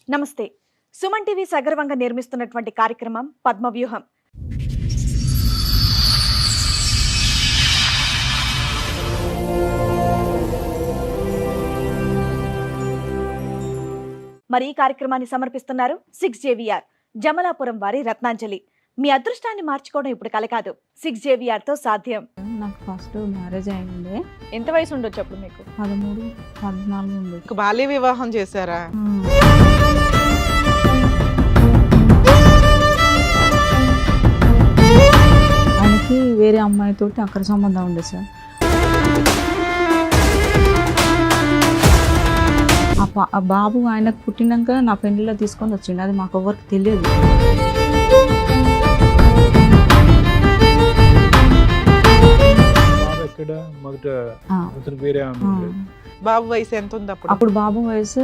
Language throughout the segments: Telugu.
నమస్తే. సుమన్ టీవీ సగర్వంగా నిర్మిస్తున్నటువంటి కార్యక్రమం పద్మవ్యూహం. మరి ఈ కార్యక్రమాన్ని సమర్పిస్తున్నారు 6JVR జమలాపురం వారి రత్నాంజలి. మీ అదృష్టాన్ని మార్చుకోవడం ఇప్పుడు కల కాదు, 6JVR తో సాధ్యం. నాకు ఫస్ట్ మ్యారేజ్ అయింది. ఎంత వయసు ఉండొచ్చు అప్పుడు మీకు? 13, 14 ఉంది. బాల్య వివాహం చేశారా? ఆయనకి వేరే అమ్మాయితోటి అక్కడ సంబంధం ఉంది సార్. ఆ బాబు ఆయనకు పుట్టినాక నా పెళ్లిలో తీసుకొని వచ్చిండు. అది మాకు ఎవరికి తెలియదు. బాబు వయసు ఎంత ఉంది అప్పుడు? అప్పుడు బాబు వయసు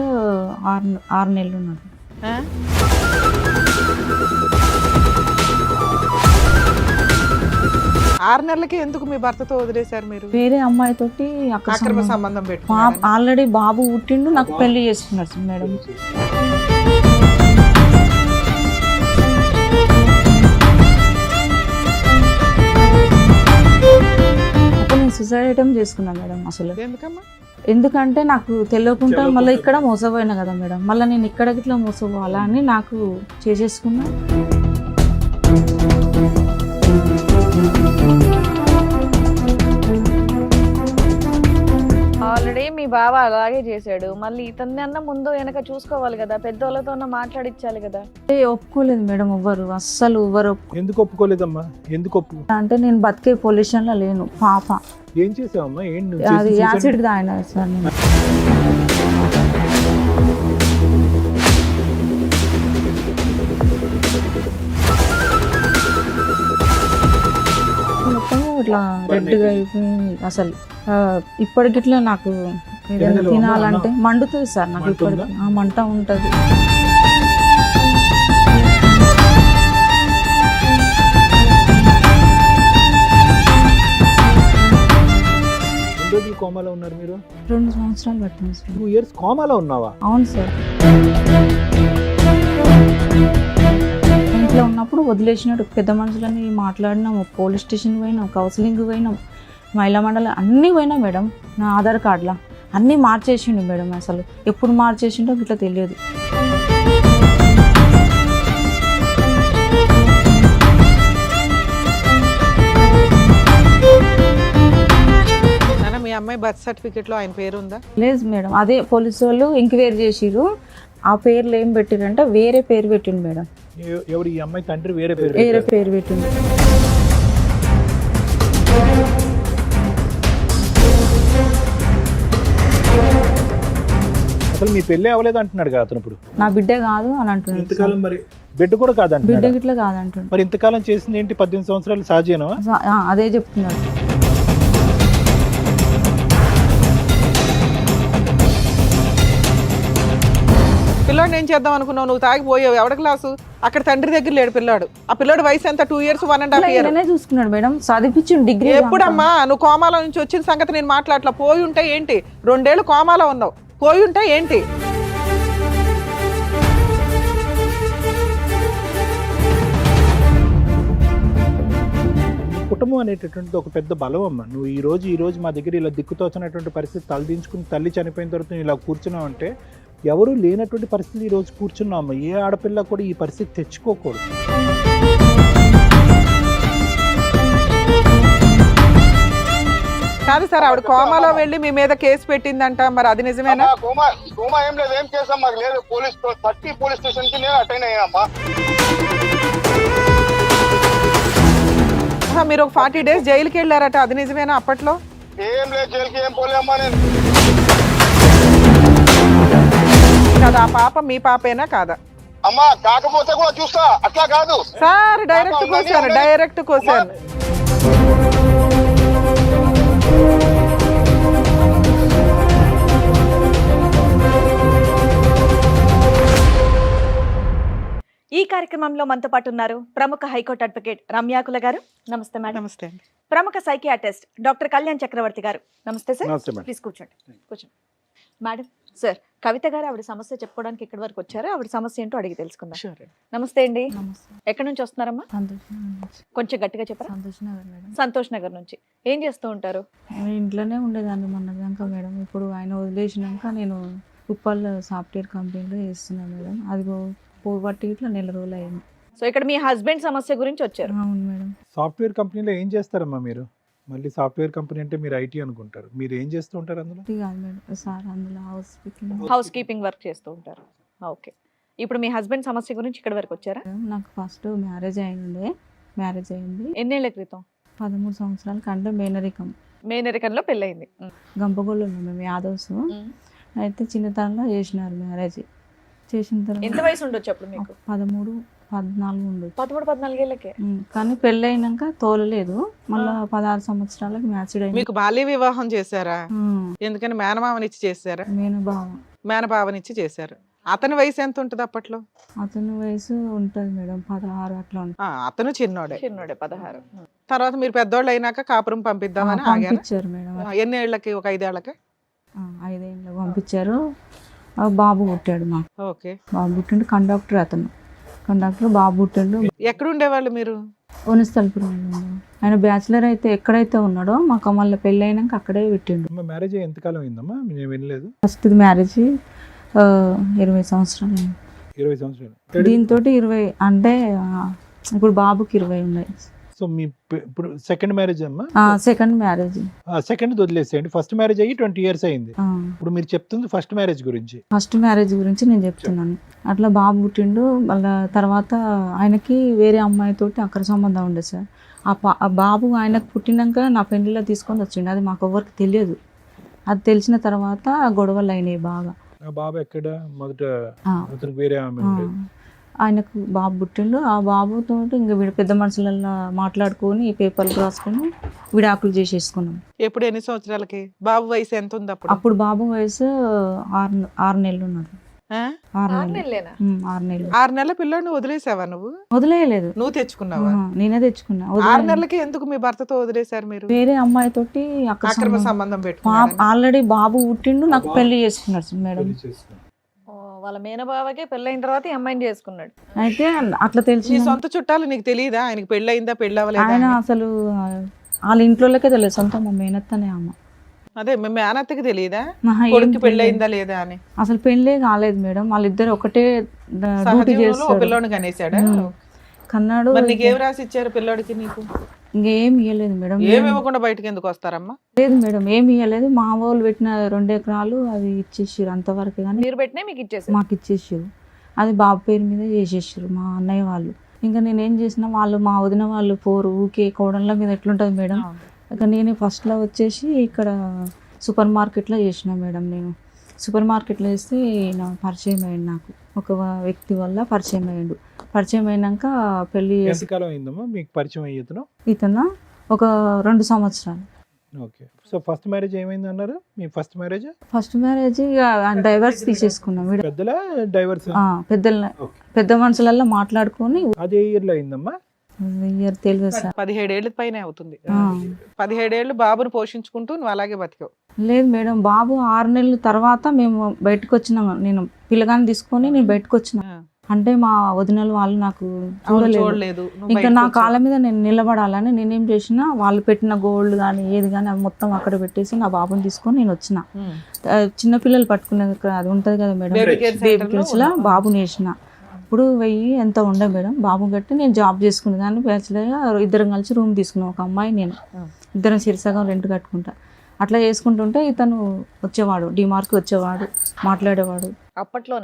6 నెలలు ఉన్నాడు. ఆరు నెలలకి ఎందుకు మీ భర్తతో వదిలేశారు మీరు? వేరే అమ్మాయితోటి అక్రమ సంబంధం పెట్టుకున్నారు. ఆల్రెడీ బాబు పుట్టిండు, నాకు పెళ్లి చేసుకున్నారు మేడం. అప్పుడు నేను సూసైడ్ ఐటమ్ చేసుకున్నాను మేడం. అసలు ఎందుకమ్మా? ఎందుకంటే నాకు తెలియకుండా మళ్ళీ ఇక్కడ మోసపోయినా కదా మేడం, మళ్ళీ నేను ఇక్కడ ఇట్లా మోసపోవాలా అని నాకు చేసేసుకున్నా. ఆల్రెడీ మీ బావ అలాగే చేశాడు, మళ్ళీ ఇతన్ని అన్న ముందు వెనక చూసుకోవాలి కదా, పెద్దోళ్ళతో మాట్లాడించాలి కదా. ఒప్పుకోలేదు మేడం ఎవ్వరు, అస్సలు ఎవ్వరు. ఎందుకు ఒప్పుకోలేదమ్మా? ఎందుకు అంటే నేను బతికే పొల్యూషన్ లో లేను. పాప ఏం చేసావమ్మా? అది యాసిడ్ తాగిన సార్. నేను మొత్తం ఇట్లా రెడ్గా అయిపోయింది. అసలు ఇప్పటికిట్లా నాకు ఏదైనా తినాలంటే మండుతుంది సార్. నాకు ఇప్పటికి మంట ఉంటుంది. కోమాలో ఉన్నారు మీరు? 2 సంవత్సరాలు పట్టింది సార్. 2 years కోమాలో ఉన్నావా? అవును సార్. ఇంట్లో ఉన్నప్పుడు వదిలేసినట్టు పెద్ద మనుషులని మాట్లాడినాము, పోలీస్ స్టేషన్ పోయినాం, కౌన్సిలింగ్ పోయినాం, మహిళా మండలి అన్నీ పోయినా మేడం. నా ఆధార్ కార్డులా అన్నీ మార్చేసిండు మేడం. అసలు ఎప్పుడు మార్చేసిండో ఇట్లా తెలియదు. మీ అమ్మాయి బర్త్ సర్టిఫికెట్ లో ఆయన పేరు ఉందా? లేదు మేడం. అదే పోలీసు వాళ్ళు ఎంక్వైరీ చేసిరు. ఆ పేర్లు ఏం పెట్టిరంటే వేరే పేరు పెట్టిండు మేడం. ఎవరు? ఈ అమ్మాయి తండ్రి వేరే పేరు పెట్టిండు. అసలు మీ పెళ్ళి అవ్వలేదు అంటున్నాడు కదా అతను. ఇప్పుడు నా బిడ్డ కాదు అని అంటున్నాడు. ఇంతకాలం మరి బిడ్డ కూడా కాదంట. బిడ్డ గిట్లా కాదంటున్నాడు. మరి ఇంతకాలం చేసింది ఏంటి? 18 సంవత్సరాలు సహజీవనం. అదే చెప్తున్నాడు. పిల్లాడు ఏం చేద్దాం అనుకున్నావు? నువ్వు తాగిపోయావు. ఎవడ క్లాసు? అక్కడ తండ్రి దగ్గర లేడు పిల్లాడు. ఆ పిల్లాడు వయసు ఎంత? 2 years 1.5 years చూసుకున్నాడు మేడం. చదివించిండు డిగ్రీ. ఎప్పుడమ్మా నువ్వు కోమాలో నుంచి వచ్చిన సంగతి నేను మాట్లాడలా. పోయి ఉంటే ఏంటి? 2 ఏళ్ళు కోమాలో ఉన్నావు. పోయి ఉంటే ఏంటి? కుటుంబం అనేటటువంటిది ఒక పెద్ద బలం అమ్మ. నువ్వు ఈ రోజు మా దగ్గర ఇలా దిక్కుతోచినటువంటి పరిస్థితి తలదించుకుని తల్లి చనిపోయిన తర్వాత ఇలా కూర్చున్నావు అంటే ఎవరు లేనటువంటి పరిస్థితి ఈ రోజు కూర్చున్నావు. ఏ ఆడపిల్ల కూడా ఈ పరిస్థితి తెచ్చుకోకూడదు. కాదు సార్, ఆవిడ కోమాలో వెళ్ళి మీ మీద కేసు పెట్టిందంట, మరి అది నిజమేనా? కోమా ఏం లేదు, ఏం కేసు మాకు లేదు. పోలీస్ స్టేషన్ కి నేను అటెండ్ అయ్యానమ్మా. మీరు ఒక 40 days జైలుకి వెళ్ళారట, అది నిజమేనా? అప్పట్లో ఏం లేదు, జైలుకి ఏం పోలేమ్మా నేను. కదా ఆ పాప మీ పాపేనా కాదా? అమ్మా కాకపోతే కూడా చూస్తా, అట్లా కాదు సార్. డైరెక్ట్ కోసారు. ఈ కార్యక్రమంలో మనతో పాటు ఉన్నారు ప్రముఖ హైకోర్టు అడ్వకేట్ రమ్యాకుల గారు. నమస్తే మేడం. నమస్తే. ప్రముఖ సైకియాట్రిస్ట్ డాక్టర్ కళ్యాణ్ చక్రవర్తి గారు. నమస్తే సార్. నమస్తే మేడం. ప్లీజ్ కూర్చోండి. మేడం సార్, కవిత గారు ఆవిడ సమస్య చెప్పుకోవడానికి ఇక్కడి వరకు వచ్చారు. ఆవిడ సమస్య ఏంటో అడిగి తెలుసుకుందాం. షూర్. నమస్తే అండి. నమస్తే. ఎక్కడి నుంచి వస్తున్నారమ్మా? సంతోష్ నగర్ నుంచి. కొంచెం గట్టిగా చెప్పరా. సంతోష్ నగర్ మేడం. సంతోష్ నగర్ నుంచి. ఏం చేస్తూ ఉంటారు? నేను ఇంట్లోనే ఉండేదాన్ని మొన్నదాకా మేడం. ఇప్పుడు ఆయన వదిలేసినాక నేను ఉప్పల్ సాఫ్ట్వేర్ కంపెనీలో చేస్తున్నాను మేడం. అది పోబట్టి ఇట్లా నెల రోజులు అయింది. సో ఇక్కడ మీ హస్బెండ్ సమస్య గురించి వచ్చారు. అవును మేడం. సాఫ్ట్వేర్ కంపెనీలో ఏం చేస్తారమ్మా మీరు? మళ్ళీ సాఫ్ట్వేర్ కంపెనీ అంటే మీరు ఐటీ అనుకుంటారు. మీరు ఏం చేస్తూ ఉంటారు అందులో? ఇది కాదు మేడం సార్, అందులో హౌస్ కీపింగ్ వర్క్ చేస్తూ ఉంటారు. ఓకే. ఇప్పుడు మీ హస్బెండ్ సమస్య గురించి ఇక్కడ వరకు వచ్చారా? నాకు ఫస్ట్ మ్యారేజ్ అయింది ఎన్నేళ్ల క్రితం? 13 సంవత్సరాల కంటే మేనరికం. మేనరికంలో పెళ్ళయింది. గంపగోళ్ళు మేము యాదవ్స్. అయితే చిన్నతనంలో చేసినారు మ్యారేజ్. చేసిన ఎంత తర్వాత వయసు ఉండొచ్చు అప్పుడు మీకు? 13, 14 ఉండదు. 13-14 ఏళ్ళకే. కానీ పెళ్ళి అయినాక తోలలేదు. మళ్ళా 16 సంవత్సరాలకు మ్యాచ్డ్ అయింది. మీకు బాల్య వివాహం చేశారా? ఎందుకని మేనమామనిచ్చి చేశారా? నేను బావ. మేనబావనిచ్చి చేశారు. అతని వయసు ఎంత ఉంటుంది అప్పట్లో? అతని వయసు ఉంటుంది మేడం 16 అట్లా ఉంటుంది. అతను చిన్నోడే. 16. తర్వాత మీరు పెద్దోళ్ళు అయినాక కాపురం పంపిద్దామని ఆగారు. పంపించారు మేడం. ఎన్ని ఏళ్ళకి? ఒక 5 ఏళ్ళకి. 5 ఏళ్ళకి పంపించారు. ఆ బాబు పుట్టాడు మాకు. ఓకే. బాబు పుట్టిండు. కండక్టర్ బాబు పుట్టిండు. ఎక్కడ ఉండేవాళ్ళు మీరు? ఓనిస్తల్పురం. ఆయన బ్యాచిలర్ అయితే ఎక్కడైతే ఉన్నాడో మాకు మళ్ళీ పెళ్ళి అయినాక అక్కడే పెట్టిండు. అమ్మ మ్యారేజ్ అయ్యి ఎంతకాలం అయిందమ్మా? నేను వినలేదు. ఫస్ట్ మ్యారేజ్ 20 సంవత్సరాలు అయింది. 20 సంవత్సరాలు. దీంతో 20 అంటే ఇప్పుడు బాబుకి 20 ఉన్నాయి. సో మీ ఇప్పుడు సెకండ్ మ్యారేజ్ అమ్మా? Second marriage. సెకండ్ వదిలేసేయండి. ఫస్ట్ మ్యారేజ్ అయ్యి 20 years అయింది. ఇప్పుడు మీరు చెప్తుంది ఫస్ట్ మ్యారేజ్ గురించి. ఫస్ట్ మ్యారేజ్ గురించి నేను చెప్తున్నాను. అట్లా బాబు పుట్టిండు. మళ్ళీ తర్వాత ఆయనకి వేరే అమ్మాయితోటి అక్కడ సంబంధం ఉండే సార్. ఆ బాబు ఆయనకు పుట్టినాక నా పెళ్లిలో తీసుకొని వచ్చిండు. అది మాకు ఎవరికి తెలియదు. అది తెలిసిన తర్వాత గొడవలు అయినాయి బాగా. ఆ బాబు ఎక్కడ? మొదట అతనికి వేరే ఆమె ఉండేది. ఆయనకు బాబు పుట్టిండు. ఆ బాబుతో ఇంకా వీడు పెద్ద మనుషులలో మాట్లాడుకొని పేపర్లు రాసుకొని విడాకులు చేసేసుకున్నాం. ఎప్పుడు? ఎన్ని సంవత్సరాలకి? బాబు వయసు ఎంత ఉంది అప్పుడు? అప్పుడు బాబు వయసు 6 నెలలు ఉన్నాడు. 6 నెలలు. 6 నెలలు. 6 నెలల పిల్లోడిని వదిలేసావా నువ్వు? వదిలేయలేదు. నువ్వు తెచ్చుకున్నావా? నేనే తెచ్చుకున్నా. 6 నెలలకి ఎందుకు మీ భర్తతో వదిలేశారు మీరు? వేరే అమ్మాయితోటి అక్కడ అక్రమ సంబంధం పెట్టుకున్నారా? ఆల్రెడీ బాబు పుట్టిండు. నాకు పెళ్లి చేసుకున్నాడు మేడం. వాళ్ళ మేనబావకే పెళ్ళైన తర్వాత ఈ అమ్మాయిని చేసుకున్నాడు. అయితే అట్లా తెలిసి నీ సొంత చుట్టాలు నీకు తెలియదా ఆయనకి పెళ్ళి అయిందా పెళ్ళి అవ్వలేదా? ఆయన అసలు వాళ్ళ ఇంట్లోకే తెలియదు. సొంత మా మేనత్తనే అమ్మ. అదే మీ మేనత్తకి తెలియదా ఏం కొడుకు పెళ్ళి తెలియదు. అయిందా లేదా అని? అసలు పెళ్ళే కాలేదు మేడం. వాళ్ళిద్దరు ఒకటే డ్యూటీ సహజీవనంలో ఓ చేస్తారు. పిల్లోడిని కనేసాడా? కన్నాడు. మరి నీకేం రాసి ఇచ్చారు పిల్లోడికి? నీకు ఇంకేం ఇవ్వలేదు మేడం. ఏమి ఇవ్వకుండా బయటకు ఎందుకు వస్తారమ్మా? లేదు మేడం, ఏమి ఇవ్వలేదు. మా వాళ్ళు పెట్టిన 2 ఎకరాలు అది ఇచ్చేసారు అంతవరకు. కానీ మీరు పెట్టినా మీకు ఇచ్చేసారు? మాకు ఇచ్చేసారు. అది బాబు పేరు మీద చేసేసారు మా అన్నయ్య వాళ్ళు. ఇంకా నేనేం చేసినా వాళ్ళు మా వదిన వాళ్ళు పోరు. ఊకే కోడళ్ళ మీద ఎట్లుంటుంది మేడం. ఇక నేను ఫస్ట్లో వచ్చేసి ఇక్కడ సూపర్ మార్కెట్లో చేసిన మేడం. నేను సూపర్ మార్కెట్లో వేస్తే నా పరిచయం అయ్యింది. నాకు ఒక వ్యక్తి వల్ల పరిచయం అయ్యిండు. పరిచయం అయినాక పెళ్లి ఎంతకాలం అయిందమ్మా మీకు పరిచయం అయ్యేతను? ఇతను ఒక 2 సంవత్సరాలు. ఓకే. సో ఫస్ట్ మ్యారేజ్ ఏమైంది అన్నారు? మీ first marriage? First marriage divorce తీసేసుకున్నాం. పెద్దల డైవర్స్? పెద్ద మనుషులలో మాట్లాడుకొని. అది ఏ ఇయర్ లో అయిందమ్మా? ఇయర్ తెలియదు సార్. 17 ఏళ్ళ పైన అవుతుంది. 17 ఏళ్ళు బాబుని పోషించుకుంటూ నువ్వు అలాగే బతికావు? లేదు మేడం, బాబు 6 నెలల తర్వాత మేము బయటకు వచ్చినాము. నేను పిల్లగాని తీసుకొని నేను బయటకు వచ్చిన. అంటే మా వదినలు వాళ్ళు నాకు చూడలేదు. ఇంకా నా కాళ్ళ మీద నేను నిలబడాలని నేనేం చేసిన, వాళ్ళు పెట్టిన గోల్డ్ కానీ ఏది కానీ అది మొత్తం అక్కడ పెట్టేసి నా బాబుని తీసుకొని నేను వచ్చిన. చిన్నపిల్లలు పట్టుకునేది అది ఉంటుంది కదా మేడం, బేబీ కిడ్స్ లా బాబుని వేసిన. ఇప్పుడు 1000 ఎంత ఉండే మేడం. బాబు గట్టి నేను జాబ్ చేసుకునే దాన్ని బ్యాచులర్గా ఇద్దరం కలిసి రూమ్ తీసుకున్నాం. ఒక అమ్మాయి నేను ఇద్దరం సిరిసగం రెంట్ కట్టుకుంటా. అట్లా చేసుకుంటుంటే ఇతను వచ్చేవాడు, డిమార్క్ వచ్చేవాడు, మాట్లాడేవాడు. అప్పట్లో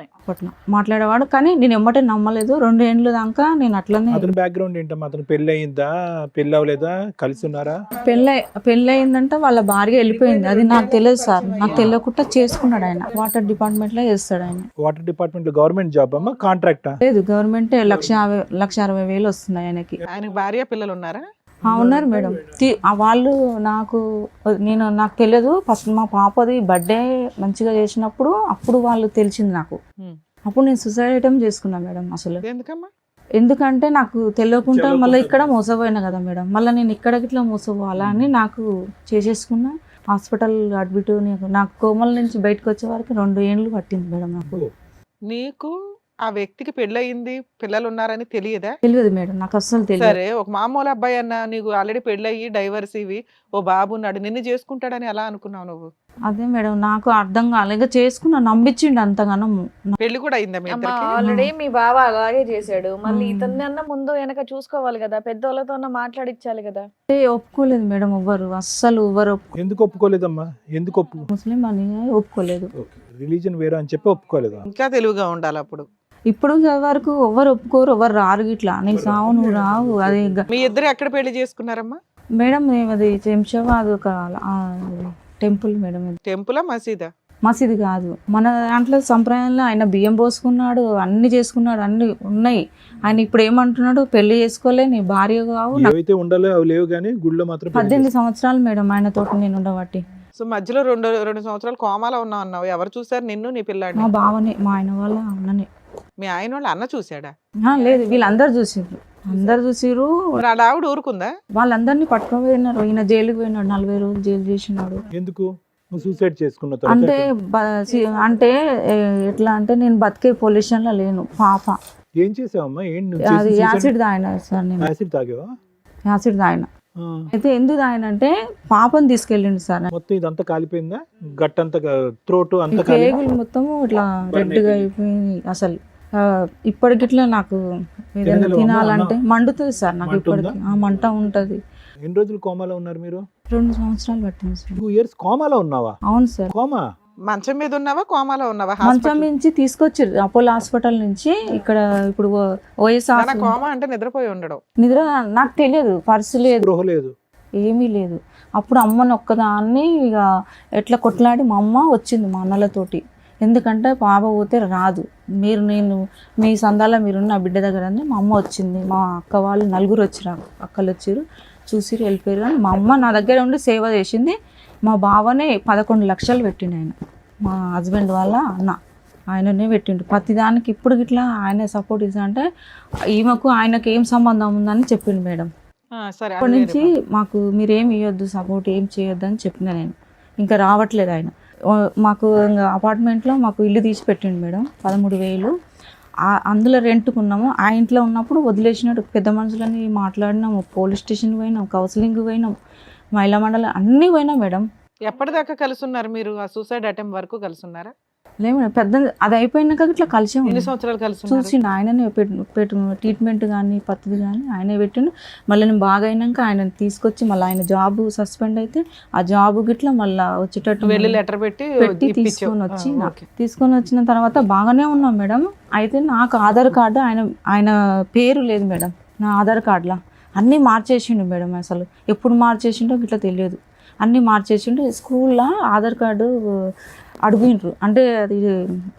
మాట్లాడేవాడు. కానీ నేను ఎమ్మటే నమ్మలేదు. 2 ఏళ్ళ దాకా నేను అట్లనే. అతని బ్యాక్గ్రౌండ్ ఏంటమ్మా? అతను పెళ్లి అయిందా, పెళ్లి అవ్వలేదా, కలిసి ఉన్నారా? పెళ్ళి అయిందంటే వాళ్ళ భార్య వెళ్ళిపోయింది. అది నాకు తెలియదు సార్. నాకు తెలియకుండా చేసుకున్నాడు. ఆయన వాటర్ డిపార్ట్మెంట్ లో చేస్తాడు. ఆయన వాటర్ డిపార్ట్మెంట్ లో గవర్నమెంట్ జాబ్ అమ్మా, కాంట్రాక్టా? లేదు, గవర్నమెంట్ 1,60,000 వస్తున్నాయి ఆయనకి. ఆయనకి భార్య పిల్లలు ఉన్నారా? ఉన్నారు మేడం. వాళ్ళు నాకు తెలియదు. ఫస్ట్ మా పాపది బర్త్డే మంచిగా చేసినప్పుడు అప్పుడు వాళ్ళు తెలిసింది నాకు. అప్పుడు నేను సూసైడ్ అటెంప్ట్ చేసుకున్నా మేడం. అసలు ఎందుకంటే నాకు తెలియకుండా మళ్ళీ ఇక్కడ మోసపోయినా కదా మేడం. మళ్ళీ నేను ఇక్కడ ఇట్లా మోసపోవాలా అని నాకు చేసేసుకున్నా. హాస్పిటల్ అడ్మిట్ నాకు కోమల నుంచి బయటకు వచ్చే వరకు 2 ఏళ్ళు పట్టింది మేడం నాకు. నీకు ఆ వ్యక్తికి పెళ్ళయింది, పిల్లలు ఉన్నారని తెలియదా? తెలియదు మేడం, నాకు అస్సలు తెలియదు. సరే, ఒక మామూలు అబ్బాయి అన్న నీకు ఆల్రెడీ పెళ్ళయి డైవర్స్ ఇవి ఓ బాబు ఉన్నాడు, నిన్ను చేసుకుంటాడని ఎలా అనుకున్నావు నువ్వు? అదే మేడం నాకు అర్థం కాలేక చేసుకున్నా, నమ్మించిండు అంతగానో. పెళ్లి కూడా అయిందా మీ అమ్మా ఇద్దరికి? ఆల్రెడీ మీ బావ అలాగే చేశాడు, మళ్ళీ మ్మ్. ఇతన్ని అన్న ముందు వెనక చూసుకోవాలి కదా, పెద్దోళ్ళతో మాట్లాడిచ్చాలి కదా. ఒప్పుకోలేదు మేడం, ఎవ్వరు అస్సలు ఎవ్వరు ఎందుకు ఒప్పుకోలేదమ్మా? ఎందుకు ముస్లిం అని ఒప్పుకోలేదు. రిలీజన్ వేరే అని చెప్పి ఒప్పుకోలేదా? ఇంకా తెలివిగా ఉండాలి అప్పుడు. ఇప్పుడు వరకు ఎవ్వరు ఒప్పుకోరు, ఎవ్వరు రారు ఇట్లా. నీకు సావు నువ్వు రావు. అది మీ ఇద్దరు ఎక్కడ పెళ్లి చేసుకున్నారమ్మా? మేడం మేము అది శంషాబాద్ ఒక టెంపుల్ మేడం. అది టెంపులా మసీదా? మసీదు కాదు, మన దాంట్లో సంప్రదాయంలో ఆయన బియ్యం పోసుకున్నాడు, అన్ని చేసుకున్నాడు, అన్ని ఉన్నాయి. ఆయన ఇప్పుడు ఏమంటున్నాడు, పెళ్లి చేసుకోలే, నీ భార్య కావు. ఏవైతే ఉండాలో అవి లేవు కానీ గుడిలో మాత్రం పెళ్లి 18 సంవత్సరాలు మేడం ఆయన తోటి నేను ఉండబట్టి. సో మధ్యలో రెండు సంవత్సరాలు కోమాలో ఉన్నావు అన్నావు. ఎవరు చూసారు నిన్ను, నీ మా పిల్లాడిని? బావనే, మా ఆయన వాళ్ళ అన్ననే. మీ ఆయన వాళ్ళు అన్న చూసాడా? లేదు, వీళ్ళందరూ చూసిర్రు, అందరు చూసిర్రు. మరి ఆ ఆవిడ ఊరుకుందా? వాళ్ళందరినీ పట్టుకోపోయినారు. ఈయన జైలుకి పోయినాడు, 40 రోజులు జైలు చేసినాడు. ఎందుకు? నువ్వు సూసైడ్ చేసుకున్న అంటే తర్వాత అంటే ఎట్లా అంటే నేను బతికే పొల్యూషన్ లో లేను. పాప ఏం చేసావమ్మా? ఏం నువ్వు అది చేసిన యాసిడ్ suicide? తాగిన సార్, నేను యాసిడ్ తాగావా? యాసిడ్ తాగిన. ఆ. అయితే ఎందుకు తాగినంటే పాపని తీసుకెళ్ళిండు సార్. మొత్తం ఇదంతా కాలిపోయిందా? గట్టంతా త్రోట్ అంతా కాలి పేగులు మొత్తం ఇట్లా రెడ్గా అయిపోయింది. అసలు ఇప్పటికిట్లా నాకు ఏదైనా తినగలవా? తినాలంటే మండుతుంది సార్ నాకు. మంట ఇప్పటికి ఆ మంట ఉంటది. ఎన్ని రోజులు కోమాలో ఉన్నారు మీరు? 2 సంవత్సరాలు పట్టింది సార్. 2 years కోమాలో ఉన్నావా? అవును సార్. కోమా? మంచం మీద ఉన్నావా, కోమాలో ఉన్నావా? మంచం నుంచి తీసుకొచ్చారు అపోలో హాస్పిటల్ నుంచి. ఇక్కడ ఇప్పుడు ఓఎస్ఆర్ కోమా అంటే నిద్రపోయి ఉండడం. నిద్ర నాకు తెలియదు, పర్సు లేదు, స్పృహ లేదు. ఏమీ లేదు. అప్పుడు అమ్మని ఒక్కదాన్ని ఇక ఎట్లా కొట్లాడి మా అమ్మ వచ్చింది మా అన్నలతోటి. ఎందుకంటే పాప పోతే రాదు, నేను మీ సందాలో మీరున్న నా బిడ్డ దగ్గర అని మా అమ్మ వచ్చింది. మా అక్క వాళ్ళు 4 వచ్చారు, అక్కలు వచ్చారు, చూసి వెళ్ళిపోయారు. కానీ మా అమ్మ నా దగ్గర ఉండి సేవ చేసింది. మా బావనే 11 లక్షలు పెట్టిండు ఆయన, మా హస్బెండ్ వాళ్ళ అన్న, ఆయననే పెట్టిండు ప్రతిదానికి. ఇప్పుడు ఇట్లా ఆయన సపోర్ట్ ఇస్తా అంటే ఈమెకు ఆయనకు ఏం సంబంధం ఉందని చెప్పిండు మేడం. సరే, అప్పటి నుంచి మాకు మీరేం ఇవ్వద్దు, సపోర్ట్ ఏం చేయొద్దు అని చెప్పిన నేను. ఇంకా రావట్లేదు ఆయన. మాకు ఇంకా అపార్ట్మెంట్లో మాకు ఇల్లు తీసి పెట్టిండు మేడం, 13,000. అందులో రెంట్కున్నాము. ఆ ఇంట్లో ఉన్నప్పుడు వదిలేసినట్టు పెద్ద మనుషులని మాట్లాడినాము, పోలీస్ స్టేషన్ పోయినాం, కౌన్సిలింగ్ పోయినాం, మహిళా మండలి అన్నీ పోయినాం మేడం. ఎప్పటిదాకా కలిసి ఉన్నారు మీరు? ఆ సూసైడ్ అటెంప్ట్ వరకు కలిసి ఉన్నారా? లేదు మేడం, పెద్ద అది అయిపోయినాక ఇట్లా కలిసే ఎన్ని ఉన్నాం. సంవత్సరాలు కలిసి ఉన్నారు? చూసిండు ఆయననే పెట్టు ట్రీట్మెంట్ కానీ పద్ధతి కానీ ఆయనే పెట్టిండు. మళ్ళీ నేను బాగా అయినాక ఆయన తీసుకొచ్చి మళ్ళీ ఆయన జాబ్ సస్పెండ్ అయితే ఆ జాబ్ గిట్లా మళ్ళీ వచ్చేటట్టు వెళ్ళి లెటర్ పెట్టి తీసుకొని వచ్చిన తర్వాత బాగానే ఉన్నాం మేడం. అయితే నాకు ఆధార్ కార్డు ఆయన పేరు లేదు మేడం నా ఆధార్ కార్డులో. అన్నీ మార్చేసిండు మేడం. అసలు ఎప్పుడు మార్చేసిండో ఇట్లా తెలియదు. అన్నీ మార్చేసిండు. స్కూల్లో ఆధార్ కార్డు అడిగినరు, అంటే అది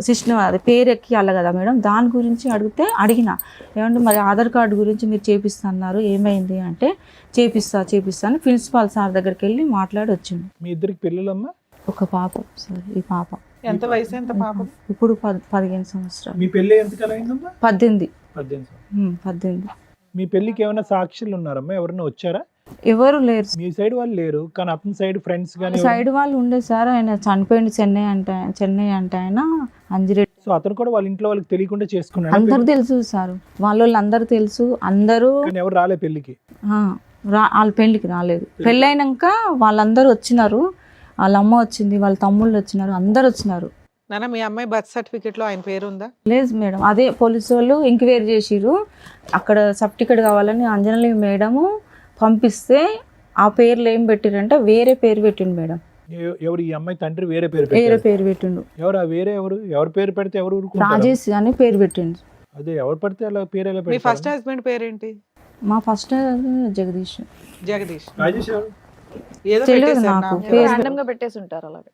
సిస్టమ్, అది పేరు ఎక్కియాలి కదా మేడం, దాని గురించి అడిగిన. ఏమంటే మరి ఆధార్ కార్డు గురించి మీరు చేపిస్తున్నారు, ఏమైంది అంటే చేపిస్తాను ప్రిన్సిపాల్ సార్ దగ్గరికి వెళ్ళి మాట్లాడి వచ్చిండు. మీ ఇద్దరికి పిల్లలమ్మా? ఒక పాప సార్. ఈ పాప ఎంత వయసు? ఎంత పాప? ఇప్పుడు 15 సంవత్సరాలు. మీ పెళ్ళి ఎంతకాలం అయిందమ్మా? 18. 18. మీ పెళ్ళికి ఏమైనా సాక్షులు ఉన్నారమ్మా? ఎవరైనా వచ్చారా? ఎవరు లేరు. మీ సైడ్ వాళ్ళు లేరు, కానీ అతని సైడ్ ఫ్రెండ్స్ కానీ సైడ్ వాళ్ళు ఉండే సార్. ఆయన చనిపోయింది చెన్నై అంటే ఆయన అంజిరెడ్డి. సో అతను కూడా వాళ్ళ ఇంట్లో వాళ్ళకి తెలియకుండా చేసుకున్నాడు. అందరు తెలుసు సార్, వాళ్ళందరూ తెలుసు. అందరూ కానీ ఎవరు రాలే పెళ్ళికి? వాళ్ళ పెళ్ళికి రాలేదు. పెళ్ళైనాక వాళ్ళందరూ వచ్చినారు. వాళ్ళ అమ్మ వచ్చింది, వాళ్ళ తమ్ముళ్ళు వచ్చినారు, అందరు వచ్చినారు. నాన్న, మీ అమ్మాయి బర్త్ సర్టిఫికేట్ లో ఆయన పేరు ఉందా? లేదు మేడం, అదే పోలీసు వాళ్ళు ఎంక్వైరీ చేసిర్రు. అక్కడ సర్టిఫికేట్ కావాలని అంజనలి మేడము పంపిస్తే ఆ పేర్లు ఏం పెట్టిరంటే వేరే పేరు పెట్టిండు మేడం. ఎవరు? ఈ అమ్మాయి తండ్రి వేరే పేరు పెట్టిండు. ఎవరు? ఆ వేరే ఎవరు పేరు పెడితే ఎవరు ఊరుకుంటారు? రాజేష్ అని పేరు పెట్టిండు. అదే ఎవరు పడితే అలా పేరు ఎలా మీ పెడతారు? ఫస్ట్ హస్బెండ్ పేరేంటి? మా ఫస్ట్ జగదీష్. రాజేష్ ఎవరు? ఏదో తెలియదు పెట్టేశారు నాకు. నా. పేరు ర్యాండమ్ గా పెట్టేసి ఉంటారు అలాగే.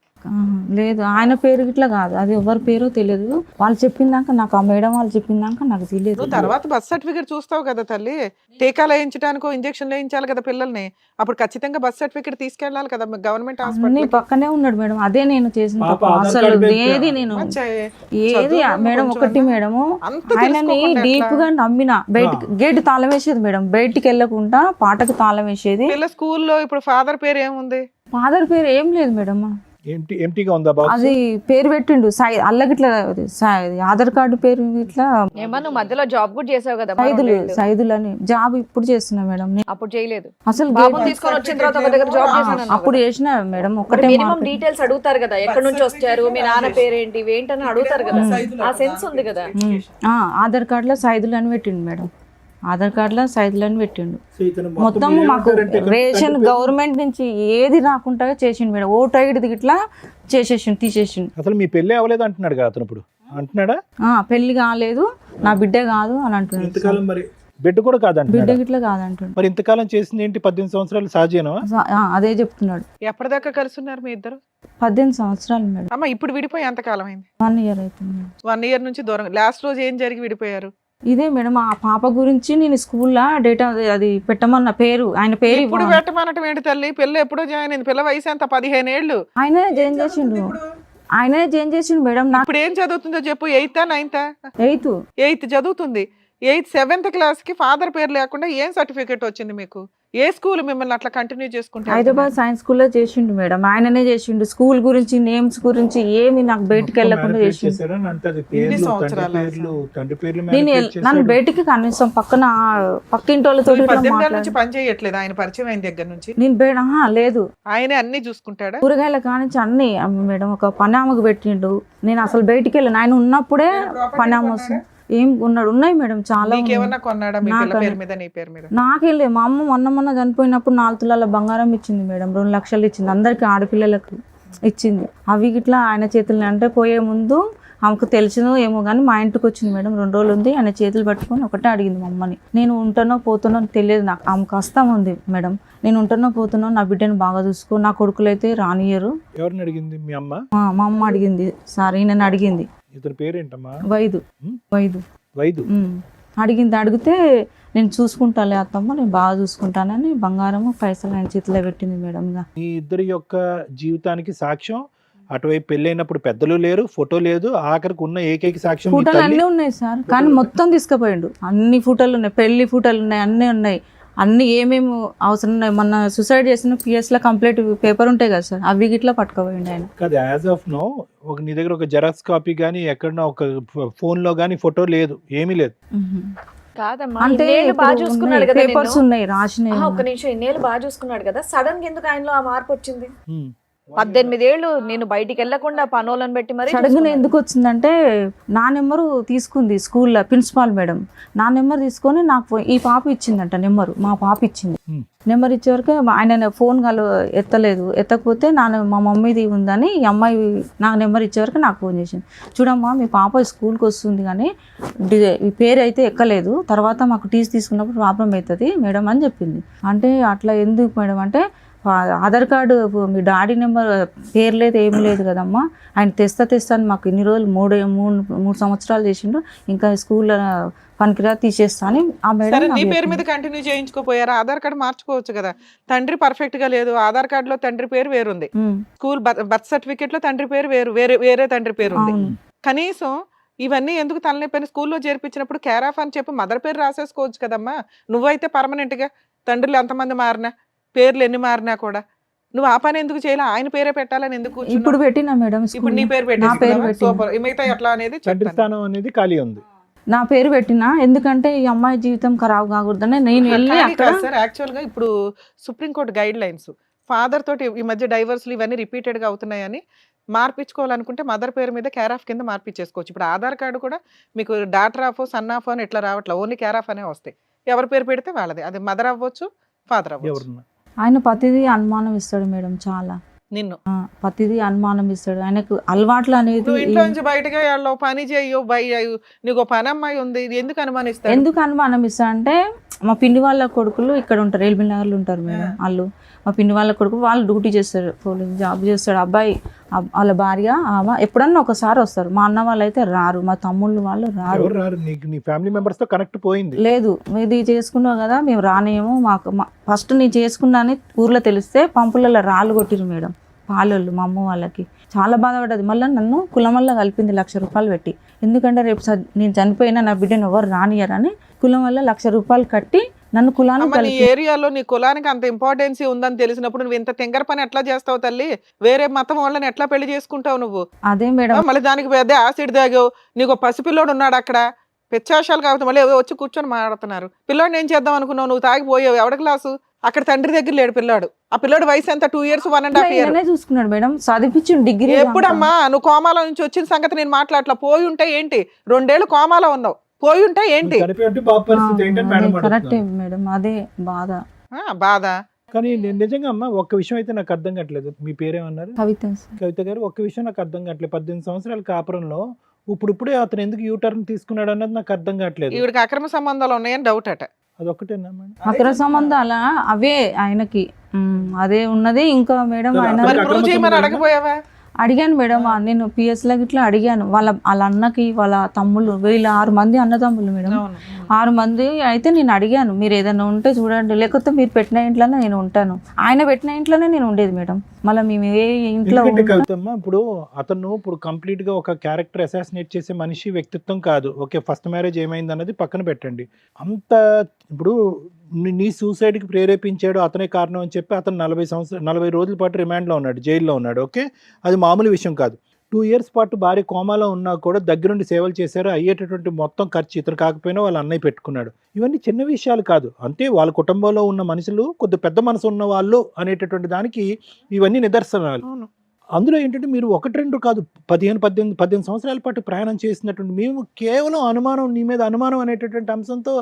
లేదు, ఆయన పేరు ఇట్లా కాదు, అది ఎవరి పేరో తెలియదు. వాళ్ళు చెప్పిందాక నాకు, ఆ మేడం వాళ్ళు చెప్పిందాక నాకు తెలియదు. నువ్వు తర్వాత బర్త్ సర్టిఫికేట్ చూస్తావు కదా తల్లి. టీకాలు వేయించడానికో ఇంజక్షన్ వేయించాలి కదా పిల్లల్ని. అప్పుడు ఖచ్చితంగా బర్త్ సర్టిఫికేట్ తీసుకెళ్ళాలి కదా గవర్నమెంట్ అన్ని హాస్పిటల్. పక్కనే ఉన్నాడు మేడం. అదే నేను చేసిన పాప తప్పు. ఆధార్ అసలు కార్డు ఏది నేను ఏది మేడం ఒకటి మేడము ఆయనని డీప్ గా నమ్మిన. బయటికి గేట్ తాళం వేసేది మేడం, బయటికి వెళ్ళకుండా పాటకు తాళం వేసేది. పిల్ల స్కూల్లో ఇప్పుడు ఫాదర్ పేరు ఏముంది? ఫాదర్ పేరు ఏం లేదు మేడం. ఎంటీగా ఉందా బాక్స్? అది పేరు పెట్టిండు అల్లగిట్లా ఆధార్ కార్డు పేరు ఇట్లా ఏమన్నా నువ్వు మధ్యలో జాబ్ కూడా చేసావు కదా సైదులు అని జాబ్ ఇప్పుడు చేస్తున్నా మేడం. అప్పుడు చేయలేదు. అసలు బాబుని తీసుకొని వచ్చిన తర్వాత ఒక దగ్గర జాబ్ చేశాను అప్పుడు చేసిన మేడం. ఒకటే మినిమం డీటెయిల్స్ అడుగుతారు కదా, ఎక్కడి నుంచి వచ్చారు, మీ నాన్న పేరేంటి, ఏంటని అడుగుతారు కదా, ఆ సెన్స్ ఉంది కదా. ఆధార్ కార్డులో సైదులు అని పెట్టిండు మేడం. ఆధార్ కార్డులో సైదులు అని పెట్టిండు. మొత్తం మాకు రేషన్ గవర్నమెంట్ నుంచి ఏది రాకుండా చేసిండు మేడం. ఓటు ఐడి ఇట్లా చేసేసిండు, తీసేసిండు. అసలు మీ పెళ్లి అవ్వలేదు అంటున్నాడు కదా అతను ఇప్పుడు, అంటున్నాడా? పెళ్లి కాలేదు, నా బిడ్డ కాదు అని అంటున్నాడు. ఇంతకాలం మరి బిడ్డ కూడా కాదంట, బిడ్డ గిట్లా కాదంటున్నాడు. మరి ఇంతకాలం చేసింది ఏంటి? 18 సంవత్సరాలు సహజేనా? అదే చెప్తున్నాడు. ఎప్పటిదాకా కలిసి ఉన్నారు మీ ఇద్దరు? 18 సంవత్సరాలు మేడం. అమ్మ ఇప్పుడు విడిపోయి ఎంత కాలం అయింది? 1 ఇయర్ అవుతుంది. 1 ఇయర్ నుంచి దూరం. లాస్ట్ రోజు ఏం జరిగి విడిపోయారు? ఇదే మేడం, ఆ పాప గురించి నేను స్కూల్లో డేటా అది పెట్టమన్న పేరు, ఆయన పేరు ఇప్పుడు పెట్టమన్నట్టు ఏంటి తల్లి? పిల్ల ఎప్పుడో జాయిన్ అయింది. పిల్ల వయసు ఎంత? 15 ఏళ్ళు. ఆయనే జాయిన్ చేసిండు. ఆయనే జాయిన్ చేసిండు మేడం. నాకు ఇప్పుడు ఏం చదువుతుందో చెప్పు. 8th 9th? 8th చదువుతుంది. 7th క్లాస్ కి ఫాదర్ పేరు లేకుండా ఏం సర్టిఫికేట్ వచ్చింది మీకు? ఏ స్కూల్ మిమ్మల్ని అట్లా కంటిన్యూ చేసుకుంటారు? హైదరాబాద్ సైన్స్ స్కూల్లో చేసిండు మేడం. ఆయననే చేసిండు. స్కూల్ గురించి, నేమ్స్ గురించి ఏమి నాకు బయటికి వెళ్ళకుండా చేసిండు. నేను నన్ను బయటికి కనీసం పక్కింటి వాళ్ళతో 18 నుంచి పని చేయట్లేదు ఆయన పరిచయం అయిన దగ్గర నుంచి? నేను లేదు. ఆయనే అన్ని చూసుకుంటాడా? కూరగాయల కానించి అన్ని మేడం. ఒక పనామకు పెట్టిండు. నేను అసలు బయటికి వెళ్ళాను. ఆయన ఉన్నప్పుడే పనామ వస్తుంది. ఏం ఉన్నాయి మేడం చాలా. నాకేం లేదు. మా అమ్మ మొన్న చనిపోయినప్పుడు 4 తులాల బంగారం ఇచ్చింది మేడం. 2 లక్షలు ఇచ్చింది. అందరికి ఆడపిల్లలకు ఇచ్చింది. అవి గిట్లా ఆయన చేతులు అంటే పోయే ముందు ఆమెకు తెలిసినో ఏమో కానీ మా ఇంటికి వచ్చింది మేడం. 2 రోజులు ఉంది. ఆయన చేతులు పట్టుకొని ఒకటే అడిగింది మా అమ్మని. నేను ఉంటానో పోతానో తెలియదు నాకు. ఆమెకు కష్టం ఉంది మేడం. నేను ఉంటానో పోతానో, నా బిడ్డను బాగా చూసుకో, నా కొడుకులు అయితే రానియరు. ఎవరిని అడిగింది? మీ అమ్మ? మా అమ్మ అడిగింది సార్. ఈయనని అడిగింది. ఇతని పేరేంటమ్మా? వైదు. అడిగితే నేను చూసుకుంటాలే అత్తమ్మ, నేను బాగా చూసుకుంటానని బంగారము పైసలు ఆయన చేతిలో పెట్టింది మేడం. ఈ ఇద్దరి యొక్క జీవితానికి సాక్ష్యం అటువైపు పెళ్ళైనప్పుడు పెద్దలు లేరు, ఫోటో లేదు, ఆఖరికి ఉన్న ఏకైక సాక్ష్యం ఫోటోలు అన్నీ ఉన్నాయి సార్. కానీ మొత్తం తీసుకుపోయిండు. అన్ని ఫోటోలు ఉన్నాయి, పెళ్లి ఫోటోలు ఉన్నాయి, అన్నీ ఉన్నాయి. అన్ని ఏమేమి అవసరం ఉన్నాయి. మొన్న సూసైడ్ చేసిన పిఎస్ లో కంప్లీట్ పేపర్ ఉంటాయి కదా సార్, అవి గిట్లా పట్టుకోపోయింది ఆయన. కాదు, యాజ్ ఆఫ్ నో నీ దగ్గర ఒక జెరాక్స్ కాపీ గానీ ఎక్కడన్నా ఒక ఫోన్ లో గానీ ఫోటో లేదు, ఏమీ లేదు. అంటే పేపర్స్ ఉన్నాయి రాసినాయి. ఒక్క నిమిషం, ఇన్నేళ్ళు బాగా చూసుకున్నాడు కదా, సడన్ గా ఎందుకు ఆయనలో ఆ మార్పు వచ్చింది? 18 ఏళ్ళు నేను బయటికి వెళ్లకుండా పనోళ్ళని పెట్టి మరి సడన్గా ఎందుకు వచ్చిందంటే, నా నెంబరు తీసుకుంది స్కూల్లో ప్రిన్సిపాల్ మేడం. నా నెంబర్ తీసుకొని నాకు ఈ పాప ఇచ్చిందంట నెంబరు. మా పాప ఇచ్చింది నెంబర్. ఇచ్చే వరకు ఆయన ఫోన్ ఎత్తలేదు. ఎత్తకపోతే మా మమ్మీది ఉందని ఈ అమ్మాయి నాకు నెంబర్ ఇచ్చే వరకు నాకు ఫోన్ చేసింది. చూడమ్మా, మీ పాప స్కూల్కి వస్తుంది కానీ ఈ పేరు అయితే ఎక్కలేదు, తర్వాత మాకు టీసీ తీసుకున్నప్పుడు ప్రాబ్లం అవుతుంది మేడం అని చెప్పింది. అంటే అట్లా ఎందుకు మేడం అంటే, ఆధార్ కార్డు మీ డాడీ నెంబర్ పేరు లేదు, ఏమి లేదు కదమ్మా, ఆయన తెస్తా అని మాకు ఇన్ని రోజులు 3 సంవత్సరాలు చేసిండు, ఇంకా స్కూల్లో పనికిరా తీసేస్తా అని ఆ మేడం. నీ పేరు మీద కంటిన్యూ చేయించుకోపోయారా? ఆధార్ కార్డు మార్చుకోవచ్చు కదా. తండ్రి పర్ఫెక్ట్ గా లేదు, ఆధార్ కార్డు లో తండ్రి పేరు వేరుంది, స్కూల్ బర్త్ సర్టిఫికేట్ లో తండ్రి పేరు వేరే తండ్రి పేరు ఉంది. కనీసం ఇవన్నీ ఎందుకు తలనొప్పని? స్కూల్లో చేర్పించినప్పుడు కేర్ ఆఫ్ అని చెప్పి మదర్ పేరు రాసేసుకోవచ్చు కదమ్మా. నువ్వైతే పర్మనెంట్ గా తండ్రులు ఎంతమంది మారినా, పేర్లు ఎన్ని మారినా కూడా నువ్వు ఆ పని ఎందుకు చేయాలి? ఆయన పేరే పెట్టాలని ఎందుకు? ఇప్పుడు పెట్టినా మేడం. ఇప్పుడు నీ పేరు పెట్టి మిగతా ఎట్లా అనేది స్థానం అనేది ఖాళీ ఉంది. నా పేరు పెట్టినా ఎందుకంటే ఈ అమ్మాయి జీవితం ఖరాబ్ కాకూడదని నేను వెళ్ళి అక్కడ. సార్ యాక్చువల్ గా ఇప్పుడు సుప్రీంకోర్టు గైడ్ లైన్స్ ఫాదర్ తోటి ఈ మధ్య డైవర్స్లు ఇవన్నీ రిపీటెడ్ గా అవుతున్నాయని, మార్పించుకోవాలనుకుంటే మదర్ పేరు మీద కేర్ ఆఫ్ కింద మార్పించేసుకోవచ్చు. ఇప్పుడు ఆధార్ కార్డు కూడా మీకు డాటర్ ఆఫ్, సన్ ఆఫ్ అని ఇట్లా రావట్లే, ఓన్లీ కేర్ ఆఫ్ అనే వస్తాయి. ఎవరి పేరు పెడితే వాళ్ళది, అది మదర్ అవ్వచ్చు, ఫాదర్ అవ్వచ్చు. ఆయన ప్రతిదీ అనుమానం ఇస్తాడు మేడం. చాలా నిన్ను ప్రతిదీ అనుమానం ఇస్తాడు. ఆయనకు అలవాట్లు అనేది. ఇంట్లో నుంచి బయటగా పని చేయు, నీకు పని అమ్మాయి ఉంది, ఎందుకు అనుమానిస్తాడు? ఎందుకు అనుమానం ఇస్తా అంటే, మా పిన్ని వాళ్ళ కొడుకులు ఇక్కడ ఉంటారు, ఎల్బీ నగర్లో ఉంటారు మేడం. వాళ్ళు మా పిన్ని వాళ్ళ కొడుకు, వాళ్ళు డ్యూటీ చేస్తారు, పోలీస్ జాబ్ చేస్తాడు. అబ్బాయి వాళ్ళ భార్య ఎప్పుడన్నా ఒకసారి వస్తారు. మా అన్న వాళ్ళు అయితే రారు, మా తమ్ముళ్ళు వాళ్ళు రారు. లేదు, ఇది చేసుకున్నావు కదా మేము రానేమో, మాకు ఫస్ట్ నేను చేసుకున్నా అని ఊర్లో తెలిస్తే పంపులలో రాళ్ళు కొట్టిరు మేడం. పాలోళ్ళు మా అమ్మ వాళ్ళకి చాలా బాధపడ్డది. మళ్ళీ నన్ను కులం వల్ల కలిపింది 1,00,000 రూపాయలు పెట్టి. ఎందుకంటే రేపు నేను చనిపోయినా నా బిడ్డను ఎవరు రానియరని కులం వల్ల 1,00,000 రూపాయలు కట్టి నన్ను కులాన్ని అమ్మ, నీ కలిపి. ఏరియాలో నీ కులానికి అంత ఇంపార్టెన్సీ ఉందని తెలిసినప్పుడు నువ్వు ఇంత తింగర పని ఎట్లా చేస్తావు తల్లి? వేరే మతం వాళ్ళని ఎట్లా పెళ్లి చేసుకుంటావు నువ్వు? అదే మేడం మళ్ళీ దానికి పెద్ద యాసిడ్ తాగావు. నీకు పసిపిల్లోడు ఉన్నాడు అక్కడ, పిచ్చాశాలు కాబట్టి మళ్ళీ వచ్చి కూర్చొని మాట్లాడుతున్నారు. పిల్లోడిని ఏం చేద్దాం అనుకున్నావు? నువ్వు తాగిపోయావు. ఎవడ క్లాసు? అక్కడ తండ్రి దగ్గర లేడు పిల్లాడు. ఆ పిల్లోడు వయసు ఎంత? 2 years 1.5 years. ఈయననే చూసుకున్నాడు మేడం, చదివించి డిగ్రీ. ఎప్పుడమ్మా నువ్వు కోమాలో నుంచి వచ్చిన సంగతి నేను మాట్లాడలా. పోయి ఉంటే ఏంటి? 2 ఏళ్ళు కోమాలో ఉన్నావు. పోయి ఉంటే ఏంటి? చనిపోయి ఉంటే పాప పరిస్థితి ఏంటని మేడం కరెక్టే అడుగుతున్నారు. మేడం, అదే బాధ. బాధ. కానీ నేను నిజంగా అమ్మ ఒక్క విషయం అయితే నాకు అర్థం కావట్లేదు. మీ పేరేమన్నారు? కవిత సార్. కవిత గారు, ఒక్క విషయం నాకు అర్థం కావట్లేదు. 18 సంవత్సరాల కాపురంలో ఇప్పుడే అతను ఎందుకు యూటర్న్ తీసుకున్నాడు అన్నది నాకు అర్థం కావట్లేదు. ఈవిడికి అక్రమ సంబంధాలు ఉన్నాయని డౌట్ అట. అదొక్కటేనా మేడం? అక్రమ సంబంధాల అవే ఆయనకి అదే ఉన్నది. ఇంకా మేడం ఆయన మరి ప్రూవ్ చేయమని అడగపోయావా? అడిగాను మేడం, నేను పిఎస్ లా ఇట్లా అడిగాను. వాళ్ళ అన్నకి వాళ్ళ తమ్ముళ్ళు, వీళ్ళ 6 మంది అన్నదమ్ములు మేడం. 6 మంది అయితే నేను అడిగాను, మీరు ఏదైనా ఉంటే చూడండి, లేకపోతే మీరు పెట్టిన ఇంట్లోనే నేను ఉంటాను. ఆయన పెట్టిన ఇంట్లోనే నేను ఉండేది మేడం. మళ్ళీ మేము ఏ ఇంట్లో ఎందుకంటే కవితమ్మ, ఇప్పుడు కంప్లీట్ గా ఒక క్యారెక్టర్ అసాసినేట్ చేసే మనిషి వ్యక్తిత్వం కాదు. ఓకే, ఫస్ట్ మ్యారేజ్ ఏమైంది అన్నది పక్కన పెట్టండి. అంత ఇప్పుడు నీ సూసైడ్ కి ప్రేరేపించాడు అతనే కారణం అని చెప్పి అతను 40 రోజుల పాటు రిమాండ్ లో ఉన్నాడు, జైల్లో ఉన్నాడు. ఓకే, అది మామూలు విషయం కాదు. 2 years పాటు భార్య కోమాలో ఉన్నా కూడా దగ్గరుండి సేవలు చేశారు. అయ్యేటటువంటి మొత్తం ఖర్చు ఇతను కాకపోయినా వాళ్ళ అన్నయ్య పెట్టుకున్నాడు. ఇవన్నీ చిన్న విషయాలు కాదు. అంటే వాళ్ళ కుటుంబంలో ఉన్న మనుషులు కొద్ది పెద్ద మనసు ఉన్న వాళ్ళు అనేటటువంటి దానికి ఇవన్నీ నిదర్శనాలు. అందులో ఏంటంటే మీరు 1-2 కాదు, 18 సంవత్సరాల పాటు ప్రయాణం చేసినటువంటి మేము కేవలం అనుమానం, నీ మీద అనుమానం అనేటటువంటి అంశంతో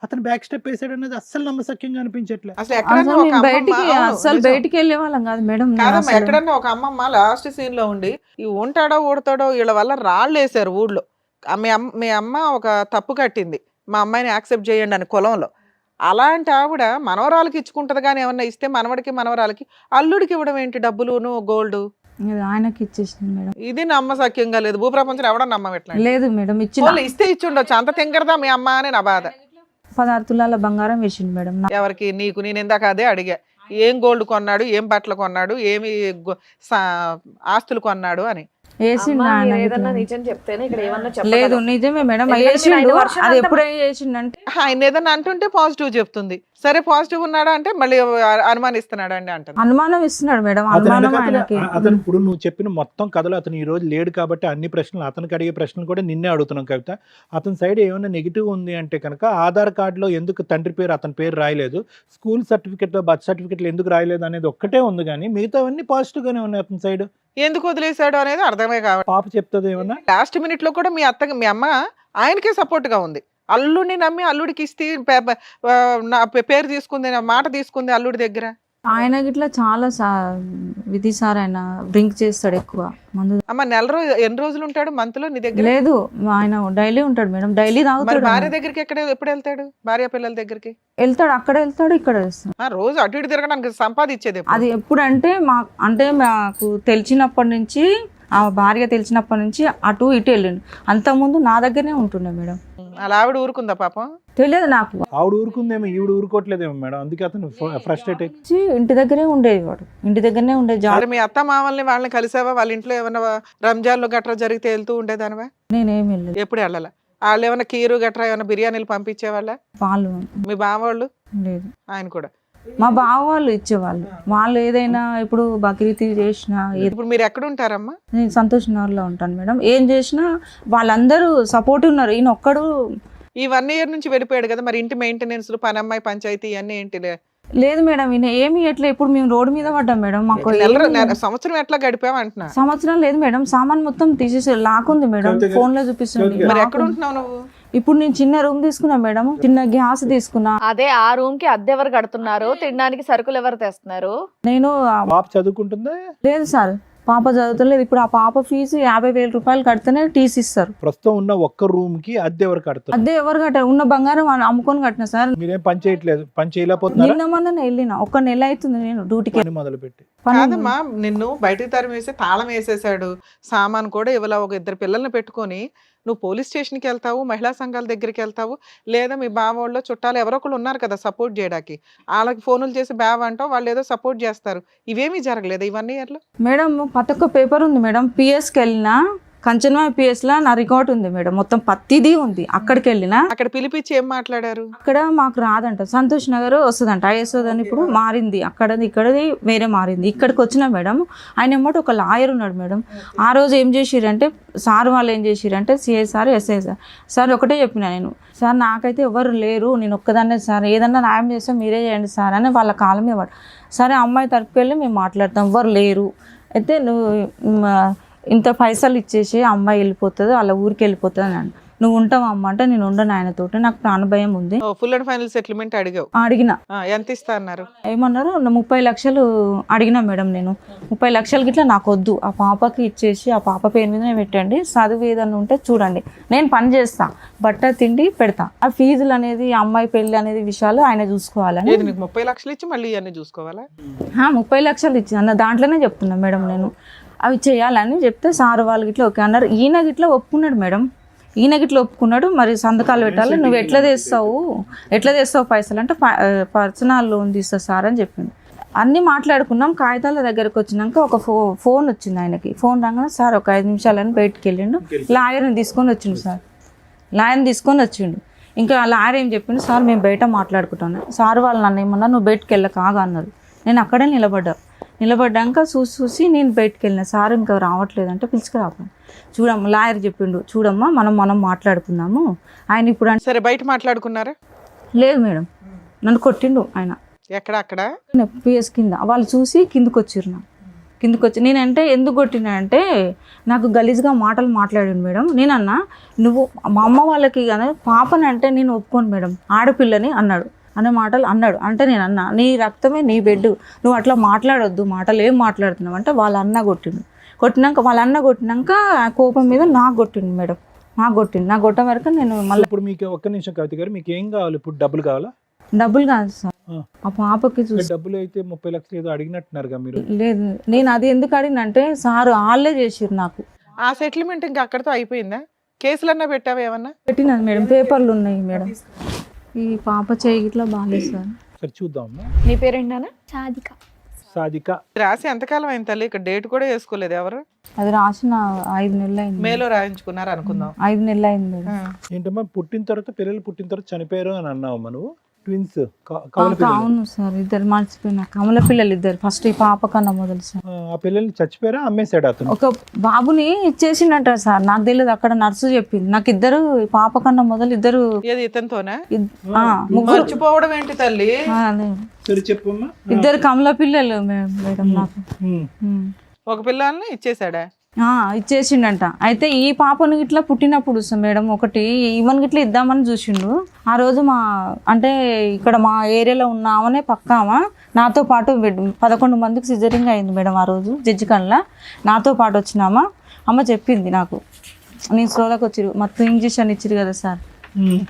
అతను బ్యాక్ స్టెప్ వేసాడు అనేది అస్సలు నమ్మశక్యంగా అనిపించట్లేదు. అసలు ఎక్కడన్నా అసలు ఒక నేను బయటికి అమ్మమ్మ- అవును, అసలు నిజం. బయటికి వెళ్ళే వాళ్ళం కాదు మేడం. నేను కాదమ్మా, అసలు- ఎక్కడన్నా ఒక అమ్మమ్మ లాస్ట్ సీన్ లో ఉండి ఈ ఉంటాడో ఊడతాడో వీళ్ళ వల్ల రాళ్ళు వేసారు ఊళ్ళో. మీ అమ్మ ఒక తప్పు కట్టింది, మా అమ్మాయిని యాక్సెప్ట్ చేయండి అని కులంలో. అలాంటి ఆవిడ మనవరాలకి ఇచ్చుకుంటది కానీ ఏమన్నా ఇస్తే మనవడికి మనవరాలకి అల్లుడికి ఇవ్వడం ఏంటి? డబ్బులును గోల్డ్ ఇది ఆయనకి ఇచ్చేసింది మేడం. ఇది నమ్మసక్యంగా లేదు. భూప్రపంచం ఎవడ నమ్మట్లా. లేదు మేడం, ఇచ్చిన ఇస్తే ఇచ్చి ఉండొచ్చు, అంత తింగరదా మీ అమ్మ అని నా బాధ. 16 తులాల బంగారం వేసింది మేడం. ఎవరికి? నీకు. నేను ఇందాక అదే అడిగా, ఏం గోల్డ్ కొన్నాడు, ఏం బట్టలు కొన్నాడు, ఏమి ఆస్తులు కొన్నాడు అని. వేసిండు అమ్మా, ఆయన మీరు ఏదన్నా ఇట్లా. నిజం చెప్తేనే ఇక్కడ ఏమన్నా లేదు చెప్పలేదు. నిజమే మేడం, ఎందుకంటే వేసిండు. ఆయన వర్షన్ అది అంతా ఎప్పుడే వేసిండంటే ఆయన ఏదన్నా అంటుంటే పాజిటివ్ చెప్తుంది. సరే పాజిటివ్ ఉన్నాడా అంటే మళ్ళీ అనుమానిస్తున్నాడు అండి అంటుంది. అనుమానం ఇస్తున్నాడు మేడం. అతను అనుమానం వెనకాతల- ఆయనకి. అతను ఇప్పుడు నువ్వు చెప్పిన మొత్తం కథలో అతను ఈ రోజు లేడు కాబట్టి అన్ని ప్రశ్నలు అతనికి అడిగే ప్రశ్నలు కూడా నిన్నే అడుగుతున్నాం కవిత. అతని సైడ్ ఏమైనా నెగిటివ్ ఉంది అంటే కనుక ఆధార్ కార్డులో ఎందుకు తండ్రి పేరు అతని పేరు రాయలేదు, స్కూల్ సర్టిఫికెట్లో బర్త్ సర్టిఫికెట్లో ఎందుకు రాయలేదు అనేది ఒక్కటే ఉంది. కానీ మిగతావన్నీ పాజిటివ్ గానే ఉన్నాయి అతని సైడ్. ఎందుకు వదిలేశాడు అనేది అర్థమే కావాలి. పాప చెప్తుంది ఏమన్నా? లాస్ట్ మినిట్ లో కూడా మీ అమ్మ ఆయనకే సపోర్ట్ గా ఉంది. అల్లుడిని నమ్మి అల్లుడికి ఇస్తే నా పేరు తీసుకుంది, నా మాట తీసుకుంది అల్లుడి దగ్గర. ఆయన గిట్లా చాలా విధి సార్, ఆయన డ్రింక్ చేస్తాడు ఎక్కువ మందు. అమ్మ ఎన్ని రోజులు ఉంటాడు మంత్ లో నీ దగ్గర? లేదు ఆయన డైలీ ఉంటాడు మేడం, డైలీ మరి తాగుతాడు. భార్య దగ్గరికి ఎప్పుడు వెళ్తాడు? భార్య పిల్లల దగ్గరికి వెళ్తాడు, అక్కడ వెళ్తాడు, ఇక్కడ వెళ్తాడు. రోజు అటు ఇటు తిరగడానికి సంపాదించేది ఎప్పుడు? అది ఎప్పుడంటే మాకు తెలిసినప్పటి నుంచి, ఆ భార్య తెలిసినప్పటి నుంచి అటు ఇటు వెళ్ళిండు. అంతకుముందు నా దగ్గరనే ఉంటుండే మేడం. అలా ఆవిడ ఊరుకుందా పాపం? తెలియదు నాకు. ఆవిడ ఊరుకుందేమో, ఈవిడ ఊరుకోవట్లేదేమో మేడం. అందుకే అతను ఫ్రస్ట్రేట్ అయ్యి వచ్చి ఇంటి దగ్గరే ఉండేది, వాడు ఇంటి దగ్గరనే ఉండేది. మరి మీ అత్త మామల్ని వాళ్ళని కలిసావా? వాళ్ళ ఇంట్లో ఏమైనా రంజాన్లు గట్రా జరిగితే వెళ్తూ ఉండేదానివా? నేనేం వెళ్ళలేదు. ఎప్పుడు వెళ్ళాల? వాళ్ళు ఏమైనా కీరు గట్రా ఏమైనా బిర్యానీలు పంపించేవాళ్ళ? వాళ్ళు మీ బావోళ్ళు? లేదు, ఆయన కూడా. మా బావ వాళ్ళు ఇచ్చేవాళ్ళు. వాళ్ళు ఏదైనా ఇప్పుడు బక్రీద్ చేసినా ఇప్పుడు మీరు ఎక్కడ ఉంటారమ్మా? నేను సంతోష్ నగర్లో ఉంటాను మేడం. ఏం చేసినా వాళ్ళందరూ సపోర్ట్ ఉన్నారు. ఈయన ఒక్కడు ఈ 1 year నుంచి వెళ్ళిపోయాడు కదా, మరి ఇంటి మెయింటెనెన్స్, పనమ్మాయి, పంచాయతీ ఇవన్నీ ఏంటి? లేదు మేడం, ఈయన ఏమి ఎట్లా. ఇప్పుడు మేము రోడ్డు మీద పడ్డాం మేడం. మాకు సంవత్సరం ఎట్లా గడిపావు అంటున్నా? సంవత్సరం లేదు మేడం, సామాన్ మొత్తం తీసేసి లాక్కుంది మేడం. ఫోన్ లో చూపిస్తుంది. మరి ఎక్కడ ఉంటున్నావు నువ్వు? ఇప్పుడు నేను చిన్న రూమ్ తీసుకున్నా మేడం, చిన్న గ్యాస్ తీసుకున్నా. అదే ఆ రూమ్ కి అద్దె ఎవరు కడుతున్నారు, తినడానికి సరుకులు ఎవరు తెస్తున్నారు? నేను పాప చదువుకుంటుందా? లేదు సార్, పాప చదువుతలేదు. ఇప్పుడు ఆ పాప ఫీజు 50,000 రూపాయలు కడితేనే టీసీ ఇస్తారు. ప్రస్తుతం ఉన్న ఒక్క రూమ్ కి అద్దె ఎవరు కడతారు? అద్దె ఎవరు కట్టారు? ఉన్న బంగారం అమ్ముకొని కట్టిన సార్. మీరేం పని చేయట్లేదు, పని చేయలేకపోతున్నారా? నిన్న మొన్న వెళ్ళిన 1 నెల అవుతుంది నేను డ్యూటీకి. పని మొదలు పెట్టి కాదమ్మా, నిన్ను బయటికి తరిమి వేసి తాళం వేసేసాడు, సామాన్ కూడా ఇవ్వలా, ఒక 2 పిల్లల్ని పెట్టుకొని నువ్వు పోలీస్ స్టేషన్కి వెళ్తావు, మహిళా సంఘాల దగ్గరికి వెళ్తావు, లేదా మీ బావ వాళ్ళు చుట్టాలు ఎవరో ఒకళ్ళు ఉన్నారు కదా సపోర్ట్ చేయడానికి, వాళ్ళకి ఫోనులు చేసి బావ అంటావు, వాళ్ళు ఏదో సపోర్ట్ చేస్తారు. ఇవేమీ జరగలేదు ఈ 1 year లో? మేడం ప్రతి ఒక్క పేపర్ ఉంది మేడం. పిఎస్కి వెళ్ళినా కంచన్వాయి పిఎస్లో నా రికార్డ్ ఉంది మేడం, మొత్తం ప్రతిదీ ఉంది. అక్కడికి వెళ్ళినా అక్కడ పిలిపించి ఏం మాట్లాడారు? అక్కడ మాకు రాదంట, సంతోష్ నగర్ వస్తుందంట, ఐఎస్ఓ అని ఇప్పుడు మారింది, అక్కడది ఇక్కడది వేరే మారింది. ఇక్కడికి వచ్చిన మేడం ఆయన ఏమంటే ఒక లాయర్ ఉన్నాడు మేడం. ఆ రోజు ఏం చేసిరంటే సార్ వాళ్ళు ఏం చేసిరంటే సిఐ సార్ ఎస్ఐ సార్ ఒకటే చెప్పిన నేను, సార్ నాకైతే ఎవరు లేరు, నేను ఒక్కదాన్నే సార్, ఏదన్నా న్యాయం చేస్తే మీరే చేయండి సార్ అని వాళ్ళ కాలం మీద పడు. సరే అమ్మాయి తరపుకి వెళ్ళి మేము మాట్లాడతాం, ఎవరు లేరు అయితే నువ్వు ఇంత పైసలు ఇచ్చేసి అమ్మాయి వెళ్ళిపోతుంది, వాళ్ళ ఊరికి వెళ్ళిపోతుంది అని. నువ్వు ఉంటావు అమ్మ అంటే నేను ఉండను ఆయనతోటి, నాకు ప్రాణభయం ఉంది. ఫుల్ అండ్ ఫైనల్ సెటిల్మెంట్ అడిగావు? అడిగిన. ఎంత ఇస్తా అన్నారు? ఏమన్నారు 30 లక్షలు అడిగినా మేడం. నేను 30 లక్షలకి ఇట్లా నాకు వద్దు, ఆ పాపకి ఇచ్చేసి ఆ పాప పేరు మీదనే పెట్టండి, చదువు ఏదన్నా ఉంటే చూడండి, నేను పని చేస్తా, బట్ట తిండి పెడతా, ఆ ఫీజులు అనేది అమ్మాయి పెళ్లి అనేది విషయాలు ఆయన చూసుకోవాలని. నీకు 30 లక్షలు ఇచ్చి మళ్ళీ ఇవన్నీ చూసుకోవాలా? 30 లక్షలు ఇచ్చి అన్న దాంట్లోనే చెప్తున్నా మేడం నేను, అవి చేయాలని చెప్తే సార్ వాళ్ళు గిట్లా ఓకే అన్నారు. ఈయన గిట్లా ఒప్పుకున్నాడు మేడం, ఈయన గిట్లా ఒప్పుకున్నాడు. మరి సంతకాలు పెట్టాలి, నువ్వు ఎట్లా తెస్తావు పైసలు అంటే పర్సనల్ లోన్ తీస్తా సార్ అని చెప్పిండు. అన్నీ మాట్లాడుకున్నాం. కాగితాల దగ్గరకు వచ్చినాక ఒక ఫోన్ వచ్చింది ఆయనకి. ఫోన్ రాగానే సార్ ఒక 5 నిమిషాలని బయటకు వెళ్ళిండు, లాయర్ని తీసుకొని వచ్చిండు సార్, లాయర్ని తీసుకొని వచ్చిండు. ఇంకా లాయర్ ఏం చెప్పిండు, సార్ మేము బయట మాట్లాడుకుంటాను, సార్ వాళ్ళు నన్ను ఏమన్నా నువ్వు బయటకు వెళ్ళక ఆగా అన్నారు. నేను అక్కడే నిలబడ్డాక చూసి నేను బయటకు వెళ్ళిన, సార్ ఇంకా రావట్లేదు అంటే పిలుచుకురాపండి, చూడమ్మా లాయర్ చెప్పిండు, చూడమ్మా మనం మాట్లాడుకుందాము ఆయన ఇప్పుడు. సరే బయట మాట్లాడుకున్నారా? లేదు మేడం, నన్ను కొట్టిండు ఆయన. ఎక్కడ? అక్కడ పిఎస్ కింద. వాళ్ళు చూసి కిందకు వచ్చి నేనంటే ఎందుకు కొట్టినా అంటే నాకు గలీజ్గా మాటలు మాట్లాడాను మేడం. నేనన్నా నువ్వు మా అమ్మ వాళ్ళకి కానీ పాపని అంటే నేను ఒప్పుకోను మేడం, ఆడపిల్లని అన్నాడు, అనే మాటలు అన్నాడు. అంటే నేను అన్నా నీ రక్తమే నీ బెడ్, నువ్వు అట్లా మాట్లాడొద్దు, మాటలు ఏం మాట్లాడుతున్నావు అంటే వాళ్ళ అన్న కొట్టినాక ఆ కోపం మీద నాకు కొట్టిండు మేడం, నాకు కొట్టిన వరకు నేను మళ్ళీ. ఇప్పుడు మీకు ఒక్క నిమిషం కవిత గారు, మీకు ఏం కావాలి ఇప్పుడు? డబ్బులు కావాలా? డబ్బులు కాదు సార్, ఆ పాపకి చూసి. డబ్బులు అయితే 30 లక్షలు ఏదో అడిగినట్టున్నారుగా మీరు? లేదు, నేను అది ఎందుకు అడిగినంటే సార్ వాళ్ళే చేసిర్రు నాకు. ఆ సెటిల్మెంట్ ఇంకా అక్కడితో అయిపోయిందా? కేసులన్నా పెట్టావా ఏమన్నా? పెట్టినది మేడం, పేపర్లు ఉన్నాయి మేడం. ఈ పాప చేయి ఇట్లా బాగాలేదు సార్. సరే చూద్దామమ్మా. నీ పేరేంటి నాన్న? సాధిక. రాసి ఎంతకాలం అయింది తల్లి? ఇక్కడ డేట్ కూడా వేసుకోలేదు ఎవరు? అది రాసిన 5 నెలలు అయింది. మేలో రాయించుకున్నారు అనుకుందాం. 5 నెలలు అయింది మేడం. ఏంటమ్మా పిల్లలు పుట్టిన తర్వాత చనిపోయారు అని అన్నావమ్మా నువ్వు? ట్విన్స్? అవును సార్, ఇద్దరు మర్చిపోయినా, కమల పిల్లలు ఇద్దరు. ఫస్ట్ ఈ పాప కన్నా మొదలు సార్. ఆ పిల్లల్ని చచ్చిపోయారా, అమ్మేశాడు అతను? ఒక బాబుని ఇచ్చేసిండట సార్, నాకు తెలియదు, అక్కడ నర్సు చెప్పింది నాకు. ఇద్దరు పాప కన్నా మొదలు ఇద్దరు. ఏది ఇతనితోనే? ముగ్గురు. మర్చిపోవడం ఏంటి తల్లి? సరే చెప్పమ్మా. ఇద్దరు కమల పిల్లలు మేడం నాకు. ఒక పిల్లల్ని ఇచ్చేసాడా? ఇచ్చేసిండంట. అయితే ఈ పాపను ఇట్లా పుట్టినప్పుడు మేడం ఒకటి ఈవెన్ ఇట్లా ఇద్దామని చూసిండు. ఆ రోజు అంటే ఇక్కడ మా ఏరియాలో ఉన్నామనే పక్కామా నాతో పాటు 11 మందికి సిజరింగ్ అయింది మేడం. ఆ రోజు జడ్జి కల్లా నాతో పాటు వచ్చినామా, అమ్మ చెప్పింది నాకు. నేను స్లోలోకి వచ్చిరు, మొత్తం ఇంజక్షన్ ఇచ్చిరు కదా సార్,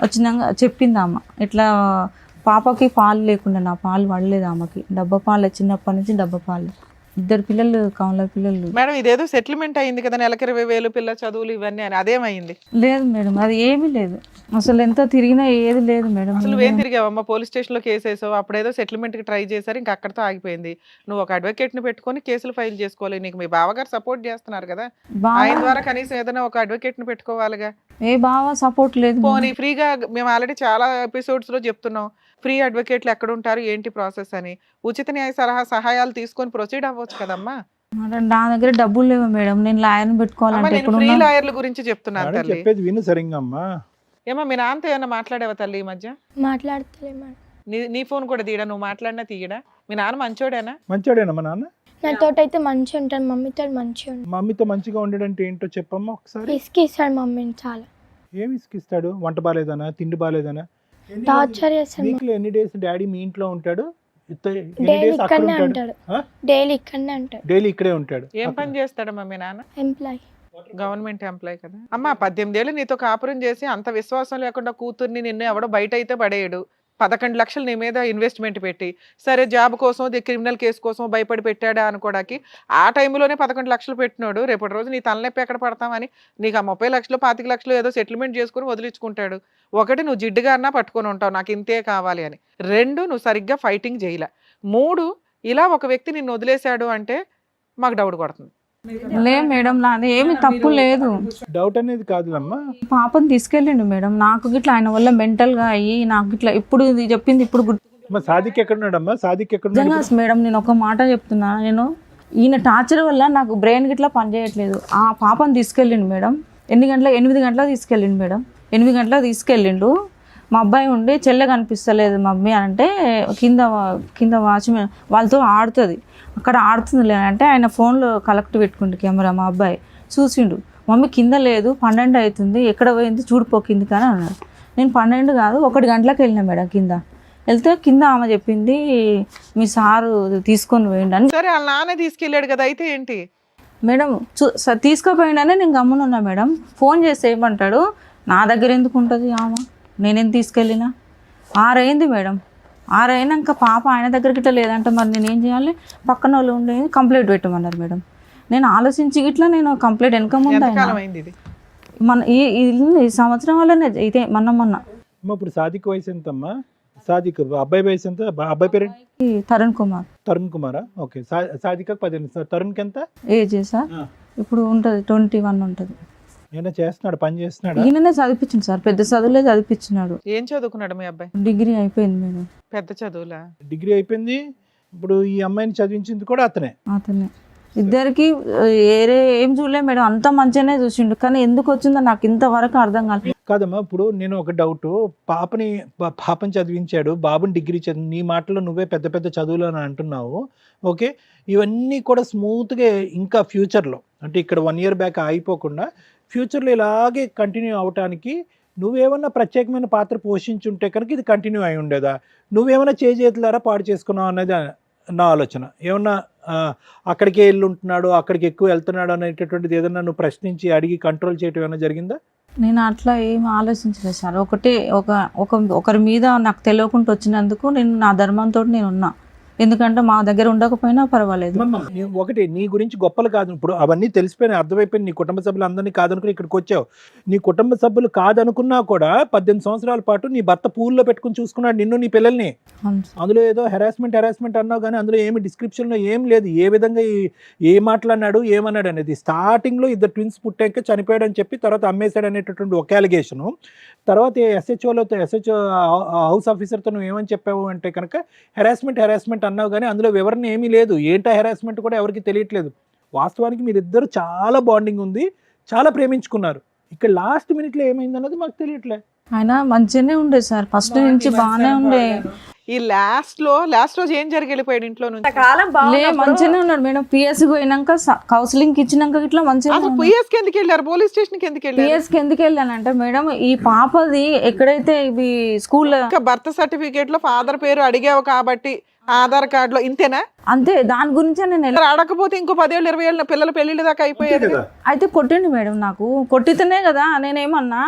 వచ్చినాక చెప్పింది అమ్మ ఇట్లా పాపకి పాలు లేకుండా, నా పాలు పడలేదు అమ్మకి, డబ్బా పాలు, చిన్నప్పటి నుంచి డబ్బా పాలు. ఇద్దరు పిల్లలు కమల పిల్లలు. మేడం ఇదేదో సెటిల్మెంట్ అయింది కదా, నెలకి 20,000 పిల్ల చదువులు ఇవన్నీ అని, అదేమైంది? లేదు మేడం, అది ఏమీ లేదు అసలు, ఎంత తిరిగినా ఏది లేదు మేడం. అసలు నువ్వేం తిరిగావమ్మా? పోలీస్ స్టేషన్ లో కేసు వేసావు, అప్పుడేదో సెటిల్మెంట్ కి ట్రై చేశారు, ఇంకా అక్కడితో ఆగిపోయింది. నువ్వు ఒక అడ్వకేట్ ని పెట్టుకొని కేసులు ఫైల్ చేసుకోవాలి. నీకు మీ బావగారు సపోర్ట్ చేస్తున్నారు కదా, ఆయన ద్వారా కనీసం ఏదైనా ఒక అడ్వకేట్ ని పెట్టుకోవాలిగా. ఏ బావ సపోర్ట్ లేదు. పోనీ ఫ్రీగా, మేము ఆల్రెడీ చాలా ఎపిసోడ్స్ లో చెప్తున్నాం, ఫ్రీ అడ్వకేట్లు ఎక్కడ ఉంటారు ఏంటి ప్రాసెస్ అని, ఉచిత న్యాయ సహాయాలు తీసుకొని ప్రొసీడ్ అవ్వచ్చు కదమ్మా. నా దగ్గర డబ్బులు లేవు మేడం, నేను లాయర్ని పెట్టుకోవాలంటే. నేను ఫ్రీ లాయర్ల గురించి చెప్తున్నాను తల్లి. చెప్పేది విను సరిగ్గా అమ్మా. ఏమో మీ నాన్నతో ఏమన్నా మాట్లాడేవా తల్లి ఈ మధ్య? మాట్లాడతలే మేడం. నీ ఫోన్ కూడా తీయడా? నువ్వు మాట్లాడినా తీయడా? మీ నాన్న మంచోడేనా? మంచోడేనా మా నాన్న? నాతో అయితే మంచిగా ఉంటాను, మమ్మీతో మంచిగా ఉంటాను. మమ్మీతో మంచిగా ఉండడంటే ఏంటో చెప్పమ్మా ఒకసారి. ఇసుకిస్తాడు మమ్మీని చాలా. ఏమి ఇసుకిస్తాడు? వంట బాలేదనా, తిండి బాలేదనా? టార్చర్ చేస్తాడు. వీక్లో ఎన్ని డేస్ డాడీ మీ ఇంట్లో ఉంటాడు? డైలీ ఇక్కడనే ఉంటాడు. డైలీ ఇక్కడనే ఉంటాడు. డైలీ ఇక్కడే ఉంటాడు. ఏం పని చేస్తాడమ్మా మీ నాన్న? ఎంప్లాయ్, గవర్నమెంట్ ఎంప్లాయ్ కదా అమ్మా. 18 ఏళ్ళు నీతో కాపురం చేసి అంత విశ్వాసం లేకుండా కూతుర్ని నిన్ను ఎవడో బయట అయితే పడేయడు, 11 లక్షలు నీ మీద ఇన్వెస్ట్మెంట్ పెట్టి, సరే జాబ్ కోసం క్రిమినల్ కేసు కోసం భయపడి పెట్టాడా అనుకోవడానికి ఆ టైంలోనే 11 లక్షలు పెట్టినాడు. రేపటి రోజు నీ తలనొప్పి ఎక్కడ పడతామని నీకు ఆ 30 లక్షలు 25 లక్షలు ఏదో సెటిల్మెంట్ చేసుకుని వదిలించుకుంటాడు. ఒకటి, నువ్వు జిడ్డుగా అన్నా పట్టుకొని ఉంటావు నాకు ఇంతే కావాలి అని. 2, నువ్వు సరిగ్గా ఫైటింగ్ చేయలే. 3, ఇలా ఒక వ్యక్తి నిన్ను వదిలేశాడు అంటే మాకు డౌట్ కొడుతుంది. లే మేడం, నాది ఏమి తప్పు లేదు. డౌట్ అనేది కాదు అమ్మా. పాపని తీసుకెళ్ళిండు మేడం. నాకు గిట్లా ఆయన వల్ల మెంటల్ గా అయ్యి నాకు గిట్లా ఇప్పుడు ఇది చెప్పింది ఇప్పుడు అమ్మా సాదిక్ ఎక్కడున్నాడమ్మా? సాదిక్ ఎక్కడున్నాడు? నిజంగా మేడం నేను ఒక మాట చెప్తున్నా, నేను ఈయన టార్చర్ వల్ల నాకు బ్రెయిన్ గిట్లా పనిచేయట్లేదు. ఆ పాపని తీసుకెళ్ళిండు మేడం. 8 గంటలకు తీసుకెళ్ళిండు మేడం. 8 గంటలకు తీసుకెళ్ళిండు. మా అబ్బాయి ఉండి చెల్లె కనిపిస్తలేదు మమ్మీ అంటే కింద వాచ్మెన్ వాళ్ళతో ఆడుతుంది, అక్కడ ఆడుతుంది లేదంటే ఆయన ఫోన్లో కలెక్ట్ పెట్టుకుంటు కెమెరా. మా అబ్బాయి చూసిండు, మమ్మీ కింద లేదు 12 అవుతుంది ఎక్కడ పోయింది చూడిపో కిందికి అని అన్నాడు. నేను 12 కాదు 1 గంటలకు వెళ్ళినా మేడం. కింద వెళ్తే కింద ఆమె చెప్పింది మీ సారు తీసుకొని పోయిండు అని. సరే వాళ్ళ నాన్న తీసుకెళ్ళాడు కదా, అయితే ఏంటి మేడం తీసుకుపోయిండనే నేను గమ్మునున్నా మేడం. ఫోన్ చేసి ఏమంటాడు, నా దగ్గర ఎందుకు ఉంటుంది ఆమె, నేనేం తీసుకెళ్ళినా. 6 అయింది మేడం. 6 అయినాక పాప ఆయన దగ్గర గిట్లా లేదంటే మరి నేనేం చేయాలి? పక్కన వాళ్ళు ఉండి కంప్లైంట్ పెట్టమన్నారు మేడం. నేను ఆలోచించి గిట్లా నేను కంప్లైంట్ వెనక ముందు ఎంతకాలం అయింది ఇది? మన ఈ సంవత్సరం వల్లనే ఇదే మొన్న అమ్మా ఇప్పుడు సాదిక్ వయసు ఎంతమ్మా? సాదిక్ అబ్బాయి వయసు ఎంత? అబ్బాయి పేరు తరుణ్ కుమార్. తరుణ్ కుమారా? ఓకే. సాదిక్ 18. తరుణ్కి ఎంత ఏజ్ సార్? ఇప్పుడు ఉంటుంది 21 ఉంటుంది. ఏమైనా చేస్తున్నాడు, పని చేస్తున్నాడు? ఈయననే చదివించింది సార్, పెద్ద చదువులే చదివించినాడు. ఏం చదువుకున్నాడు మీ అబ్బాయి? డిగ్రీ అయిపోయింది మేడం. పెద్ద చదువులా? డిగ్రీ అయిపోయింది. ఇప్పుడు ఈ అమ్మాయిని చదివించింది కూడా అతనే. ఇద్దరికి ఏరే ఏం చూడలే మేడం, అంత మంచిగానే చూసిండు. కానీ ఎందుకు వచ్చిందో నాకు ఇంతవరకు అర్థం కాలేదు. కాదమ్మా, ఇప్పుడు నేను ఒక డౌట్, పాపని చదివించాడు, బాబుని డిగ్రీ చదివి, నీ మాటలో నువ్వే పెద్ద పెద్ద చదువులు అని అంటున్నావు. ఓకే, ఇవన్నీ కూడా స్మూత్గా ఇంకా ఫ్యూచర్లో అంటే ఇక్కడ 1 year బ్యాక్ అయిపోకుండా ఫ్యూచర్లో ఇలాగే కంటిన్యూ అవటానికి నువ్వేమన్నా ప్రత్యేకమైన పాత్ర పోషించుంటే కనుక ఇది కంటిన్యూ అయి ఉండేదా? నువ్వేమైనా చేతులారా పాడు చేసుకున్నావు అనేది నా ఆలోచన. ఏమన్నా అక్కడికే వెళ్ళి ఉంటున్నాడు, అక్కడికి ఎక్కువ వెళ్తున్నాడు అనేటటువంటిది ఏదన్నా నువ్వు ప్రశ్నించి అడిగి కంట్రోల్ చేయటం ఏమైనా జరిగిందా? నేను అట్లా ఏం ఆలోచించలేదు సార్. ఒకరి మీద నాకు తెలియకుండా వచ్చినందుకు నేను నా ధర్మంతో నేను ఉన్నా. ఎందుకంటే మా దగ్గర ఉండకపోయినా పర్వాలేదు. ఒకటి నీ గురించి గొప్పలు కాదు, ఇప్పుడు అవన్నీ తెలిసిపోయినాయి, అర్థమైపోయింది. నీ కుటుంబ సభ్యులు అందరినీ కాదనుకుని ఇక్కడికి వచ్చావు. నీ కుటుంబ సభ్యులు కాదనుకున్నా కూడా 18 సంవత్సరాల పాటు నీ భర్త పూల్లో పెట్టుకుని చూసుకున్నాడు నిన్ను, నీ పిల్లల్ని. అందులో ఏదో హెరాస్మెంట్ అన్నావు, కానీ అందులో ఏమి డిస్క్రిప్షన్లో ఏం లేదు. ఏ విధంగా ఏ మాట్లాడినాడు ఏమన్నాడు అనేది. స్టార్టింగ్లో 2 twins పుట్టాక చనిపోయాడు అని చెప్పి తర్వాత అమ్మేశాడు అనేటటువంటి ఒక అలిగేషను. తర్వాత SHO హౌస్ ఆఫీసర్తో నువ్వు ఏమని చెప్పావు అంటే కనుక హెరాస్మెంట్ అన్నావు, కానీ అందులో వివరణ ఏమీ లేదు. ఏంటా హెరాస్మెంట్ కూడా ఎవరికి తెలియట్లేదు. వాస్తవానికి మీరిద్దరు చాలా బాండింగ్ ఉంది, చాలా ప్రేమించుకున్నారు. ఇక్కడ లాస్ట్ మినిట్లో ఏమైంది అన్నది మాకు తెలియట్లేదు. ఆయన మంచిగానే ఉండే సార్, ఫస్ట్ నుంచి బాగానే ఉండే. ఈ లాస్ట్ రోజు ఏం జరిగి వెళ్ళిపోయాడు ఇంట్లో నుంచి? మంచిగానే ఉన్నాడు మేడం. పిఎస్ పోయినాక కౌన్సిలింగ్ ఇచ్చినాక ఇట్లా మంచిగా. పిఎస్కి ఎందుకు వెళ్ళారు? పోలీస్ స్టేషన్కి ఎందుకు వెళ్ళారు? పిఎస్కి ఎందుకు వెళ్ళానంటే మేడం, ఈ పాపది ఎక్కడైతే ఇవి స్కూల్లో బర్త్ సర్టిఫికేట్ లో ఫాదర్ పేరు అడిగావు కాబట్టి ఆధార్ కార్డు లో ఇంతేనా? అంతే, దాని గురించే నేను అడగకపోతే ఇంకో 10 ఏళ్ళు 20 ఏళ్ళు పిల్లల పెళ్లిళ్ళ దాకా అయిపోయారు. అయితే కొట్టిండు మేడం, నాకు కొట్టితేనే కదా నేనేమన్నా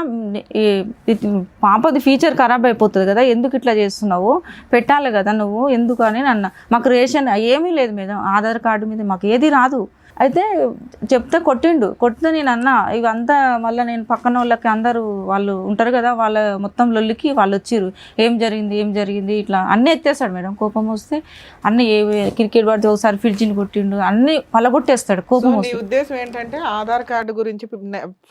పాపది ఫ్యూచర్ ఖరాబ్ అయిపోతుంది కదా, ఎందుకు ఇట్లా చేస్తున్నావు, పెట్టాలి కదా నువ్వు ఎందుకు అని అన్న. మాకు రేషన్ ఏమీ లేదు మేడం, ఆధార్ కార్డు మీద మాకు ఏది రాదు. అయితే చెప్తే కొట్టితే నేను అన్నా ఇవంతా మళ్ళీ నేను పక్కన వాళ్ళకి అందరూ వాళ్ళు ఉంటారు కదా, వాళ్ళ మొత్తం లొల్లికి వాళ్ళు వచ్చిర్రు. ఏం జరిగింది ఇట్లా అన్నీ ఎత్తేస్తాడు మేడం. కోపం వస్తే అన్నీ క్రికెట్ పడితే ఒకసారి ఫ్రిడ్జ్ని కొట్టిండు, అన్నీ పలగొట్టేస్తాడు కోపం వస్తే. ఉద్దేశం ఏంటంటే ఆధార్ కార్డు గురించి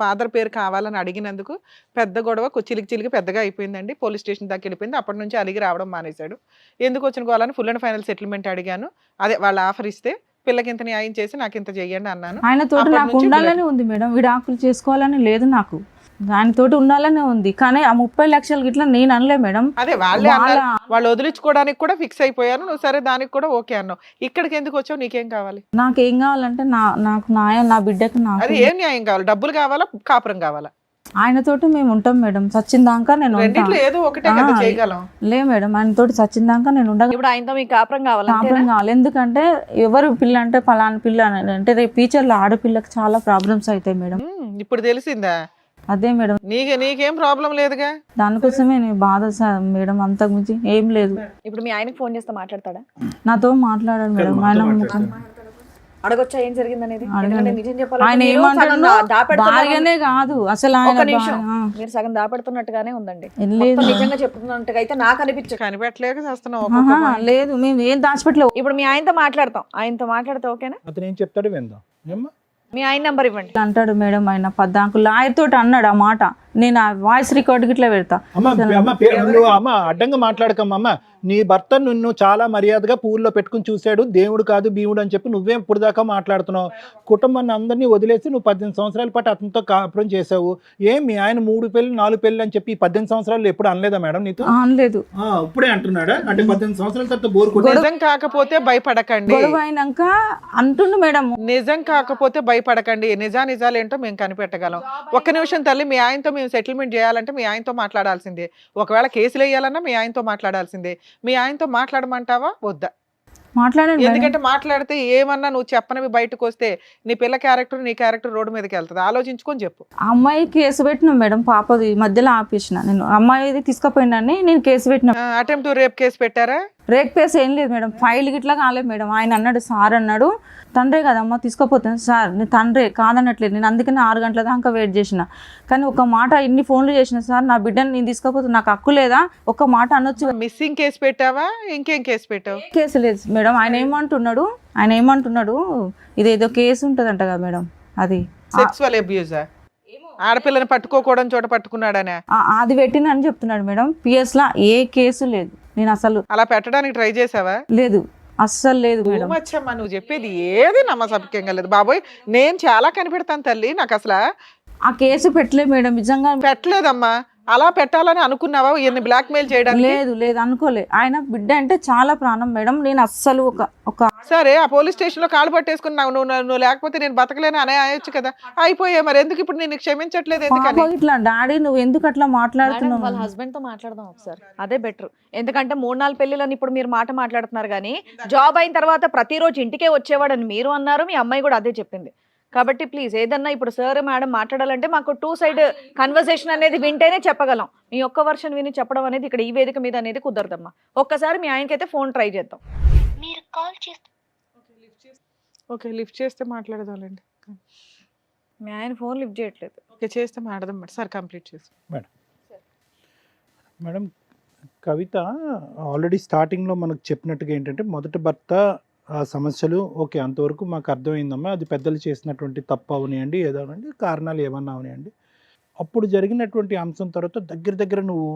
ఫాదర్ పేరు కావాలని అడిగినందుకు పెద్ద గొడవ చిలికి పెద్దగా అయిపోయిందండి. పోలీస్ స్టేషన్ దాకా వెళ్ళిపోయింది. అప్పటి నుంచి అలిగి రావడం మానేశాడు. ఎందుకు వచ్చిన కోవాలని ఫుల్ అండ్ ఫైనల్ సెటిల్మెంట్ అడిగాను. అదే వాళ్ళు ఆఫర్ ఇస్తే పిల్లకి ఇంత న్యాయం చేసి నాకు ఇంత చెయ్యండి అన్నాను. ఆయన తోటి నాకు ఉండాలని ఉంది మేడం, విడాకులు చేసుకోవాలని లేదు నాకు, దానితోటి ఉండాలనే ఉంది. కానీ ఆ 30 లక్షలు గిట్లా నేను అనలే మేడం. అదే వాళ్ళు వదిలించుకోవడానికి కూడా ఫిక్స్ అయిపోయారు. నువ్వు సరే దానికి కూడా ఓకే అన్నావు. ఇక్కడికి ఎందుకు వచ్చావు? నీకేం కావాలి? నాకేం కావాలంటే నాకు న్యాయం, నా బిడ్డకి. అది ఏం న్యాయం కావాలి? డబ్బులు కావాలా, కాపురం కావాలా? ఆయనతోటి మేము ఉంటాం మేడం, చచ్చిందాకా నేను ఏదో ఒకటే కదా చేయగలం. లే మేడం, ఆయనతోటి చచ్చిందాకా నేను ఉండగా. ఇప్పుడు ఆయనతో మీకు కాపురం కావాలి. ఎందుకంటే ఎవరు పిల్ల అంటే పలానా పిల్ల అంటే రేపు ఫ్యూచర్లో ఆడపిల్లకి చాలా ప్రాబ్లమ్స్ అవుతాయి మేడం. ఇప్పుడు తెలిసిందా? అదే మేడం, నీకేం ప్రాబ్లం లేదుగా. దానికోసమే నేను బాధ మేడం, అంతకు మించి ఏం లేదు. ఇప్పుడు మీ ఆయనకి ఫోన్ చేస్తే మాట్లాడతాడా? నాతో మాట్లాడాడు మేడం. ఆయన అడగొచ్చా ఏం జరిగింది అనేది? అడగండి. ఎందుకంటే నిజం చెప్పాలంటే ఆయన మీరు సగం ఏమంటాడు, భార్యనే కాదు అసలు ఆయన ఒక్క నిమిషం, మీరు సగం దాపెడుతున్నట్టుగానే ఉందండి. లేదు మొత్తం నిజంగా చెప్తున్నట్టుగా అయితే నాకు అనిపించదు. కనిపెట్టలేక చేస్తున్నావు. ఆహా, లేదు మేము ఏం దాచిపెట్టలేవు. ఇప్పుడు మీ ఆయనతో మాట్లాడతాం, ఆయనతో మాట్లాడితే ఓకేనా? అతను ఏం చెప్తాడు విందాం. ఏమ్మా మీ ఆయన నంబర్ ఇవ్వండి. అంటాడు మేడం, ఆయన పద్దాకు లాయర్ తోటి అన్నాడు ఆ మాట. నేను ఆ వాయిస్ రికార్డ్ గిట్లా పెడతా. అమ్మ అడ్డంగా మాట్లాడకమ్మా. అమ్మ నీ భర్త నిన్ను చాలా మర్యాదగా పూల్లో పెట్టుకుని చూశాడు, దేవుడు కాదు భీముడు అని చెప్పి నువ్వేం ఇప్పుడు దాకా మాట్లాడుతున్నావు. కుటుంబాన్ని అందరినీ వదిలేసి నువ్వు 18 సంవత్సరాల పాటు అతనితో కాపురం చేసావు. ఏం మీ ఆయన 3 పెళ్ళి 4 పెళ్ళి అని చెప్పి 18 సంవత్సరాలు ఎప్పుడు అనలేదా మేడం నీతో? అనలేదు. ఇప్పుడే అంటున్నాడా? అంటే 18 సంవత్సరాల తర్వాత బోర్ నిజం కాకపోతే భయపడకండి. గొడవ అయినాక అంటుండు మేడం. నిజం కాకపోతే భయపడకండి. నిజాలేంటో మేము కనిపెట్టగలం. ఒక్క నిమిషం తల్లి, మీ ఆయనతో మేము సెటిల్మెంట్ చేయాలంటే మీ ఆయనతో మాట్లాడాల్సిందే. ఒకవేళ కేసులు వేయాలన్నా మీ ఆయనతో మాట్లాడాల్సిందే. మీ ఆయనతో మాట్లాడమంటావా వద్దా? మాట్లాడండి. ఎందుకంటే మాట్లాడితే ఏమన్నా నువ్వు చెప్పనవి బయటకు వస్తే నీ పిల్ల క్యారెక్టర్ నీ క్యారెక్టర్ రోడ్డు మీదకి వెళ్తుంది. ఆలోచించుకొని చెప్పు. అమ్మాయి కేసు పెట్టినా మేడం, పాపది మధ్యలో ఆపేసిన. నేను అమ్మాయిది తీసుకుపోయినని నేను కేసు పెట్టిన. అటెంప్ట్ రేప్ కేసు పెట్టారా? రేప్ కేసు ఏం లేదు మేడం, ఫైల్ గిట్లా కాలేదు మేడం. ఆయన అన్నాడు, సార్ అన్నాడు, తండ్రే కదమ్మా తీసుకుపోతాను సార్, నేను తండ్రే కాదనట్లేదు. నేను అందుకని 6 గంటల దాకా వెయిట్ చేసిన. కానీ ఒక మాట ఇన్ని ఫోన్లు చేసిన, సార్ నా బిడ్డని నేను తీసుకుపోతాను, నాకు హక్కు లేదా, ఒక మాట అనొచ్చు. మిస్సింగ్ కేసు పెట్టావా? ఇంకేం కేసు పెట్టావు? కేసు లేదు మేడం. ఆయన ఏమంటున్నాడు ఇదేదో కేసు ఉంటదంట కదా మేడం, అది సెక్సువల్ అబ్యూజా? ఆడపిల్లని పట్టుకోకూడదని చోట పట్టుకున్నాడనే అది పెట్టిందని చెప్తున్నాడు మేడం. పిఎస్ లా ఏ కేసు లేదు. నేను అసలు అలా పెట్టడానికి ట్రై చేసావా? లేదు, అస్సలు లేదు మేడం. మచ్చమ్మా, నువ్వు చెప్పేది ఏది నమ్మసభ్యంగా లేదు బాబోయ్. నేను చాలా కనిపెడతాను తల్లి. నాకు అసలు ఆ కేసు పెట్టలేదు మేడం, నిజంగా పెట్టలేదమ్మా. అలా పెట్టాలని అనుకున్నావా ఈయన్ని బ్లాక్ మెయిల్ చేయడానికి? లేదు అనుకోలే. ఆయన బిడ్డ అంటే చాలా ప్రాణం మేడం. నేను అస్సలు ఒక సరే ఆ పోలీస్ స్టేషన్ లో కాలు పట్టేసుకుని నువ్వు లేకపోతే నేను బతకలేను అనే అయొచ్చు కదా. అయిపోయా మరి ఎందుకు ఇప్పుడు నేను క్షమించట్లేదు? ఎందుకని ఇట్లా డాడీ నువ్వు ఎందుకు అట్లా మాట్లాడుతున్నావు? వాళ్ళ హస్బెండ్ తో మాట్లాడదాం ఒకసారి, అదే బెటర్. ఎందుకంటే 3-4 పెళ్లిలని ఇప్పుడు మీరు మాట్లాడుతున్నారు కానీ జాబ్ అయిన తర్వాత ప్రతిరోజు ఇంటికే వచ్చేవాడని మీరు అన్నారు, మీ అమ్మాయి కూడా అదే చెప్పింది. కాబట్టి ప్లీజ్ ఏదన్నా ఇప్పుడు సార్ మేడం మాట్లాడాలంటే మాకు 2 సైడ్ కన్వర్సేషన్ అనేది వింటేనే చెప్పగలం. మీ ఒక్క వర్షన్ విని చెప్పడం అనేది ఇక్కడ ఈ వేదిక మీద అనేది కుదరదమ్మా. ఒక్కసారి మీ ఆయనకైతే ఫోన్ ట్రై చేద్దాం. మీరు కాల్ చేస్తే ఓకే లిఫ్ట్ చేస్తే మాట్లాడదాంలేండి. మీ ఆయన ఫోన్ లిఫ్ట్ చేయట్లేదు. ఓకే చేస్తే మాట్లాడదాం మేడం. సార్ కంప్లీట్ చేసి మేడం కవిత ఆల్రెడీ స్టార్టింగ్లో మనకు చెప్పినట్టుగా ఏంటంటే మొదటి భర్త ఆ సమస్యలు ఓకే అంతవరకు మాకు అర్థమైందమ్మా, అది పెద్దలు చేసినటువంటి తప్పు అవనియండి, ఏదోనండి కారణాలు ఏమన్నా అవనియండి. అప్పుడు జరిగినటువంటి అంశం తర్వాత దగ్గర నువ్వు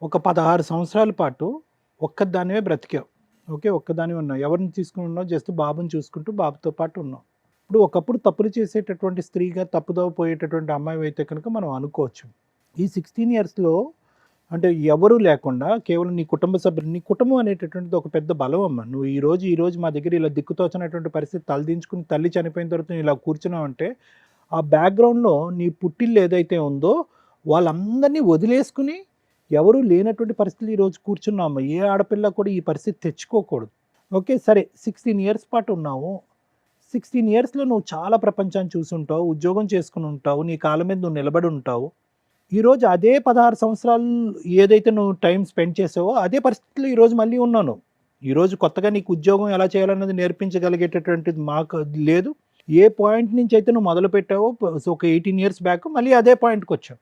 ఒక 16 సంవత్సరాల పాటు ఒక్కదానివే బ్రతికావు. ఓకే ఒక్కదాని ఉన్నావు, ఎవరిని తీసుకుని ఉన్నావు? జస్ట్ బాబుని చూసుకుంటూ బాబుతో పాటు ఉన్నావు. ఇప్పుడు ఒకప్పుడు తప్పులు చేసేటటువంటి స్త్రీగా తప్పుదోవ పోయేటటువంటి అమ్మాయి అయితే కనుక మనం అనుకోవచ్చు. ఈ 16 ఇయర్స్లో అంటే ఎవరు లేకుండా కేవలం నీ కుటుంబ సభ్యులు, నీ కుటుంబం అనేటటువంటిది ఒక పెద్ద బలం అమ్మ. నువ్వు ఈ రోజు మా దగ్గర ఇలా దిక్కుతోచినటువంటి పరిస్థితి తలదించుకుని తల్లి చనిపోయిన తర్వాత ఇలా కూర్చున్నావు అంటే ఆ బ్యాక్గ్రౌండ్లో నీ పుట్టిల్లు ఏదైతే ఉందో వాళ్ళందరినీ వదిలేసుకుని ఎవరు లేనటువంటి పరిస్థితులు ఈరోజు కూర్చున్నావు. ఏ ఆడపిల్ల కూడా ఈ పరిస్థితి తెచ్చుకోకూడదు. ఓకే సరే 16 ఇయర్స్ పాటు ఉన్నావు. 16 ఇయర్స్లో నువ్వు చాలా ప్రపంచాన్ని చూసుంటావు, ఉద్యోగం చేసుకుని ఉంటావు, నీ కాళ్ళ మీద నువ్వు నిలబడి ఉంటావు. ఈరోజు అదే 16 సంవత్సరాలు ఏదైతే నువ్వు టైం స్పెండ్ చేసావో అదే పరిస్థితుల్లో ఈరోజు మళ్ళీ ఉన్నాను. ఈరోజు కొత్తగా నీకు ఉద్యోగం ఎలా చేయాలన్నది నేర్పించగలిగేటటువంటిది మాకు లేదు. ఏ పాయింట్ నుంచి అయితే నువ్వు మొదలు పెట్టావో ఒక 18 ఇయర్స్ బ్యాక్ మళ్ళీ అదే పాయింట్కి వచ్చావు.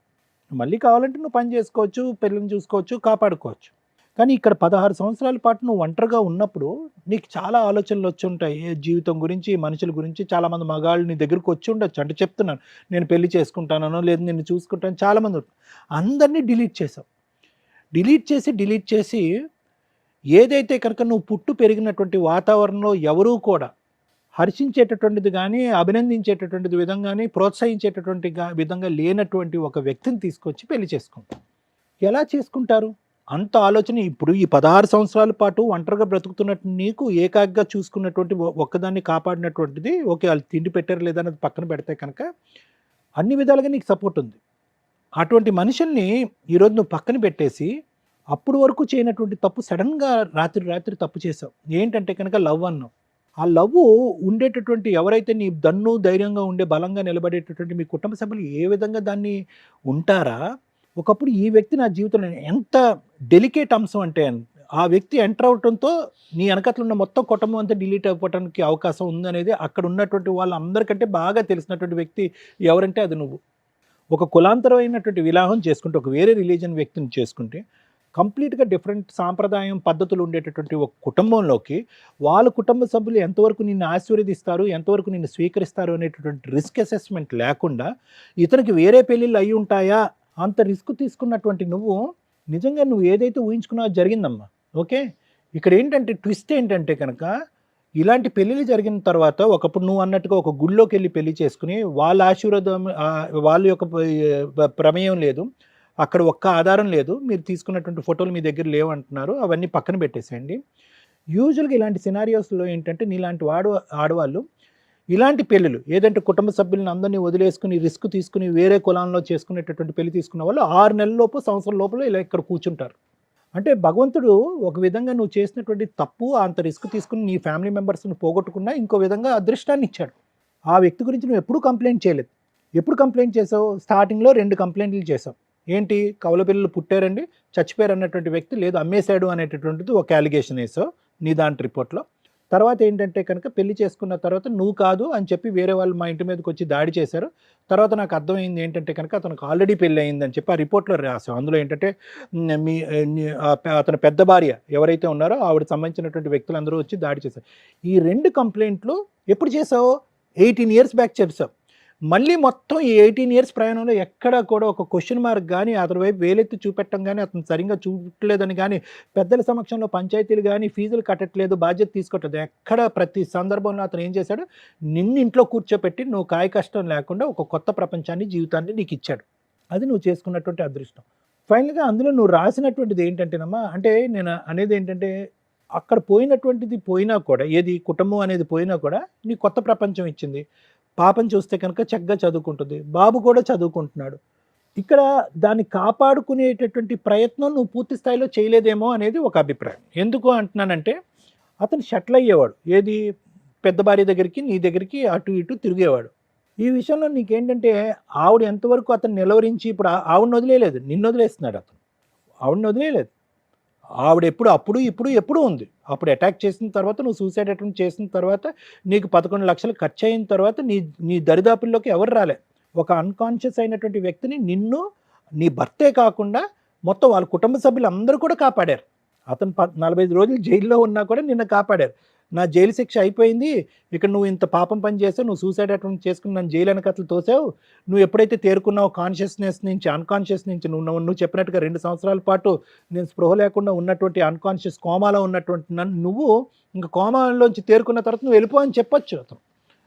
మళ్ళీ కావాలంటే నువ్వు పని చేసుకోవచ్చు, పిల్లల్ని చూసుకోవచ్చు, కాపాడుకోవచ్చు. కానీ ఇక్కడ 16 సంవత్సరాల పాటు నువ్వు ఒంటరిగా ఉన్నప్పుడు నీకు చాలా ఆలోచనలు వచ్చి ఉంటాయి జీవితం గురించి, మనుషుల గురించి. చాలామంది మగాళ్ళు నీ దగ్గరకు వచ్చి ఉండొచ్చు. అంటే చెప్తున్నాను, నేను పెళ్లి చేసుకుంటానో లేదు నేను చూసుకుంటాను, చాలామంది అందరినీ డిలీట్ చేసావు. డిలీట్ చేసి ఏదైతే కనుక నువ్వు పుట్టు పెరిగినటువంటి వాతావరణంలో ఎవరూ కూడా హర్షించేటటువంటిది కానీ అభినందించేటటువంటిది విధంగా కానీ ప్రోత్సహించేటటువంటి విధంగా లేనటువంటి ఒక వ్యక్తిని తీసుకొచ్చి పెళ్లి చేసుకుంటారు. ఎలా చేసుకుంటారు? అంత ఆలోచన. ఇప్పుడు ఈ 16 సంవత్సరాల పాటు ఒంటరిగా బ్రతుకుతున్నట్టు నీకు ఏకాగ్గా చూసుకున్నటువంటి ఒక్కదాన్ని కాపాడినటువంటిది ఓకే వాళ్ళు తిండి పెట్టారు లేదా అనేది పక్కన పెడితే కనుక అన్ని విధాలుగా నీకు సపోర్ట్ ఉంది. అటువంటి మనుషుల్ని ఈరోజు నువ్వు పక్కన పెట్టేసి అప్పుడు వరకు చేయనటువంటి తప్పు సడన్గా రాత్రి తప్పు చేసావు. ఏంటంటే కనుక లవ్ అన్నావు. ఆ లవ్ ఉండేటటువంటి ఎవరైతే నీ దన్ను ధైర్యంగా ఉండే బలంగా నిలబడేటటువంటి మీ కుటుంబ సభ్యులు ఏ విధంగా దాన్ని ఉంటారా, ఒకప్పుడు ఈ వ్యక్తి నా జీవితంలో ఎంత డెలికేట్ అంశం అంటే ఆ వ్యక్తి ఎంటర్ అవడంతో నీ వెనకట్లు ఉన్న మొత్తం కుటుంబం అంతా డిలీట్ అయిపోవడానికి అవకాశం ఉందనేది అక్కడ ఉన్నటువంటి వాళ్ళందరికంటే బాగా తెలిసినటువంటి వ్యక్తి ఎవరంటే అది నువ్వు. ఒక కులాంతరమైనటువంటి వివాహం చేసుకుంటే, ఒక వేరే రిలీజన్ వ్యక్తిని చేసుకుంటే కంప్లీట్గా డిఫరెంట్ సాంప్రదాయం పద్ధతులు ఉండేటటువంటి ఒక కుటుంబంలోకి వాళ్ళ కుటుంబ సభ్యులు ఎంతవరకు నిన్ను ఆశీర్వదిస్తారు, ఎంతవరకు నిన్ను స్వీకరిస్తారు అనేటటువంటి రిస్క్ అసెస్మెంట్ లేకుండా ఇతనికి వేరే పెళ్ళిళ్ళు అయి ఉంటాయా అంత రిస్క్ తీసుకున్నటువంటి నువ్వు నిజంగా నువ్వు ఏదైతే ఊహించుకున్నావో జరిగిందమ్మా. ఓకే, ఇక్కడ ఏంటంటే ట్విస్ట్ ఏంటంటే కనుక ఇలాంటి పెళ్ళిళ్ళు జరిగిన తర్వాత ఒకప్పుడు నువ్వు అన్నట్టుగా ఒక గుళ్ళోకి వెళ్ళి పెళ్లి చేసుకుని వాళ్ళ ఆశీర్వాదం వాళ్ళ యొక్క ప్రమేయం లేదు, అక్కడ ఒక్క ఆధారం లేదు, మీరు తీసుకున్నటువంటి ఫోటోలు మీ దగ్గర లేవు అంటున్నారు, అవన్నీ పక్కన పెట్టేసేయండి. యూజువల్గా ఇలాంటి సినారియోస్లో ఏంటంటే నీలాంటి ఆడవాళ్ళు ఇలాంటి పెళ్ళిళ్ళు ఏదంటే కుటుంబ సభ్యులను అందరినీ వదిలేసుకుని రిస్క్ తీసుకుని వేరే కులంలో చేసుకునేటటువంటి పెళ్లి తీసుకున్న వాళ్ళు 6 నెలల లోపు సంవత్సరం లోపల ఇలా ఇక్కడ కూర్చుంటారు. అంటే భగవంతుడు ఒక విధంగా నువ్వు చేసినటువంటి తప్పు అంత రిస్క్ తీసుకుని నీ ఫ్యామిలీ మెంబర్స్ని పోగొట్టుకున్నా ఇంకో విధంగా అదృష్టాన్ని ఇచ్చాడు. ఆ వ్యక్తి గురించి నువ్వు ఎప్పుడు కంప్లైంట్ చేయలేదు. ఎప్పుడు కంప్లైంట్ చేసావు? స్టార్టింగ్లో 2 కంప్లైంట్లు చేసావు. ఏంటి? కవల పిల్లలు పుట్టారండి, చచ్చిపోయారు అన్నటువంటి వ్యక్తి, లేదు అమ్మేశాడు అనేటటువంటిది ఒక అలిగేషన్ వేసావు నీ దాంట్లో రిపోర్ట్లో. తర్వాత ఏంటంటే కనుక పెళ్లి చేసుకున్న తర్వాత నువ్వు కాదు అని చెప్పి వేరే వాళ్ళు మా ఇంటి మీదకి వచ్చి దాడి చేశారు. తర్వాత నాకు అర్థమైంది ఏంటంటే కనుక అతనికి ఆల్రెడీ పెళ్ళి అయిందని చెప్పి ఆ రిపోర్ట్లో రాసాం. అందులో ఏంటంటే అతని పెద్ద భార్య ఎవరైతే ఉన్నారో ఆవిడ సంబంధించినటువంటి వ్యక్తులందరూ వచ్చి దాడి చేశారు. ఈ 2 కంప్లైంట్లు ఎప్పుడు చేసావు? 18 years బ్యాక్ చేసావు. మళ్ళీ మొత్తం ఈ 18 years ప్రయాణంలో ఎక్కడా కూడా ఒక క్వశ్చన్ మార్క్ కానీ అతని వైపు వేలెత్తి చూపెట్టడం కానీ అతను సరిగ్గా చూపట్లేదని కానీ పెద్దల సమక్షంలో పంచాయతీలు కానీ ఫీజులు కట్టట్లేదు, బాధ్యత తీసుకోవట్లేదు, ఎక్కడ ప్రతి సందర్భంలో అతను ఏం చేశాడు? నిన్ను ఇంట్లో కూర్చోపెట్టి నువ్వు కాయ కష్టం లేకుండా ఒక కొత్త ప్రపంచాన్ని జీవితాన్ని నీకు ఇచ్చాడు. అది నువ్వు చేసుకున్నటువంటి అదృష్టం. ఫైనల్గా అందులో నువ్వు రాసినటువంటిది ఏంటంటేనమ్మా, అంటే నేను అనేది ఏంటంటే అక్కడ పోయినటువంటిది పోయినా కూడా, ఏది కుటుంబం అనేది పోయినా కూడా నీ కొత్త ప్రపంచం ఇచ్చింది. పాపం చూస్తే కనుక చక్కగా చదువుకుంటుంది, బాబు కూడా చదువుకుంటున్నాడు. ఇక్కడ దాన్ని కాపాడుకునేటటువంటి ప్రయత్నం నువ్వు పూర్తి స్థాయిలో చేయలేదేమో అనేది ఒక అభిప్రాయం. ఎందుకు అంటున్నానంటే అతను షట్ల్ అయ్యేవాడు, ఏది పెద్ద భార్య దగ్గరికి నీ దగ్గరికి అటు ఇటు తిరిగేవాడు. ఈ విషయంలో నీకేంటంటే ఆవిడ ఎంతవరకు అతను నిలవరించి, ఇప్పుడు ఆవిడని వదిలేయలేదు, నిన్ను వదిలేస్తున్నాడు అతను. ఆవిడని వదిలేయలేదు, ఆవిడ అప్పుడు ఎప్పుడు ఉంది. అప్పుడు అటాక్ చేసిన తర్వాత నువ్వు సూసైడ్ అటెంప్ట్ చేసిన తర్వాత నీకు 11 లక్షలు ఖర్చు అయిన తర్వాత నీ దరిదాపుల్లోకి ఎవరు రాలే. ఒక అన్కాన్షియస్ అయినటువంటి వ్యక్తిని నిన్ను, నీ భర్తే కాకుండా మొత్తం వాళ్ళ కుటుంబ సభ్యులు అందరూ కూడా కాపాడారు. అతను 45 రోజులు జైల్లో ఉన్నా కూడా నిన్ను కాపాడారు. నా జైలు శిక్ష అయిపోయింది, ఇక్కడ నువ్వు ఇంత పాపం పని చేసావు, నువ్వు సూసైడ్ అటెంప్ట్ చేసుకుని నన్ను జైలు వెనకట్లు తోసావు, నువ్వు ఎప్పుడైతే తేరుకున్నావు కాన్షియస్నెస్ నుంచి అన్కాన్షియస్ నుంచి నువ్వు చెప్పినట్టుగా 2 సంవత్సరాల పాటు నేను స్పృహ లేకుండా ఉన్నటువంటి అన్కాన్షియస్ కోమాలో ఉన్నటువంటి నువ్వు ఇంకా కోమాలోంచి తేరుకున్న తర్వాత నువ్వు వెళ్ళిపో అని చెప్పొచ్చు అతను.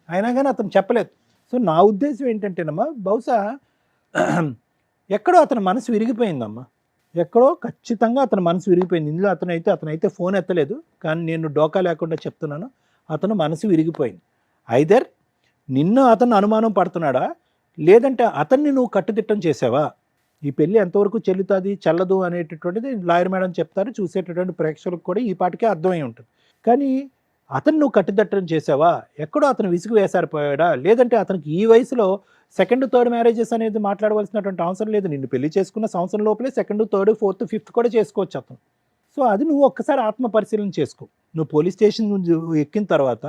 అయినా కానీ అతను చెప్పలేదు. సో నా ఉద్దేశం ఏంటంటేనమ్మా, బహుశా ఎక్కడో అతని మనసు విరిగిపోయిందమ్మా, ఎక్కడో ఖచ్చితంగా అతని మనసు విరిగిపోయింది. ఇందులో అతనైతే ఫోన్ ఎత్తలేదు, కానీ నేను డోకా లేకుండా చెప్తున్నాను, అతను మనసు విరిగిపోయింది. ఐదర్ నిన్ను అతను అనుమానం పడుతున్నాడా, లేదంటే అతన్ని నువ్వు కట్టుదిట్టం చేసావా? ఈ పెళ్ళి ఎంతవరకు చెల్లుతుంది చెల్లదు అనేటటువంటిది లాయర్ మేడం చెప్తారు, చూసేటటువంటి ప్రేక్షకులకు కూడా ఈ పాటికే అర్థమై ఉంటుంది. కానీ అతను నువ్వు కట్టుదిట్టం చేసావా? ఎక్కడో అతను విసుగు వేసారిపోయాడా, లేదంటే అతనికి ఈ వయసులో 2nd, 3rd మ్యారేజెస్ అనేది మాట్లాడవలసినటువంటి అవసరం లేదు. నిన్ను పెళ్లి చేసుకున్న సంవత్సరం లోపలే 2nd, 3rd, 4th, 5th కూడా చేసుకోవచ్చు అతను. సో అది నువ్వు ఒక్కసారి ఆత్మ పరిశీలన చేసుకో. నువ్వు పోలీస్ స్టేషన్ ఎక్కిన తర్వాత,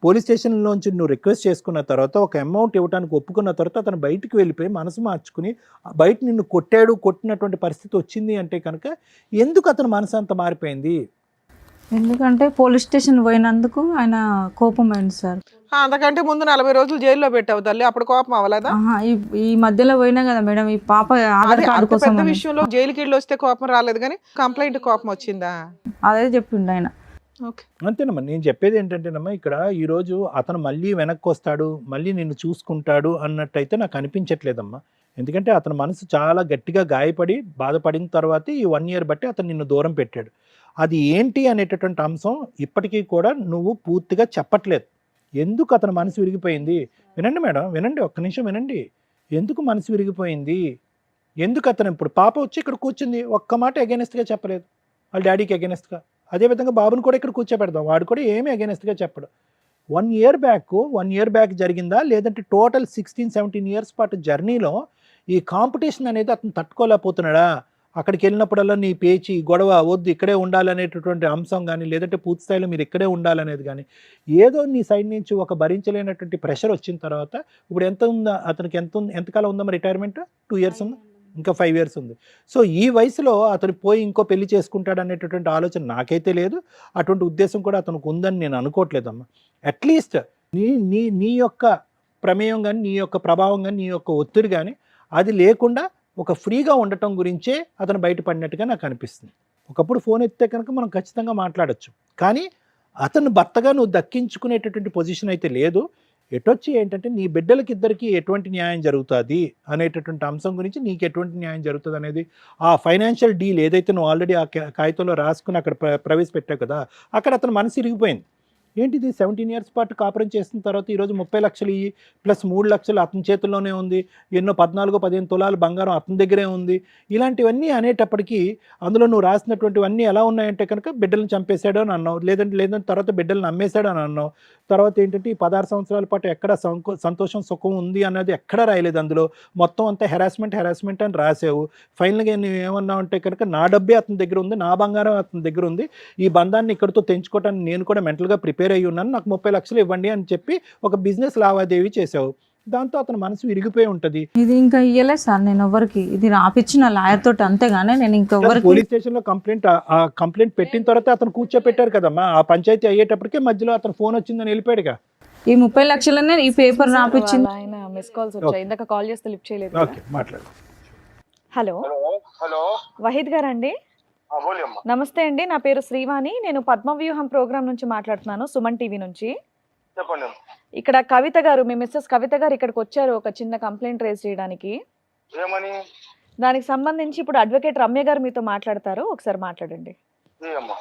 పోలీస్ స్టేషన్లోంచి నువ్వు రిక్వెస్ట్ చేసుకున్న తర్వాత, ఒక అమౌంట్ ఇవ్వడానికి ఒప్పుకున్న తర్వాత అతను బయటికి వెళ్ళిపోయి మనసు మార్చుకుని బయట నిన్ను కొట్టినటువంటి పరిస్థితి వచ్చింది అంటే కనుక ఎందుకు అతను మనసు అంత మారిపోయింది? ఎందుకంటే పోలీస్ స్టేషన్ పోయినందుకు ఆయన కోపం అయింది సార్. అంతకంటే ముందు 40 రోజులు జైల్లో పెట్టావు తల్లి, అప్పుడు కోపం అవ్వలేదా? ఈ మధ్యలో పోయినా కదా మేడం, ఈ పాప ఆధార్ కార్డు కోసం పెద్ద విషయంలో జైలుకి వెళ్ళి వస్తే కోపం రాలేదు, కానీ కంప్లైంట్ కోపం వచ్చిందా? అదే చెప్పిండు ఆయన. అంతేనమ్మా, నేను చెప్పేది ఏంటంటేనమ్మా, ఇక్కడ ఈరోజు అతను మళ్ళీ వెనక్కి వస్తాడు, మళ్ళీ నిన్ను చూసుకుంటాడు అన్నట్టయితే నాకు అనిపించట్లేదమ్మా. ఎందుకంటే అతని మనసు చాలా గట్టిగా గాయపడి బాధపడిన తర్వాత ఈ 1 year బట్టి అతను నిన్ను దూరం పెట్టాడు. అది ఏంటి అనేటటువంటి అంశం ఇప్పటికీ కూడా నువ్వు పూర్తిగా చెప్పట్లేదు. ఎందుకు అతని మనసు విరిగిపోయింది? వినండి మేడం, వినండి, ఒక్క నిమిషం వినండి. ఎందుకు మనసు విరిగిపోయింది? ఎందుకు అతను ఇప్పుడు పాప వచ్చి ఇక్కడ కూర్చుంది, ఒక్క మాట అగెనెస్ట్గా చెప్పలేదు వాళ్ళ డాడీకి అగెనెస్ట్గా. అదేవిధంగా బాబుని కూడా ఇక్కడ కూర్చోబెడదాం, వాడు కూడా ఏమీ అగెనెస్ట్గా చెప్పడు. 1 ఇయర్ బ్యాక్ జరిగిందా, లేదంటే టోటల్ 16-17 ఇయర్స్ పాటు జర్నీలో ఈ కాంపిటీషన్ అనేది అతను తట్టుకోలేకపోతున్నాడా? అక్కడికి వెళ్ళినప్పుడల్లా నీ పేచి గొడవ వద్దు, ఇక్కడే ఉండాలనేటటువంటి అంశం కానీ, లేదంటే పూర్తి స్థాయిలో మీరు ఇక్కడే ఉండాలనేది కానీ, ఏదో నీ సైడ్ నుంచి ఒక భరించలేనటువంటి ప్రెషర్ వచ్చిన తర్వాత, ఇప్పుడు ఎంత ఉందా అతనికి, ఎంతకాలం ఉందమ్మా రిటైర్మెంట్? 2 ఇయర్స్ ఉందా? ఇంకా 5 ఇయర్స్ ఉంది. సో ఈ వయసులో అతను పోయి ఇంకో పెళ్లి చేసుకుంటాడు అనేటటువంటి ఆలోచన నాకైతే లేదు. అటువంటి ఉద్దేశం కూడా అతనికి ఉందని నేను అనుకోవట్లేదమ్మా. అట్లీస్ట్ నీ యొక్క ప్రమేయం కానీ, నీ యొక్క ప్రభావం కానీ, నీ యొక్క ఒత్తిడి కానీ అది లేకుండా ఒక ఫ్రీగా ఉండటం గురించే అతను బయటపడినట్టుగా నాకు అనిపిస్తుంది. ఒకప్పుడు ఫోన్ ఎత్తితే కనుక మనం ఖచ్చితంగా మాట్లాడచ్చు, కానీ అతను భర్తగా నువ్వు దక్కించుకునేటటువంటి పొజిషన్ అయితే లేదు. ఎటొచ్చి ఏంటంటే నీ బిడ్డలకి ఇద్దరికి ఎటువంటి న్యాయం జరుగుతుంది అనేటటువంటి అంశం గురించి, నీకు ఎటువంటి న్యాయం జరుగుతుంది అనేది, ఆ ఫైనాన్షియల్ డీల్ ఏదైతే నువ్వు ఆల్రెడీ ఆ కాగితంలో రాసుకుని అక్కడ ప్రవేశపెట్టావు కదా, అక్కడ అతను మనసు ఇరిగిపోయింది. ఏంటిది 17 ఇయర్స్ పాటు కాపురం చేసిన తర్వాత ఈరోజు 30 లక్షలు ఇయ్యి ప్లస్ 3 లక్షలు అతని చేతుల్లోనే ఉంది, ఎన్నో 14-15 తులాలు బంగారం అతని దగ్గరే ఉంది. ఇలాంటివన్నీ అనేటప్పటికీ అందులో నువ్వు రాసినటువంటివన్నీ ఎలా ఉన్నాయంటే కనుక బిడ్డలను చంపేశాడు అని అన్నావు, లేదంటే తర్వాత బిడ్డలను అమ్మేశాడు అని అన్నావు. తర్వాత ఏంటంటే ఈ 16 సంవత్సరాల పాటు ఎక్కడ సంతోషం సుఖం ఉంది అన్నది ఎక్కడ రాయలేదు. అందులో మొత్తం అంతా హెరాస్మెంట్ అని రాసావు. ఫైనల్గా నువ్వు ఏమన్నావు అంటే కనుక నా డబ్బే అతని దగ్గర ఉంది, నా బంగారం అతని దగ్గర ఉంది, ఈ బంధాన్ని ఇక్కడితో తెంచుకోవటానికి నేను కూడా మెంటల్గా ప్రిపేర్ అయ్యి ఉన్నాను, నాకు 30 లక్షలు ఇవ్వండి అని చెప్పి ఒక బిజినెస్ లావాదేవీ చేసావు. దాంతో అతను మనసు విరిగిపోయి ఉంటుంది. ఇది ఇంకా ఇయ్యలేదు సార్ నేను ఎవరికి, ఇది రాపిచ్చిన లాయర్ తోటి అంతేగానే నేను ఇంకెవరికి. పోలీస్ స్టేషన్ లో కంప్లైంట్ పెట్టిన తర్వాత అతను కూర్చోపెట్టారు కదమ్మా, ఆ పంచాయతీ అయ్యేటప్పటికే మధ్యలో అతను ఫోన్ వచ్చిందని వెళ్ళిపోయాడుగా. ఈ 30 లక్షలనే ఈ పేపర్ రాపిచ్చింది. ఆయన మిస్ కాల్స్ వచ్చాయి, ఇందాక కాల్ చేస్తే లిఫ్ట్ చేయలేదు. ఓకే, మాట్లాడు. హలో హలో వహీద్ గారు అండి? బోలి అమ్మా. నమస్తే అండి, నా పేరు శ్రీవాణి, నేను పద్మవ్యూహం ప్రోగ్రామ్ నుంచి మాట్లాడుతున్నాను, సుమన్ టీవీ నుంచి. చెప్పండి అమ్మా. ఇక్కడ కవిత గారు, మీ మిస్సెస్ కవిత గారు ఇక్కడికి వచ్చారు ఒక చిన్న కంప్లైంట్ రేజ్ చేయడానికి. ఏమని? దానికి సంబంధించి ఇప్పుడు అడ్వకేట్ రమ్య గారు మీతో మాట్లాడతారు, ఒకసారి మాట్లాడండి. అమ్మా.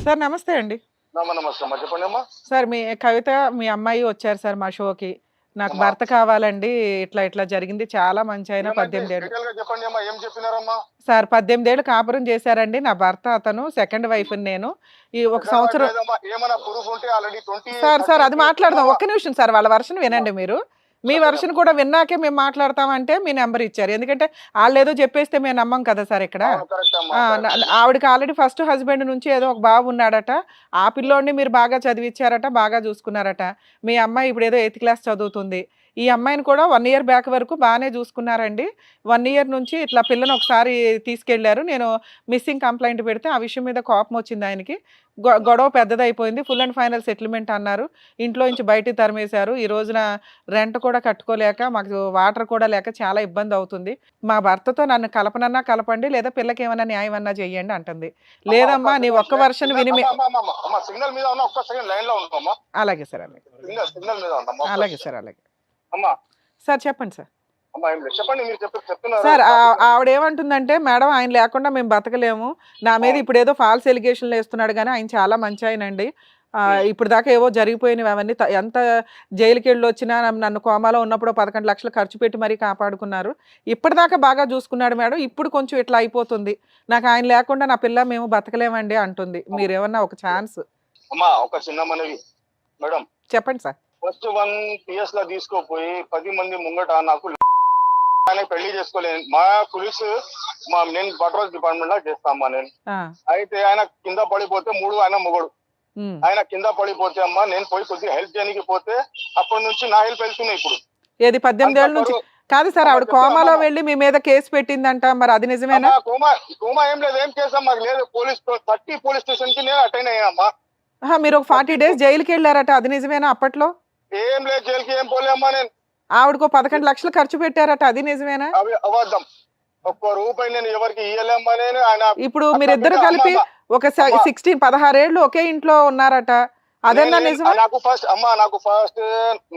సార్ నమస్తే అండి. నమస్తే అమ్మా, చెప్పండి అమ్మా. సార్ మీ కవిత మీ అమ్మాయి వచ్చారు సార్ మా షోకి. నాకు భర్త కావాలండి, ఇట్లా జరిగింది, చాలా మంచి ఆయన, 18 ఏళ్ళు. డీటెయిల్ గా చెప్పండి అమ్మా, ఏం చెప్పినారమ్మా? సార్ 18 ఏళ్ళు కాపురం చేశారండి నా భర్త, అతను సెకండ్ వైఫ్ నేను. ఈ ఒక సంవత్సరం. ఏమైనా ప్రూఫ్ ఉంటే ఆల్రెడీ 20. సార్ అది మాట్లాడదాం, ఒక్క నిమిషం సార్, వాళ్ళ వర్షన్ వినండి మీరు. మీ వర్షన్ కూడా విన్నాకే మేము మాట్లాడతామంటే మీ నెంబర్ ఇచ్చారు, ఎందుకంటే వాళ్ళు ఏదో చెప్పేస్తే మేము నమ్మం కదా సార్ ఇక్కడ. ఆవిడకి ఆల్రెడీ ఫస్ట్ హస్బెండ్ నుంచి ఏదో ఒక బాబు ఉన్నాడట, ఆ పిల్లోడిని మీరు బాగా చదివించారట, బాగా చూసుకున్నారట. మీ అమ్మాయి ఇప్పుడు ఏదో 8th క్లాస్ చదువుతుంది. ఈ అమ్మాయిని కూడా 1 ఇయర్ బ్యాక్ వరకు బాగానే చూసుకున్నారండి. 1 ఇయర్ నుంచి ఇట్లా పిల్లని ఒకసారి తీసుకెళ్లారు, నేను మిస్సింగ్ కంప్లైంట్ పెడితే ఆ విషయం మీద కోపం వచ్చింది ఆయనకి, గొడవ పెద్దదైపోయింది, ఫుల్ అండ్ ఫైనల్ సెటిల్మెంట్ అన్నారు, ఇంట్లో నుంచి బయటికి తరిమేశారు. ఈ రోజున రెంట్ కూడా కట్టుకోలేక, మాకు వాటర్ కూడా లేక చాలా ఇబ్బంది అవుతుంది. మా భర్తతో నన్ను కలపనన్నా కలపండి, లేదా పిల్లకి ఏమైనా న్యాయం అన్నా చెయ్యండి అంటుంది. లేదమ్మా నీ ఒక్క వర్షన్ విని. సిగ్నల్ మీద ఉన్నా, ఒక్క సెకండ్ లైన్ లో ఉన్నామా? అలాగే సార్, అలాగే సిగ్నల్ మీద ఉన్నామా? అలాగే సార్, అలాగే అమ్మా. సార్ చెప్పండి సార్. అమ్మా ఏం లేదు, చెప్పండి, మీరు చెప్తున్నారు సార్. ఆవిడ ఏమంటుందంటే, మేడం ఆయన లేకుండా మేము బతకలేము, నా మీద ఇప్పుడు ఏదో ఫాల్స్ ఎలిగేషన్లు వేస్తున్నాడు, కానీ ఆయన చాలా మంచి ఆయన అండి, ఇప్పుడు దాకా ఏవో జరిగిపోయినవి అవన్నీ, ఎంత జైలుకి వెళ్ళి వచ్చినా నన్ను కోమాలో ఉన్నప్పుడు 11 లక్షలు ఖర్చు పెట్టి మరీ కాపాడుకున్నారు, ఇప్పటిదాకా బాగా చూసుకున్నాడు మేడం, ఇప్పుడు కొంచెం ఇట్లా అయిపోతుంది, నాకు ఆయన లేకుండా నా పిల్ల మేము బతకలేమండి అంటుంది. మీరు ఏమన్నా ఒక ఛాన్స్. అమ్మా ఒక చిన్న మనవి మేడం, చెప్పండి సార్. ఫస్ట్ 1 PS లా తీసుకోపోయి 10 మంది ముంగట నాకు ఆయన పెళ్లి చేసుకోలేదు. మా పోలీసు నేను పట్రోల్ డిపార్ట్మెంట్ లా చేస్తామా నేను. అయితే ఆయన కింద పడిపోతే 3 ఆయన మొగడు, ఆయన కింద పడిపోతే అమ్మా నేను పోయి కొద్దిగా హెల్ప్ చేయడానికి పోతే అప్పటి నుంచి నా హెల్ప్ వెళ్తున్నాయి. ఇప్పుడు ఏది 18 ఏళ్ళ నుంచి కాదు సార్, ఆవిడ కోమాలో వెళ్ళి మీ మీద కేసు పెట్టిందంట, మరి అది నిజమేనా? కోమా ఏం లేదు, ఏం చేసాం మాకు లేదు. 30 పోలీస్ స్టేషన్ కి నేను అటెండ్ అయ్యామ్మా. మీరు ఒక 40 days జైలుకి వెళ్ళారట, అది నిజమేనా? అప్పట్లో ఏం లేదు, జైలుకి ఏం పోలేమ్మా నేను. ఆవిడకు 11 లక్షలు ఖర్చు పెట్టారట, అది నిజమేనా? అవి అబద్ధం, ఒక్క రూపాయి నేను ఎవరికి ఇయ్యలేమ్మా నేను. ఆయన ఇప్పుడు మీరిద్దరు కలిపి ఒక 16 ఏళ్ళు ఒకే ఇంట్లో ఉన్నారట, అదన్నా నిజమా? నాకు ఫస్ట్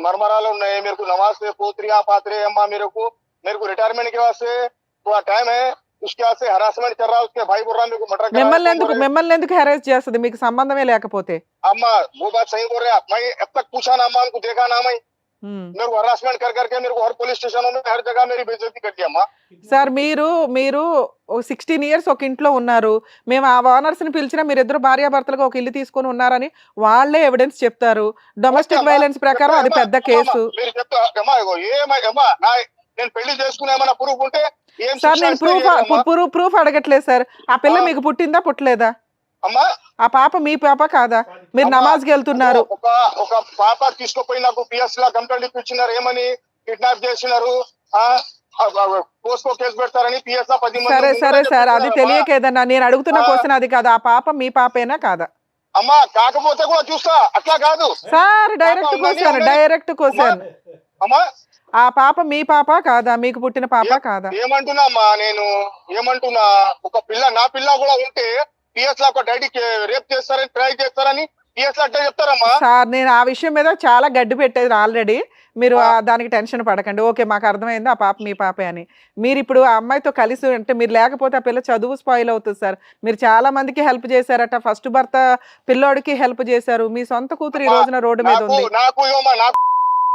మర్మరాలు ఉన్నాయి. మీరు నమాజ్ పోత్రియా పాత్రే అమ్మా, మీరు రిటైర్మెంట్ కి వాస్తే టైం హై, उसके से हरासमेंट कर रहा है, उसके भाई बोल रहा है मेरे को मर्डर करा। మిమ్మల్ని ఎందుకు హెరాస్ చేస్తుంది, మీకు సంబంధమే లేకపోతే? अम्मा वो बात सही बोल रहे हैं, मैं अब तक पूछा ना अम्मा, उनको देखा ना मैं, मेरे को हरासमेंट कर करके मेरे को हर पुलिस स्टेशनों में हर जगह मेरी बेइज्जती कर दी अम्मा। సార్ మీరు ఓ 16 ఇయర్స్ ఒక ఇంట్లో ఉన్నారు, మేము ఆ ఓనర్స్ని పిలిచినా మీరిద్దరు భార్యాభర్తలుగా ఒక ఇల్లు తీసుకొని ఉన్నారని వాళ్ళే ఎవిడెన్స్ చెప్తారు. డొమెస్టిక్ వైలెన్స్ ప్రకారం అది పెద్ద కేసు. మీరు చెప్తా అమ్మా, ఇగో ఏమమ్మా నేను పెళ్లి చేసుకునే ఏమైనా ప్రూఫ్ ఉంటే ఏం సార్ శిక్ష నేను ఇస్తే ఏమమ్మా? ప్రూఫ్ అడగట్లేదు సార్. ఆ పిల్ల ఆ. మీకు పుట్టిందా పుట్టలేదా? అమ్మా ఆ పాప మీ పాప కాదా? మీరు అమ్మా, నమాజ్కి వెళ్తున్నారు. ఒక పాప తీసుకుపోయి నాకు పిఎస్ లా కంప్లైంట్ ఇప్పించినారు, ఏమని కిడ్నాప్ చేసినారు, పోస్కో కేసు పెడతారని పిఎస్ లా 10 మంది సరే ముందు సరే సార్, అది చెప్తున్నారమ్మా. తెలియక ఏదన్నా నేను అడుగుతున్న క్వశ్చన్ అది కాదు. ఆ పాప మీ పాపేనా కాదా? అమ్మా కాకపోతే కూడా చూస్తా, అట్లా కాదు సార్ డైరెక్ట్ పాప ఉందని క్వశ్చన్, ఉన్నది. Direct question. అమ్మా ఆ పాప మీ పాప కాదా? మీకు పుట్టిన పాప కాదా? ఏమంటున్నా అమ్మా, నేను ఏమంటున్నా, ఒక పిల్ల నా పిల్ల కూడా ఉంటే పిఎస్ లా ఒక డైడీ రేప్ చేస్తారని ట్రై చేస్తారని పిఎస్ లా అట్లా చెప్తారమ్మా. సార్ నేను ఆ విషయం మీద చాలా గడ్డి పెట్టేది ఆల్రెడీ. మీరు దానికి టెన్షన్ పడకండి. ఓకే, మాకు అర్థమైంది ఆ పాప మీ పాపే అని. మీరు ఇప్పుడు ఆ అమ్మాయితో కలిసి అంటే మీరు లేకపోతే ఆ పిల్ల చదువు స్పాయిల్ అవుతుంది సార్. మీరు చాలా మందికి హెల్ప్ చేశారట. ఫస్ట్ భర్త పిల్లోడికి హెల్ప్ చేశారు. మీ సొంత కూతురు ఈ రోజున రోడ్డు మీద ఉంది. నాకు ఏమో నాకు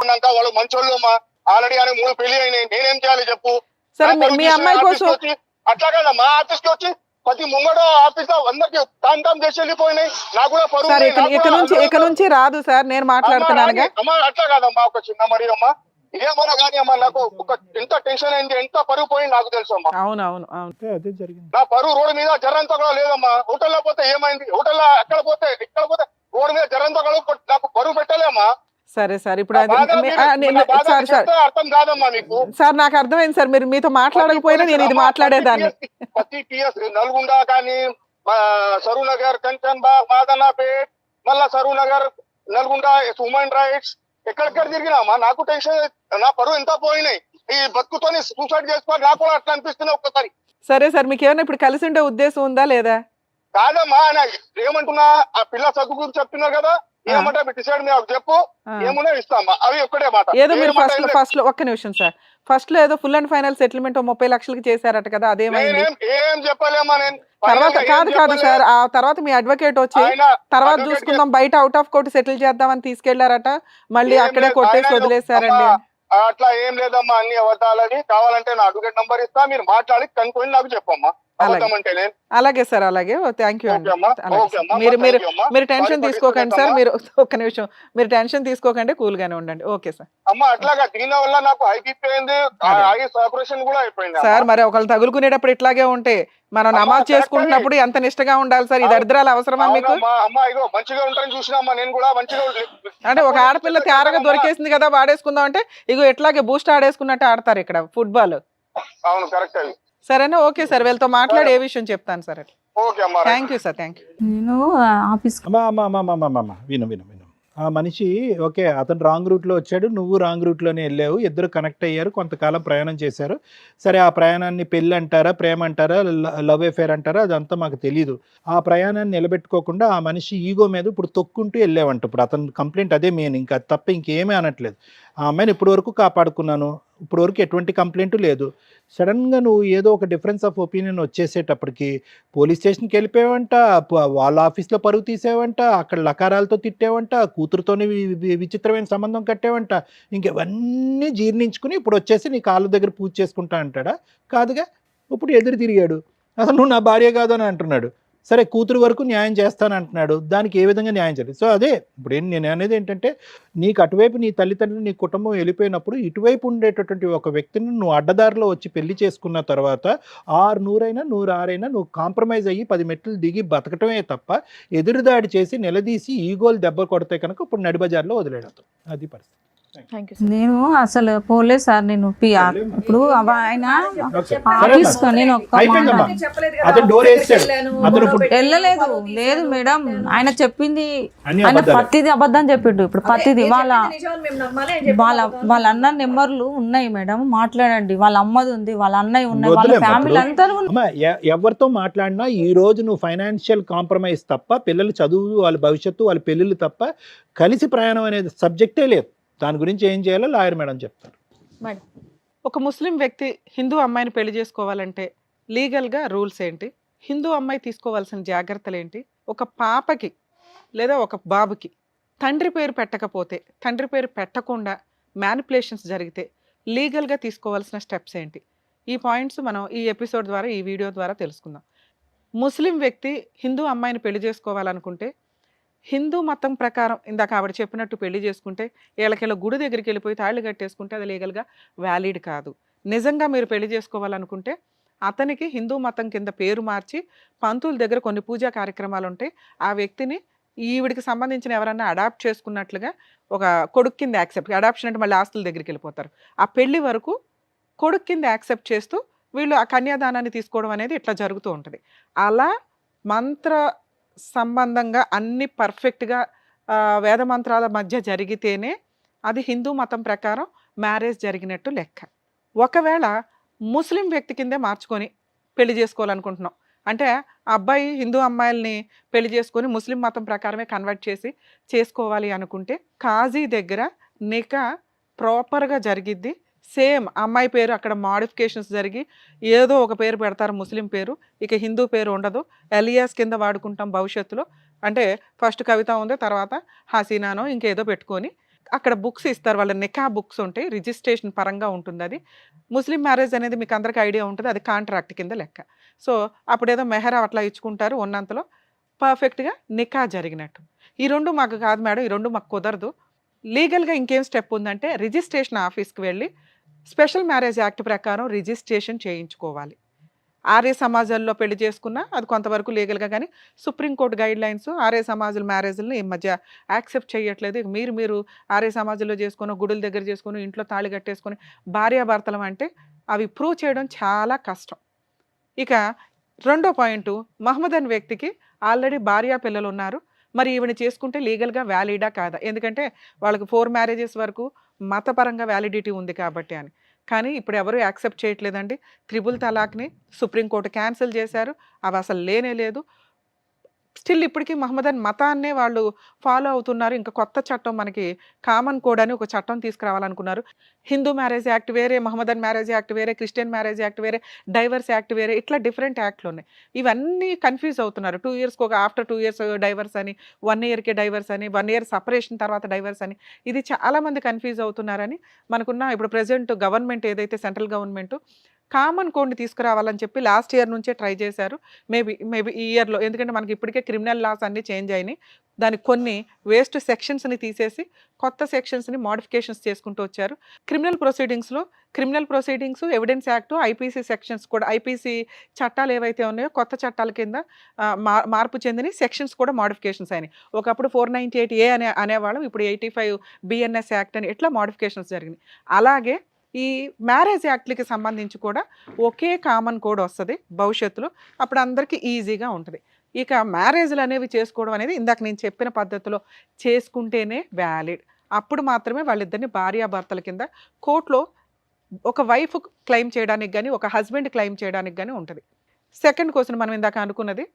ఉన్నాక వాళ్ళు మంచోళ్ళు అమ్మా, ఆల్రెడీ అని 3 పెళ్లి అయినాయి, నేనేం చేయాలి చెప్పు? సరే నా కొడుకు మీ అమ్మాయి ఆఫీస్కి కోసం వచ్చి, అట్లా కదమ్మా, ఆఫీస్కి వచ్చి ప్రతి ముంగడ ఆఫీస్ లో అందరికి తామ్ చేసి వెళ్ళిపోయినాయి. నాకు కూడా పరువు సార్ ఉంది, నాకు కూడా ఇక నుంచి రాదు సార్, నేను మాట్లాడుతున్నానుగా. అమ్మా అట్లా కాదమ్మా, ఒక చిన్న మరి అమ్మా ఏమన్నా కానీ అమ్మా, నాకు ఒక ఎంత టెన్షన్ అయింది, ఎంత పరువు పోయింది నాకు తెలుసు అమ్మా. అవును అవును అవును. అంటే అదే జరిగింది. నా పరువు రోడ్డు మీద జరంతా కూడా లేదమ్మా. హోటల్లో పోతే ఏమైంది, హోటల్లో అక్కడ పోతే ఇక్కడ పోతే రోడ్డు మీద జరంతా కూడా నాకు పరువు పెట్టలేమ్మా. సరే సార్, ఇప్పుడు నా అది బాధ సార్ సార్ చెప్తే అర్థం కాదమ్మా మీకు. సార్ నాకు అర్థమైంది సార్. మీరు మీతో మాట్లాడకపోయినా నేను ఇది మాట్లాడేదాన్ని. ప్రతి పిఎస్ నల్గొండ కానీ, సరూర్ నగర్, కంచన్ బాగ్, మాదనాపేట్, మళ్ళా సరూర్ నగర్, నల్గొండ, హ్యూమన్ రైట్స్ ఎక్కడెక్కడ తిరిగినామా. నాకు టెన్షన్, నా పరువు ఎంత పోయినాయి. ఈ బతుకుతోని సూసైడ్ చేసుకోవాలి, నాకు కూడా అట్లా అనిపిస్తుంది ఒక్కసారి. సరే సార్, మీకు ఏమైనా ఇప్పుడు కలిసి ఉండే ఉద్దేశం ఉందా లేదా? కాదమ్మా, ఏమంటున్నా, ఆ పిల్ల చదువు గురించి చెప్తున్నారు కదా, ఏమంటే డిసైడ్ మీద చెప్పు, ఏమున్నా ఇస్తామా, అవి ఒక్కడే మాట. ఏదో మీరు ఫస్ట్ లో ఒక్క నిమిషం సార్, ఫస్ట్ లో ఏదో ఫుల్ అండ్ ఫైనల్ సెటిల్మెంట్ 30 లక్షలకి చేశారట కదా, అదేమైంది? ఏం చెప్పలేమా నేను. తర్వాత కాదు సార్, ఆ తర్వాత మీ అడ్వకేట్ వచ్చి తర్వాత చూసుకుందాం బయట అవుట్ ఆఫ్ కోర్టు సెటిల్ చేద్దామని తీసుకెళ్లారట, మళ్ళీ అక్కడే కొట్టేసి వదిలేశారండి. అట్లా ఏం లేదమ్మా, అన్ని అబద్ధాలని. కావాలంటే నా అడ్వకేట్ నంబర్ ఇస్తా, మీరు మాట్లాడి కనుక్కొని నాకు చెప్పమ్మా. అలాగే సార్, అలాగే. థ్యాంక్ యూ అండి. మీరు టెన్షన్ తీసుకోకండి సార్. మీరు ఒక్క నిమిషం, మీరు టెన్షన్ తీసుకోకండి, కూల్ గానే ఉండండి. Okay sir. అమ్మా అట్లాగా దీని వల్ల నాకు హై బీపీ అయింది, ఐస్ ఆపరేషన్ కూడా అయిపోయింది సార్. మరి ఒకళ్ళు తగులుకునేటప్పుడు ఇట్లాగే ఉంటే మనం నమాజ్ చేసుకుంటున్నప్పుడు ఎంత నిష్టగా ఉండాలి సార్? ఈ దరిద్రాలు అవసరమా మీకు? అమ్మా ఇగో మంచిగా ఉంటారని చూసినామ్మా, నేను కూడా మంచిగా. అంటే ఒక ఆడపిల్ల తేరగా దొరికేసింది కదా వాడేసుకుందాం అంటే, ఇగో ఎట్లాగే బూస్ట్ ఆడేసుకున్నట్టు ఆడతారు ఇక్కడ ఫుట్బాల్. అవును కరెక్ట్ అది. సరేనా? ఓకే సార్, వీళ్ళతో మాట్లాడి ఏ విషయం చెప్తాను సార్. ఓకే అమ్మా, thank you sir, thank you. నేను ఆఫీస్ అమ్మా విను. ఆ మనిషి ఓకే, అతను రాంగ్ రూట్లో వచ్చాడు, నువ్వు రాంగ్ రూట్లోనే వెళ్ళావు, ఇద్దరు కనెక్ట్ అయ్యారు, కొంతకాలం ప్రయాణం చేశారు. సరే, ఆ ప్రయాణాన్ని పెళ్ళి అంటారా, ప్రేమ అంటారా, లవ్ అఫేర్ అంటారా, అదంతా మాకు తెలియదు. ఆ ప్రయాణాన్ని నిలబెట్టుకోకుండా ఆ మనిషి ఈగో మీద ఇప్పుడు తొక్కుంటూ వెళ్ళావంట. ఇప్పుడు అతని కంప్లైంట్ అదే మెయిన్, ఇంకా తప్ప ఇంకేమీ అనట్లేదు. ఆ అమ్మాయిని ఇప్పటి వరకు కాపాడుకున్నాను, ఇప్పుడు వరకు ఎటువంటి కంప్లైంట్ లేదు. సడన్గా నువ్వు ఏదో ఒక డిఫరెన్స్ ఆఫ్ ఒపీనియన్ వచ్చేసేటప్పటికి పోలీస్ స్టేషన్కి వెళ్ళిపోయావంట, వాళ్ళ ఆఫీస్లో పరుగు తీసేవంట, అక్కడ లకారాలతో తిట్టేవంట, కూతురుతోని విచిత్రమైన సంబంధం కట్టేవంట. ఇంకెవన్నీ జీర్ణించుకుని ఇప్పుడు వచ్చేసి నీ కాళ్ళ దగ్గర పూజ చేసుకుంటా అంటాడా? కాదుగా. ఇప్పుడు ఎదురు తిరిగాడు, అసలు నువ్వు నా భార్య కాదు అని అంటున్నాడు. సరే, కూతురు వరకు న్యాయం చేస్తాను అంటున్నాడు, దానికి ఏ విధంగా న్యాయం చేయాలి? సో అదే ఇప్పుడు నేను అనేది ఏంటంటే, నీకు అటువైపు నీ తల్లిదండ్రులు నీ కుటుంబం వెళ్ళిపోయినప్పుడు ఇటువైపు ఉండేటటువంటి ఒక వ్యక్తిని నువ్వు అడ్డదారిలో వచ్చి పెళ్లి చేసుకున్న తర్వాత 600 106 నువ్వు కాంప్రమైజ్ అయ్యి 10 మెట్లు దిగి బతకటమే తప్ప ఎదురుదాడి చేసి నిలదీసి ఈగోలు దెబ్బ కొడితే కనుక ఇప్పుడు నడిబజార్లో వదిలేడతాం. అది పరిస్థితి. నేను అసలు పోలేదు సార్. నేను ఇప్పుడు ఆయన ఆఫీస్ నేను వెళ్ళలేదు. లేదు మేడం, ఆయన చెప్పింది ఆయన పత్తిది అబద్ధం చెప్పిండు. ఇప్పుడు పత్తిది వాళ్ళ అన్న నెంబర్లు ఉన్నాయి మేడం, మాట్లాడండి. వాళ్ళ అమ్మది ఉంది, వాళ్ళ అన్నయ్య ఉన్నాయి, వాళ్ళ ఫ్యామిలీ అంతా. ఎవరితో మాట్లాడినా ఈ రోజు నువ్వు ఫైనాన్షియల్ కాంప్రమైజ్ తప్ప, పిల్లల చదువు, వాళ్ళ భవిష్యత్తు, వాళ్ళ పెళ్ళిళ్ళు తప్ప కలిసి ప్రయాణం అనేది సబ్జెక్టే లేదు. దాని గురించి ఏం చేయాలో లాయర్ మేడం చెప్తారు. మేడం, ఒక ముస్లిం వ్యక్తి హిందూ అమ్మాయిని పెళ్లి చేసుకోవాలంటే లీగల్గా రూల్స్ ఏంటి? హిందూ అమ్మాయి తీసుకోవాల్సిన జాగ్రత్తలు ఏంటి? ఒక పాపకి లేదా ఒక బాబుకి తండ్రి పేరు పెట్టకపోతే, తండ్రి పేరు పెట్టకుండా మ్యానిపులేషన్స్ జరిగితే లీగల్గా తీసుకోవాల్సిన స్టెప్స్ ఏంటి? ఈ పాయింట్స్ మనం ఈ ఎపిసోడ్ ద్వారా, ఈ వీడియో ద్వారా తెలుసుకుందాం. ముస్లిం వ్యక్తి హిందూ అమ్మాయిని పెళ్లి చేసుకోవాలనుకుంటే, హిందూ మతం ప్రకారం ఇందాక ఆవిడ చెప్పినట్టు పెళ్లి చేసుకుంటే, ఏళ్ళకేళ్ళ గుడి దగ్గరికి వెళ్ళిపోయి తాళ్ళు కట్టేసుకుంటే అది లీగల్గా వ్యాలిడ్ కాదు. నిజంగా మీరు పెళ్లి చేసుకోవాలనుకుంటే అతనికి హిందూ మతం కింద పేరు మార్చి పంతుల దగ్గర కొన్ని పూజా కార్యక్రమాలు ఉంటాయి. ఆ వ్యక్తిని ఈవిడికి సంబంధించిన ఎవరన్నా అడాప్ట్ చేసుకున్నట్లుగా ఒక కొడుకు కింద యాక్సెప్ట్, అడాప్షన్ అంటే మళ్ళీ ఆస్తుల దగ్గరికి వెళ్ళిపోతారు. ఆ పెళ్లి వరకు కొడుకు కింద యాక్సెప్ట్ చేస్తూ వీళ్ళు ఆ కన్యాదానాన్ని తీసుకోవడం అనేది ఇట్లా జరుగుతూ ఉంటుంది. అలా మంత్ర సంబంధంగా అన్ని పర్ఫెక్ట్గా వేద మంత్రాల మధ్య జరిగితేనే అది హిందూ మతం ప్రకారం మ్యారేజ్ జరిగినట్టు లెక్క. ఒకవేళ ముస్లిం వ్యక్తి కిందే మార్చుకొని పెళ్లి చేసుకోవాలనుకుంటున్నాం అంటే, ఆ అబ్బాయి హిందూ అమ్మాయిల్ని పెళ్లి చేసుకొని ముస్లిం మతం ప్రకారమే కన్వర్ట్ చేసి చేసుకోవాలి అనుకుంటే, కాజీ దగ్గర నికా ప్రాపర్గా జరిగిద్ది. సేమ్ అమ్మాయి పేరు అక్కడ మాడిఫికేషన్స్ జరిగి ఏదో ఒక పేరు పెడతారు ముస్లిం పేరు, ఇక హిందూ పేరు ఉండదు, ఎలియాస్ కింద వాడుకుంటాం భవిష్యత్తులో. అంటే ఫస్ట్ కవిత ఉంది, తర్వాత హసీనానో ఇంకేదో పెట్టుకొని అక్కడ బుక్స్ ఇస్తారు, వాళ్ళ నికా బుక్స్ ఉంటాయి, రిజిస్ట్రేషన్ పరంగా ఉంటుంది. అది ముస్లిం మ్యారేజ్ అనేది మీకు అందరికీ ఐడియా ఉంటుంది, అది కాంట్రాక్ట్ కింద లెక్క. సో అప్పుడేదో మెహరా అట్లా ఇచ్చుకుంటారు, ఉన్నంతలో పర్ఫెక్ట్గా నికా జరిగినట్టు. ఈ రెండు మాకు కాదు మేడం, ఈ రెండు మాకు కుదరదు, లీగల్గా ఇంకేం స్టెప్ ఉందంటే రిజిస్ట్రేషన్ ఆఫీస్కి వెళ్ళి స్పెషల్ మ్యారేజ్ యాక్ట్ ప్రకారం రిజిస్ట్రేషన్ చేయించుకోవాలి. ఆర్య సమాజాల్లో పెళ్లి చేసుకున్నా అది కొంతవరకు లీగల్గా, కానీ సుప్రీంకోర్టు గైడ్ లైన్స్ ఆర్య సమాజాల మ్యారేజ్ని ఈ మధ్య యాక్సెప్ట్ చేయట్లేదు. ఇక మీరు ఆర్య సమాజంలో చేసుకొని, గుడుల దగ్గర చేసుకొని, ఇంట్లో తాళి కట్టేసుకొని భార్యాభర్తలం అంటే అవి ప్రూవ్ చేయడం చాలా కష్టం. ఇక రెండో పాయింట్, మహమ్మద్ అనే వ్యక్తికి ఆల్రెడీ భార్య పిల్లలు ఉన్నారు, మరి ఈవిని చేసుకుంటే లీగల్గా వ్యాలిడా కాదా, ఎందుకంటే వాళ్ళకి 4 మ్యారేజెస్ వరకు మతపరంగా వ్యాలిడిటీ ఉంది కాబట్టి అని. కానీ ఇప్పుడు ఎవరు యాక్సెప్ట్ చేయట్లేదండి. త్రిబుల్ తలాక్ని సుప్రీంకోర్టు క్యాన్సిల్ చేశారు, అవి అసలు లేనే లేదు. స్టిల్ ఇప్పటికీ మహమ్మదన్ మతాన్నే వాళ్ళు ఫాలో అవుతున్నారు. ఇంకా కొత్త చట్టం మనకి కామన్ కోడ్ అని ఒక చట్టం తీసుకురావాలనుకున్నారు. హిందూ మ్యారేజ్ యాక్ట్ వేరే, మహమ్మదన్ మ్యారేజ్ యాక్ట్ వేరే, క్రిస్టియన్ మ్యారేజ్ యాక్ట్ వేరే, డైవర్స్ యాక్ట్ వేరే, ఇట్లా డిఫరెంట్ యాక్ట్లు ఉన్నాయి. ఇవన్నీ కన్ఫ్యూజ్ అవుతున్నారు. 2 ఇయర్స్కి ఒక, ఆఫ్టర్ 2 ఇయర్స్ డైవర్స్ అని, 1 ఇయర్కే డైవర్స్ అని, 1 ఇయర్ సపరేషన్ తర్వాత డైవర్స్ అని, ఇది చాలామంది కన్ఫ్యూజ్ అవుతున్నారని మనకున్న ఇప్పుడు ప్రెసెంట్ గవర్నమెంట్ ఏదైతే సెంట్రల్ గవర్నమెంట్ కామన్ కోడ్ని తీసుకురావాలని చెప్పి లాస్ట్ ఇయర్ నుంచే ట్రై చేశారు. మేబీ ఈ ఇయర్లో, ఎందుకంటే మనకి ఇప్పటికే క్రిమినల్ లాస్ అన్నీ చేంజ్ అయినాయి, దానికి కొన్ని వేస్ట్ సెక్షన్స్ని తీసేసి కొత్త సెక్షన్స్ని మోడిఫికేషన్స్ చేసుకుంటూ వచ్చారు. Criminal proceedings, evidence act, IPC sections కూడా, ఐపీసీ చట్టాలు ఏవైతే ఉన్నాయో కొత్త చట్టాల కింద మార్పు చెందిన సెక్షన్స్ కూడా మోడిఫికేషన్స్ అయినాయి. ఒకప్పుడు 498A అనేవాళ్ళం, ఇప్పుడు 85 BNS యాక్ట్ అని, ఇట్లా మోడిఫికేషన్స్ జరిగినాయి. అలాగే ఈ మ్యారేజ్ యాక్ట్లకి సంబంధించి కూడా ఒకే కామన్ కోడ్ వస్తుంది భవిష్యత్తులో, అప్పుడు అందరికీ ఈజీగా ఉంటుంది. ఇక మ్యారేజ్లు అనేవి చేసుకోవడం అనేది ఇందాక నేను చెప్పిన పద్ధతిలో చేసుకుంటేనే వ్యాలిడ్. అప్పుడు మాత్రమే వాళ్ళిద్దరిని భార్యాభర్తల కింద కోర్టులో ఒక వైఫ్ క్లెయిమ్ చేయడానికి కానీ, ఒక హస్బెండ్ క్లెయిమ్ చేయడానికి కానీ ఉంటుంది. సెకండ్ క్వశ్చన్ మనం ఇందాక అనుకున్నది,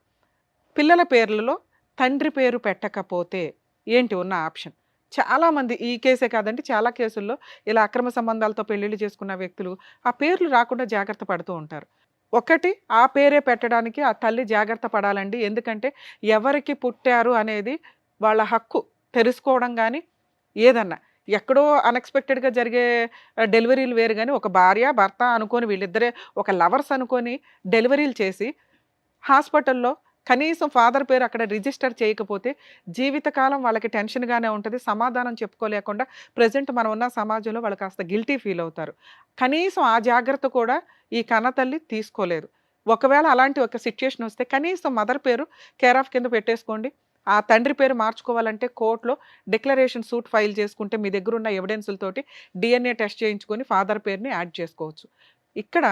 పిల్లల పేర్లలో తండ్రి పేరు పెట్టకపోతే ఏంటి ఉన్న ఆప్షన్. చాలామంది, ఈ కేసే కాదండి చాలా కేసుల్లో ఇలా అక్రమ సంబంధాలతో పెళ్ళిళ్ళు చేసుకున్న వ్యక్తులు ఆ పేర్లు రాకుండా జాగ్రత్త పడుతూ ఉంటారు. ఒకటి, ఆ పేరే పెట్టడానికి ఆ తల్లి జాగ్రత్త పడాలండి. ఎందుకంటే ఎవరికి పుట్టారు అనేది వాళ్ళ హక్కు తెలుసుకోవడం, కానీ ఏదన్నా ఎక్కడో అన్ఎక్స్పెక్టెడ్గా జరిగే డెలివరీలు వేరు, కానీ ఒక భార్య భర్త అనుకొని వీళ్ళిద్దరే ఒక లవర్స్ అనుకొని డెలివరీలు చేసి హాస్పిటల్లో కనీసం ఫాదర్ పేరు అక్కడ రిజిస్టర్ చేయకపోతే జీవితకాలం వాళ్ళకి టెన్షన్గానే ఉంటుంది, సమాధానం చెప్పుకోలేకుండా ప్రజెంట్ మనం ఉన్న సమాజంలో వాళ్ళు కాస్త గిల్టీ ఫీల్ అవుతారు. కనీసం ఆ జాగ్రత్త కూడా ఈ కన్నతల్లి తీసుకోలేదు. ఒకవేళ అలాంటి ఒక సిచ్యుయేషన్ వస్తే కనీసం మదర్ పేరు కేర్ ఆఫ్ కింద పెట్టేసుకోండి. ఆ తండ్రి పేరు మార్చుకోవాలంటే కోర్టులో డిక్లరేషన్ సూట్ ఫైల్ చేసుకుంటే మీ దగ్గర ఉన్న ఎవిడెన్సులతోటి DNA టెస్ట్ చేయించుకొని ఫాదర్ పేరుని యాడ్ చేసుకోవచ్చు. ఇక్కడ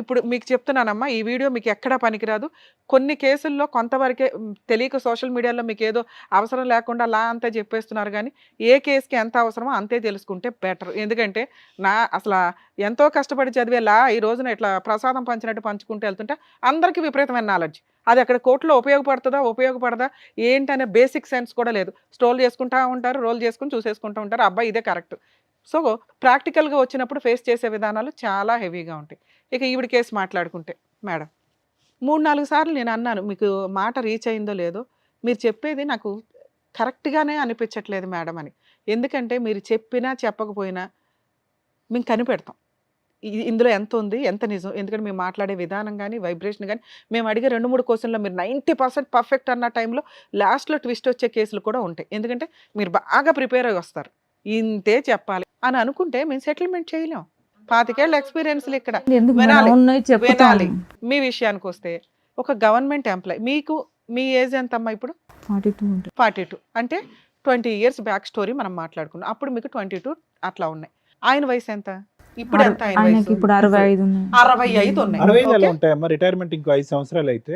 ఇప్పుడు మీకు చెప్తున్నానమ్మా, ఈ వీడియో మీకు ఎక్కడా పనికిరాదు. కొన్ని కేసుల్లో కొంతవరకే తెలియక సోషల్ మీడియాలో మీకు ఏదో అవసరం లేకుండా లా అంతా చెప్పేస్తున్నారు, కానీ ఏ కేసుకి ఎంత అవసరమో అంతే తెలుసుకుంటే బెటర్. ఎందుకంటే అసలు ఎంతో కష్టపడి చదివే లా ఈ రోజున ఇట్లా ప్రసాదం పంచినట్టు పంచుకుంటూ వెళ్తుంటే అందరికీ విపరీతమైన నాలెడ్జ్, అది అక్కడ కోర్టులో ఉపయోగపడదా ఏంటనే బేసిక్ సెన్స్ కూడా లేదు. స్ట్రోల్ చేసుకుంటూ ఉంటారు, రోల్ చేసుకుని చూసేసుకుంటూ ఉంటారు, అబ్బాయి ఇదే కరెక్ట్. సో ప్రాక్టికల్గా వచ్చినప్పుడు ఫేస్ చేసే విధానాలు చాలా హెవీగా ఉంటాయి. ఇక ఈవిడ కేసు మాట్లాడుకుంటే, మేడం 3-4 సార్లు నేను అన్నాను, మీకు మాట రీచ్ అయిందో లేదో, మీరు చెప్పేది నాకు కరెక్ట్గానే అనిపించట్లేదు మేడం అని. ఎందుకంటే మీరు చెప్పినా చెప్పకపోయినా మేము కనిపెడతాం. ఇందులో ఎంత ఉంది, ఎంత నిజం? ఎందుకంటే మేము మాట్లాడే విధానం కానీ, వైబ్రేషన్ కానీ, మేము అడిగే 2-3 క్వశ్చన్లో మీరు 90% పర్ఫెక్ట్ అన్న టైంలో లాస్ట్‌లో ట్విస్ట్ వచ్చే కేసులు కూడా ఉంటాయి. ఎందుకంటే మీరు బాగా ప్రిపేర్ అయ్యి వస్తారు. ఇంతే చెప్పాలి అని అనుకుంటే మేము సెటిల్మెంట్ చేయలేం. 25 ఏళ్ల ఎక్స్‌పీరియన్స్‌లు ఇక్కడ. ఎందుకు వినాలి, మనం ఉన్నాయి చెప్తాం. వినాలి. మీ విషయానికొస్తే ఒక గవర్నమెంట్ ఎంప్లాయ్ మీకు మీ ఏజ్ ఎంతమ్మా ఇప్పుడు? 42 ఉంటుంది. 42 అంటే 20 ఇయర్స్ బ్యాక్ స్టోరీ మనం మాట్లాడుకున్నాం. అప్పుడు మీకు 22 అట్లా ఉన్నాయి. ఆయన వయసు ఎంత? ఇప్పుడు ఎంత ఆయన ఆయనకి వయసు? ఇప్పుడు 65 ఉన్నాయి. 65 ఉన్నాయి. 65 ఎలా ఓకే? ఉంటాయమ్మా? రిటైర్మెంట్ ఇంకో 5 సంవత్సరాలు అయితే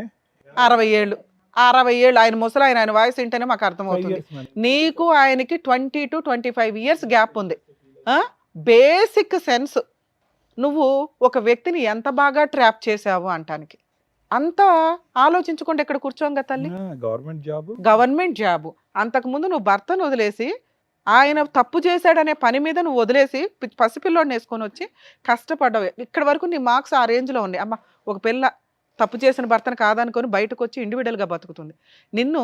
60 ఏళ్ళు. 60 ఏళ్ళు ఆయన ముసలి ఆయన వాయిస్ వింటేనే మాకు 5 అర్థమవుతుంది. years మరి. నీకు ఆయనకి 20-25 ఇయర్స్ గ్యాప్ ఉంది. బేసిక్ సెన్స్ నువ్వు ఒక వ్యక్తిని ఎంత బాగా ట్రాప్ చేసావు అంటానికి. అంతా ఆలోచించకుండా ఇక్కడ కూర్చోంగా తల్లి. Government job. Government job. అంతకుముందు నువ్వు భర్తను వదిలేసి ఆయన తప్పు చేశాడనే పని మీద నువ్వు వదిలేసి పసిపిల్లోడిని వేసుకొని వచ్చి కష్టపడ్డావు. ఇక్కడ వరకు నీ మార్క్స్ ఆ రేంజ్లో ఉన్నాయి. అమ్మ ఒక పిల్ల తప్పు చేసిన భర్తను కాదనుకొని బయటకు వచ్చి ఇండివిడువల్గా బతుకుతుంది. నిన్ను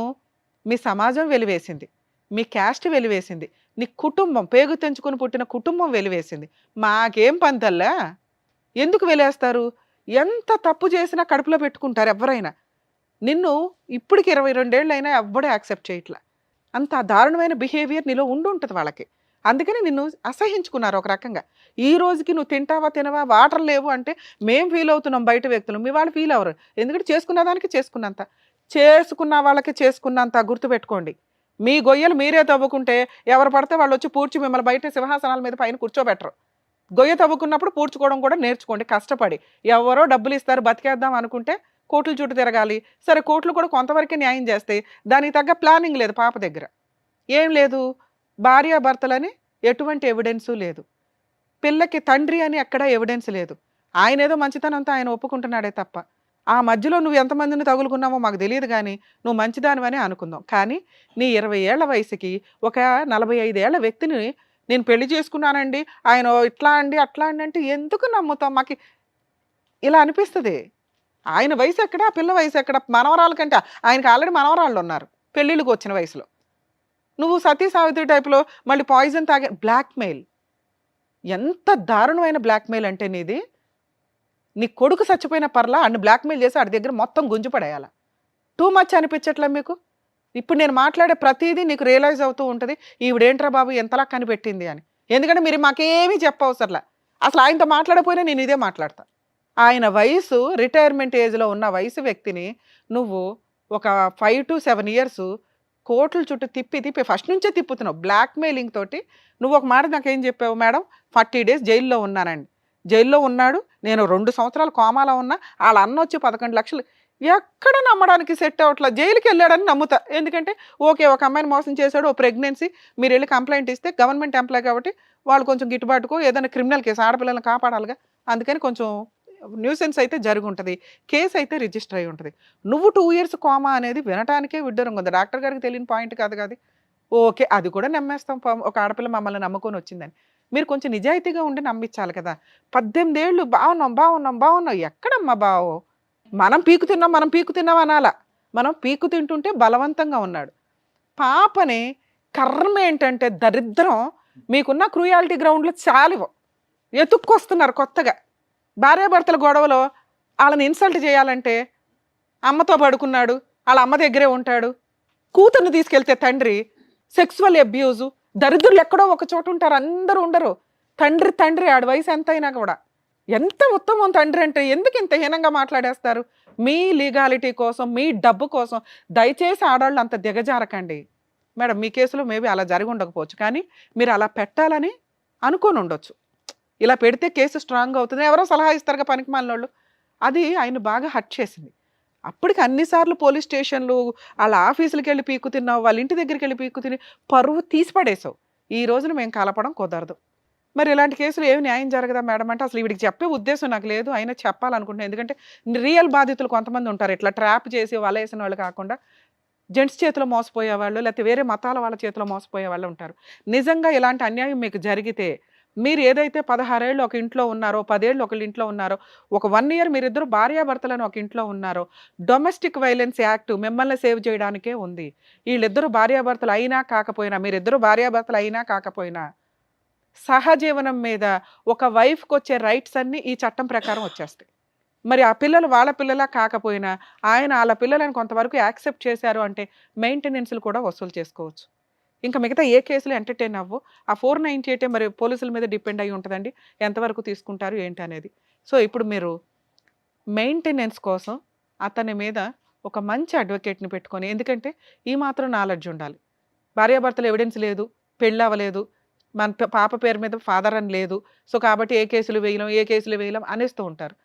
మీ సమాజం వెలివేసింది, మీ క్యాస్ట్ వెలివేసింది, నీ కుటుంబం పేగు తెంచుకొని పుట్టిన కుటుంబం వెలివేసింది. మాకేం పంతల్లా? ఎందుకు వెలేస్తారు? ఎంత తప్పు చేసినా కడుపులో పెట్టుకుంటారు ఎవరైనా. నిన్ను ఇప్పటికి 22 ఏళ్ళు అయినా ఎవ్వడే యాక్సెప్ట్ చేయట్లా. అంత దారుణమైన బిహేవియర్ నీలో ఉంటుంది వాళ్ళకి. అందుకని నిన్ను అసహించుకున్నారు ఒక రకంగా. ఈ రోజుకి నువ్వు తింటావా తినవా, వాటర్ లేవు అంటే మేము ఫీల్ అవుతున్నాం బయట వ్యక్తులు, మీ వాళ్ళు ఫీల్ అవ్వరు. ఎందుకంటే చేసుకున్న దానికి చేసుకున్నంత, చేసుకున్న వాళ్ళకి చేసుకున్నంత గుర్తుపెట్టుకోండి. మీ గొయ్యలు మీరే తవ్వుకుంటే ఎవరు పడితే వాళ్ళు వచ్చి పూడ్చి మిమ్మల్ని బయట సింహాసనాల మీద పైన కూర్చోబెట్టరు. గొయ్య తవ్వుకున్నప్పుడు పూడ్చుకోవడం కూడా నేర్చుకోండి, కష్టపడి. ఎవరో డబ్బులు ఇస్తారు బతికేద్దాం అనుకుంటే కోర్టుల చుట్టూ తిరగాలి. సరే కోర్టులు కూడా కొంతవరకే న్యాయం చేస్తాయి, దానికి తగ్గ ప్లానింగ్ లేదు పాప దగ్గర. ఏం లేదు, భార్యాభర్తలని ఎటువంటి ఎవిడెన్సు లేదు, పిల్లకి తండ్రి అని ఎక్కడా ఎవిడెన్స్ లేదు. ఆయన ఏదో మంచితనంతో ఆయన ఒప్పుకుంటున్నాడే తప్ప ఆ మధ్యలో నువ్వు ఎంతమందిని తగులుకున్నావో మాకు తెలియదు. కానీ నువ్వు మంచిదానివని అనుకుందాం. కానీ నీ 20 ఏళ్ల వయసుకి ఒక 45 ఏళ్ల వ్యక్తిని నేను పెళ్లి చేసుకున్నానండి, ఆయన ఇట్లా అండి అట్లా అండి అంటే ఎందుకు నమ్ముతాం? మాకు ఇలా అనిపిస్తుంది. ఆయన వయసు ఎక్కడ, ఆ పిల్ల వయసు ఎక్కడ? మనవరాల కంటే ఆయనకి ఆల్రెడీ మనవరాళ్ళు ఉన్నారు పెళ్ళిళ్ళకి వచ్చిన వయసులో. నువ్వు సతీ సావిత్రి టైప్లో మళ్ళీ పాయిజన్ తాగే బ్లాక్మెయిల్. ఎంత దారుణమైన బ్లాక్మెయిల్ అంటే నీది. నీ కొడుకు చచ్చిపోయిన పర్లా అన్ని బ్లాక్మెయిల్ చేసి ఆడి దగ్గర మొత్తం గుంజుపడేయాల. టూ మచ్ అనిపించట్లే మీకు? ఇప్పుడు నేను మాట్లాడే ప్రతిదీ నీకు రియలైజ్ అవుతూ ఉంటుంది, ఈవిడేంట్రా బాబు ఎంతలా కనిపెట్టింది అని. ఎందుకంటే మీరు మాకేమీ చెప్పవసరలా. అసలు ఆయనతో మాట్లాడపోయినా నేను ఇదే మాట్లాడతా. ఆయన వయసు రిటైర్మెంట్ ఏజ్లో ఉన్న వయసు వ్యక్తిని నువ్వు ఒక 5 to 7 years కోర్టుల చుట్టూ తిప్పి ఫస్ట్ నుంచే తిప్పుతున్నావు బ్లాక్మెయిలింగ్ తోటి. నువ్వు ఒక మాట నాకేం చెప్పావు? మేడం 40 days జైల్లో ఉన్నానండి. జైల్లో ఉన్నాడు, నేను 2 సంవత్సరాలు కోమాలో ఉన్నా, వాళ్ళ అన్న వచ్చి 11 లక్షలు. ఎక్కడ నమ్మడానికి సెట్ అవ్వట్లా. జైలుకి వెళ్ళాడని నమ్ముతా. ఎందుకంటే ఓకే ఒక అమ్మాయిని మోసం చేశాడు, ఓ ప్రెగ్నెన్సీ, మీరు వెళ్ళి కంప్లైంట్ ఇస్తే గవర్నమెంట్ ఎంప్లాయ్ కాబట్టి వాళ్ళు కొంచెం గిట్టుబాటుకో ఏదైనా క్రిమినల్ కేసు, ఆడపిల్లలను కాపాడాలిగా, అందుకని కొంచెం న్యూసెన్స్ అయితే జరిగి ఉంటుంది, కేసు అయితే రిజిస్టర్ అయి ఉంటుంది. నువ్వు 2 years కోమా అనేది వినటానికే విడ్డూరంగా ఉంది. డాక్టర్ గారికి తెలియని పాయింట్ కాదు కాదు. ఓకే అది కూడా నమ్మేస్తాం, ఒక ఆడపిల్ల మమ్మల్ని నమ్ముకొని వచ్చిందని. మీరు కొంచెం నిజాయితీగా ఉండి నమ్మించాలి కదా. 18 ఏళ్ళు బాగున్నాం. ఎక్కడమ్మా బావో? మనం పీకు తిన్నాం అనాలా. మనం పీకు తింటుంటే బలవంతంగా ఉన్నాడు. పాపని కర్మ ఏంటంటే దరిద్రం, మీకున్న క్రూయాలిటీ గ్రౌండ్లో చాలివో ఎతుక్కొస్తున్నారు కొత్తగా. భార్యాభర్తల గొడవలో వాళ్ళని ఇన్సల్ట్ చేయాలంటే అమ్మతో పడుకున్నాడు, వాళ్ళ అమ్మ దగ్గరే ఉంటాడు. కూతుర్ని తీసుకెళ్తే తండ్రి సెక్సువల్ అబ్యూజు. దరిద్రులు ఎక్కడో ఒక చోట ఉంటారు, అందరూ ఉండరు. తండ్రి ఆడి వయసు ఎంత అయినా కూడా. ఎంత ఉత్తమం తండ్రి అంటే. ఎందుకు ఇంత హీనంగా మాట్లాడేస్తారు? మీ లీగాలిటీ కోసం, మీ డబ్బు కోసం దయచేసి ఆడవాళ్ళు అంత దిగజారకండి. మేడం మీ కేసులో మేబీ అలా జరిగి ఉండకపోవచ్చు, కానీ మీరు అలా పెట్టాలని అనుకొని ఉండొచ్చు. ఇలా పెడితే కేసు స్ట్రాంగ్ అవుతుంది, ఎవరో సలహా ఇస్తారుగా పనికి మాలినోళ్ళు. అది ఆయన బాగా హర్ట్ చేసింది. అప్పటికి అన్నిసార్లు పోలీస్ స్టేషన్లు, వాళ్ళ ఆఫీసులకి వెళ్ళి పీక్కు తిన్నావు, వాళ్ళ ఇంటి దగ్గరికి వెళ్ళి పీక్కు తిని పరువు తీసి పడేసావు. ఈ రోజున మేము కలపడం కుదరదు. మరి ఇలాంటి కేసులు ఏమి న్యాయం జరగదా మేడం అంటే అసలు వీడికి చెప్పే ఉద్దేశం నాకు లేదు, అయినా చెప్పాలనుకుంటున్నాను. ఎందుకంటే రియల్ బాధితులు కొంతమంది ఉంటారు, ఇట్లా ట్రాప్ చేసి వల వేసిన వాళ్ళు కాకుండా జెంట్స్ చేతిలో మోసపోయే వాళ్ళు, లేకపోతే వేరే మతాల వాళ్ళ చేతిలో మోసపోయే వాళ్ళు ఉంటారు. నిజంగా ఇలాంటి అన్యాయం మీకు జరిగితే, మీరు ఏదైతే 16 ఏళ్ళు ఒక ఇంట్లో ఉన్నారో, 10 ఏళ్ళు ఒకళ్ళ ఇంట్లో ఉన్నారో, ఒక 1 year మీరిద్దరు భార్యాభర్తలను ఒక ఇంట్లో ఉన్నారో, డొమెస్టిక్ వైలెన్స్ యాక్ట్ మిమ్మల్ని సేవ్ చేయడానికే ఉంది. వీళ్ళిద్దరూ భార్యాభర్తలు అయినా కాకపోయినా, మీరిద్దరు భార్యాభర్తలు అయినా కాకపోయినా సహజీవనం మీద ఒక వైఫ్కి వచ్చే రైట్స్ అన్నీ ఈ చట్టం ప్రకారం వచ్చేస్తాయి. మరి ఆ పిల్లలు వాళ్ళ పిల్లలా కాకపోయినా ఆయన వాళ్ళ పిల్లలను కొంతవరకు యాక్సెప్ట్ చేశారు అంటే మెయింటెనెన్స్లు కూడా వసూలు చేసుకోవచ్చు. ఇంకా మిగతా ఏ కేసులు ఎంటర్టైన్ అవ్వు. ఆ 498 మరి పోలీసుల మీద డిపెండ్ అయి ఉంటుందండి, ఎంతవరకు తీసుకుంటారు ఏంటి అనేది. సో ఇప్పుడు మీరు మెయింటెనెన్స్ కోసం అతని మీద ఒక మంచి అడ్వకేట్ని పెట్టుకొని, ఎందుకంటే ఈ మాత్రం నాలెడ్జ్ ఉండాలి. భార్యాభర్తలు ఎవిడెన్స్ లేదు, పెళ్ళి అవ్వలేదు, మన పాప పేరు మీద ఫాదర్ అని లేదు, సో కాబట్టి ఏ కేసులు వేయలేం అనేస్తూ ఉంటారు.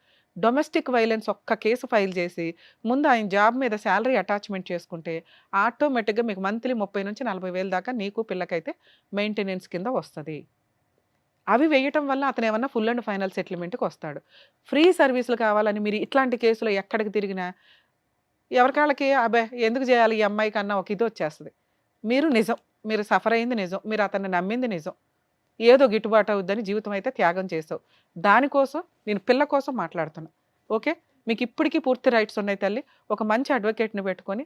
డొమెస్టిక్ వైలెన్స్ ఒక్క కేసు ఫైల్ చేసి ముందు ఆయన జాబ్ మీద శాలరీ అటాచ్మెంట్ చేసుకుంటే ఆటోమేటిక్గా మీకు మంత్లీ 30 నుంచి 40 వేలు దాకా నీకు పిల్లకైతే మెయింటెనెన్స్ కింద వస్తుంది. అవి వేయటం వల్ల అతను ఏమన్నా ఫుల్ అండ్ ఫైనల్ సెటిల్మెంట్కి వస్తాడు. ఫ్రీ సర్వీసులు కావాలని మీరు ఇట్లాంటి కేసులు ఎక్కడికి తిరిగినా ఎవరికాళ్ళకి అబ్బే ఎందుకు చేయాలి ఈ అమ్మాయి కన్నా ఒక ఇది వచ్చేస్తుంది. మీరు సఫర్ అయింది నిజం, మీరు అతన్ని నమ్మింది నిజం, ఏదో గిట్టుబాటు అవుద్దని జీవితం అయితే త్యాగం చేసావు. దానికోసం నేను పిల్ల కోసం మాట్లాడుతున్నా. ఓకే, మీకు ఇప్పటికీ పూర్తి రైట్స్ ఉన్నాయి తల్లి. ఒక మంచి అడ్వకేట్ని పెట్టుకొని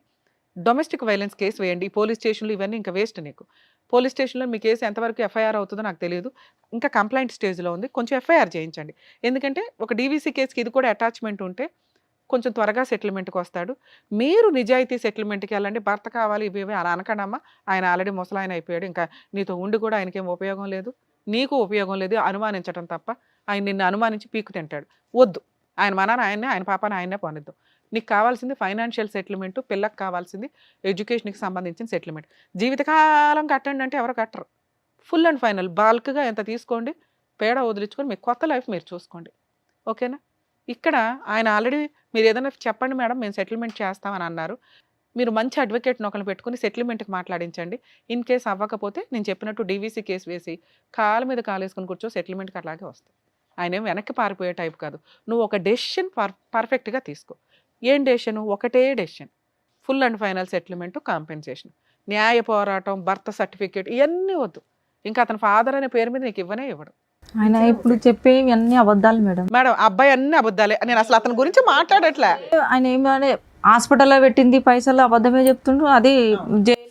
డొమెస్టిక్ వైలెన్స్ కేసు వేయండి. ఈ పోలీస్ స్టేషన్లు ఇవన్నీ ఇంకా వేస్ట్. నీకు పోలీస్ స్టేషన్లో మీ కేసు ఎంతవరకు ఎఫ్ఐఆర్ అవుతుందో నాకు తెలియదు, ఇంకా కంప్లైంట్ స్టేజ్లో ఉంది. కొంచెం ఎఫ్ఐఆర్ చేయించండి, ఎందుకంటే ఒక డీవీసీ కేసుకి ఇది కూడా అటాచ్మెంట్ ఉంటే కొంచెం త్వరగా సెటిల్మెంట్కి వస్తాడు. మీరు నిజాయితీ సెటిల్మెంట్కి వెళ్ళండి. భర్త కావాలి ఇవి అలా అనకండమ్మా, ఆయన ఆల్రెడీ ముసలాయన అయిపోయాడు, ఇంకా నీతో ఉండి కూడా ఆయనకేం ఉపయోగం లేదు, నీకు ఉపయోగం లేదు, అనుమానించడం తప్ప. ఆయన నిన్ను అనుమానించి పీకు తింటాడు. వద్దు, ఆయన మనాన్ని ఆయన్నే, ఆయన పాపాన్ని ఆయన్నే పొనిద్దాం. నీకు కావాల్సింది ఫైనాన్షియల్ సెటిల్మెంట్, పిల్లకి కావాల్సింది ఎడ్యుకేషన్కి సంబంధించిన సెటిల్మెంట్. జీవితకాలం కట్టండి అంటే ఎవరు కట్టరు. ఫుల్ అండ్ ఫైనల్ బాల్క్గా ఎంత తీసుకోండి, పేడ వదిలించుకొని మీ కొత్త లైఫ్ మీరు చూసుకోండి. ఓకేనా? ఇక్కడ ఆయన ఆల్రెడీ మీరు ఏదైనా చెప్పండి మేడం మేము సెటిల్మెంట్ చేస్తామని అన్నారు. మీరు మంచి అడ్వకేట్ని ఒకరిని పెట్టుకుని సెటిల్మెంట్కి మాట్లాడించండి. ఇన్ కేసు అవ్వకపోతే నేను చెప్పినట్టు డీవీసీ కేసు వేసి కాళ్ళ మీద కాలు వేసుకుని కూర్చో, సెటిల్మెంట్కి అట్లాగే వస్తాయి. ఆయన ఏం వెనక్కి పారిపోయే టైప్ కాదు. నువ్వు ఒక డెసిషన్ పర్ఫెక్ట్గా తీసుకో. ఏం డెసిషన్? ఒకటే decision, full and final settlement, compensation, న్యాయ పోరాటం, బర్త్ సర్టిఫికేట్ ఇవన్నీ వద్దు. ఇంకా అతని ఫాదర్ అనే పేరు మీద నీకు ఇవ్వడు. ఆయన ఇప్పుడు చెప్పేవి అన్ని అబద్ధాలు మేడం. మేడం అబ్బాయి అన్ని అబద్ధాలే. నేను అసలు అతని గురించి మాట్లాడట్లే. ఆయన ఏమనే హాస్పిటల్లో పెట్టింది పైసలు అబద్ధమే చెప్తుండ్రు. అది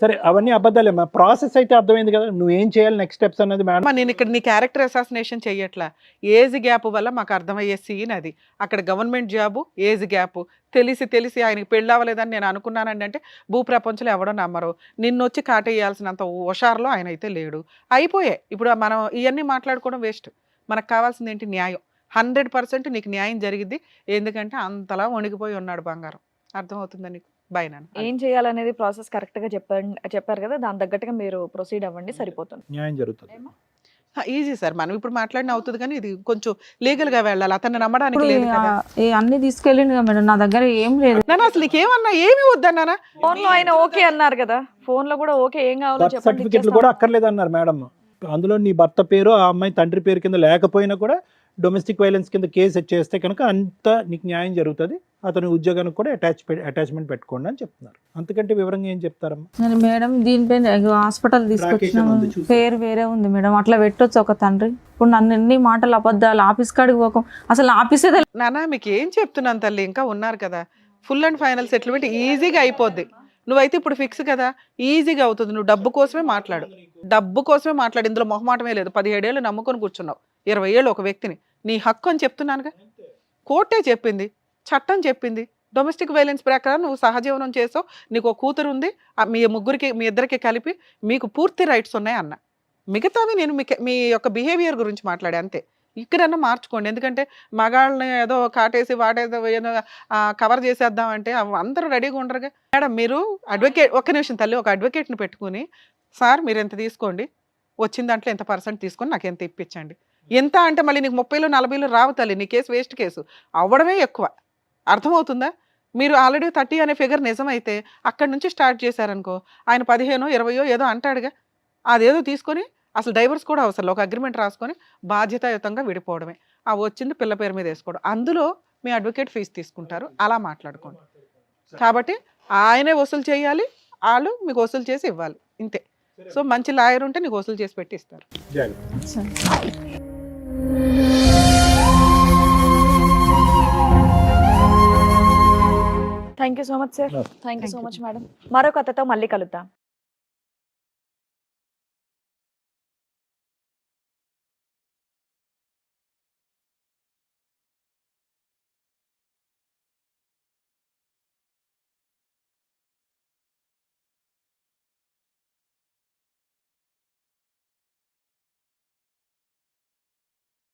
సరే అవన్నీ అబద్ధాలే. ప్రాసెస్ అయితే అర్థమైంది కదా, నువ్వు ఏం చేయాలి నెక్స్ట్ స్టెప్స్ అన్నది మేడం. నేను ఇక్కడ నీ క్యారెక్టర్ అసాసినేషన్ చెయ్యట్లా. ఏజ్ గ్యాప్ వల్ల మాకు అర్థమయ్యే సీన్ అది. అక్కడ గవర్నమెంట్ జాబు, ఏజ్ గ్యాప్, తెలిసి ఆయనకి పెళ్ళి అవ్వలేదని నేను అనుకున్నానండి అంటే భూప్రపంచంలో ఎవడో నమ్మరు. నిన్ను వచ్చి కాటేయాల్సినంత హుషారులో ఆయన అయితే లేడు. అయిపోయాయి. ఇప్పుడు మనం ఇవన్నీ మాట్లాడుకోవడం వేస్ట్. మనకు కావాల్సింది ఏంటి? న్యాయం. 100% నీకు న్యాయం జరిగిద్ది. ఎందుకంటే అంతలా వణికిపోయి ఉన్నాడు బంగారం. అర్థమవుతుందా నీకు? బై నాన్న. ఏం చేయాలనేది ప్రాసెస్ కరెక్ట్గా చెప్పారు కదా, దాని తగ్గట్టుగా మీరు ప్రొసీడ్ అవ్వండి, సరిపోతుంది. న్యాయం జరుగుతుంది. ఈజీ సార్, మనం ఇప్పుడు మాట్లాడిన అవుతుంది కానీ ఇది కొంచెం లీగల్ గా వెళ్ళాలి. అతన్ని నమ్మడానికి లేదు కదా. అన్ని తీసుకెళ్ళింది కదా మేడం, నా దగ్గర ఏం లేదు. నాన్న అసలు నీకేమన్నా ఏమి వద్దన్నానా? ఫోన్ లో ఆయన ఓకే అన్నారు కదా, ఫోన్ లో కూడా ఓకే, ఏం కావాలో బర్త్ సర్టిఫికెట్లు కూడా అక్కర్లేదు అన్నారు మేడం. అందులో నీ భర్త పేరు ఆ అమ్మాయి తండ్రి పేరు కింద లేకపోయినా కూడా డొమెస్టిక్ వైలెన్స్ కింద కేసు చేస్తే కనుక అంత నీకు న్యాయం జరుగుతుంది. అతని ఉద్యోగానికి కూడా అటాచ్మెంట్ పెట్టుకోండి అని చెప్తున్నారు. అంతకంటే వివరంగా ఏం చెప్తారమ్మా? మేడం దీనిపైన హాస్పిటల్ తీసుకొచ్చినాము, పేరు వేరే ఉంది మేడం, అట్లా పెట్టొచ్చు ఒక తండ్రి. ఇప్పుడు నన్ను ఎన్ని మాటలు అబద్ధాలు, ఆఫీస్ కాడికి పోకం, అసలు ఆఫీసే నాన్న మీకు ఏం చెప్తున్నాను తల్లి, ఇంకా ఉన్నారు కదా. ఫుల్ అండ్ ఫైనల్ సెటిల్మెంట్ ఈజీగా అయిపోద్ది. నువ్వైతే ఇప్పుడు ఫిక్స్ కదా, ఈజీగా అవుతుంది. నువ్వు డబ్బు కోసమే మాట్లాడు, ఇందులో మొహమాటమే లేదు. 17 ఏళ్ళు నమ్ముకొని కూర్చున్నావు, 20 ఏళ్ళు ఒక వ్యక్తిని. నీ హక్కు అని చెప్తున్నానుగా. కోర్టే చెప్పింది, చట్టం చెప్పింది. డొమెస్టిక్ వైలెన్స్ ప్రకారం నువ్వు సహజీవనం చేసావు, నీకు ఒక కూతురు ఉంది, మీ ఇద్దరికి కలిపి మీకు పూర్తి రైట్స్ ఉన్నాయి అన్న. మిగతావి నేను మీ యొక్క బిహేవియర్ గురించి మాట్లాడే అంతే. ఇక్కడన్నా మార్చుకోండి. ఎందుకంటే మగాళ్ళని ఏదో కాటేసి వాటేదో ఏదో కవర్ చేసేద్దామంటే అందరూ రెడీగా ఉండరుగా. మేడం మీరు అడ్వకేట్, ఒక్క నిమిషం తల్లి, ఒక అడ్వకేట్ని పెట్టుకుని సార్ మీరు ఎంత తీసుకోండి, వచ్చిన దాంట్లో ఎంత % తీసుకొని నాకు ఎంత ఇప్పించండి. ఎంత అంటే మళ్ళీ నీకు 30లో 40లో రావు తల్లి, నీ కేసు వేస్ట్ కేసు అవ్వడమే ఎక్కువ. అర్థమవుతుందా? మీరు ఆల్రెడీ 30 అనే ఫిగర్ నిజమైతే అక్కడి నుంచి స్టార్ట్ చేశారనుకో, ఆయన 15, 20 ఏదో అంటాడుగా, అదేదో తీసుకొని అసలు డైవర్స్ కూడా అవసరం, ఒక అగ్రిమెంట్ రాసుకొని బాధ్యతాయుతంగా విడిపోవడమే. ఆ వచ్చింది పిల్ల పేరు మీద వేసుకోవడం, అందులో మీ అడ్వకేట్ ఫీజు తీసుకుంటారు. అలా మాట్లాడుకోండి. కాబట్టి ఆయనే వసూలు చేయాలి, వాళ్ళు మీకు వసూలు చేసి ఇవ్వాలి, ఇంతే. సో మంచి లాయర్ ఉంటే నీకు వసూలు చేసి పెట్టి ఇస్తారు. Thank you so much sir. Thank you so much madam. మరో కథతో మళ్ళీ కలుద్దాం.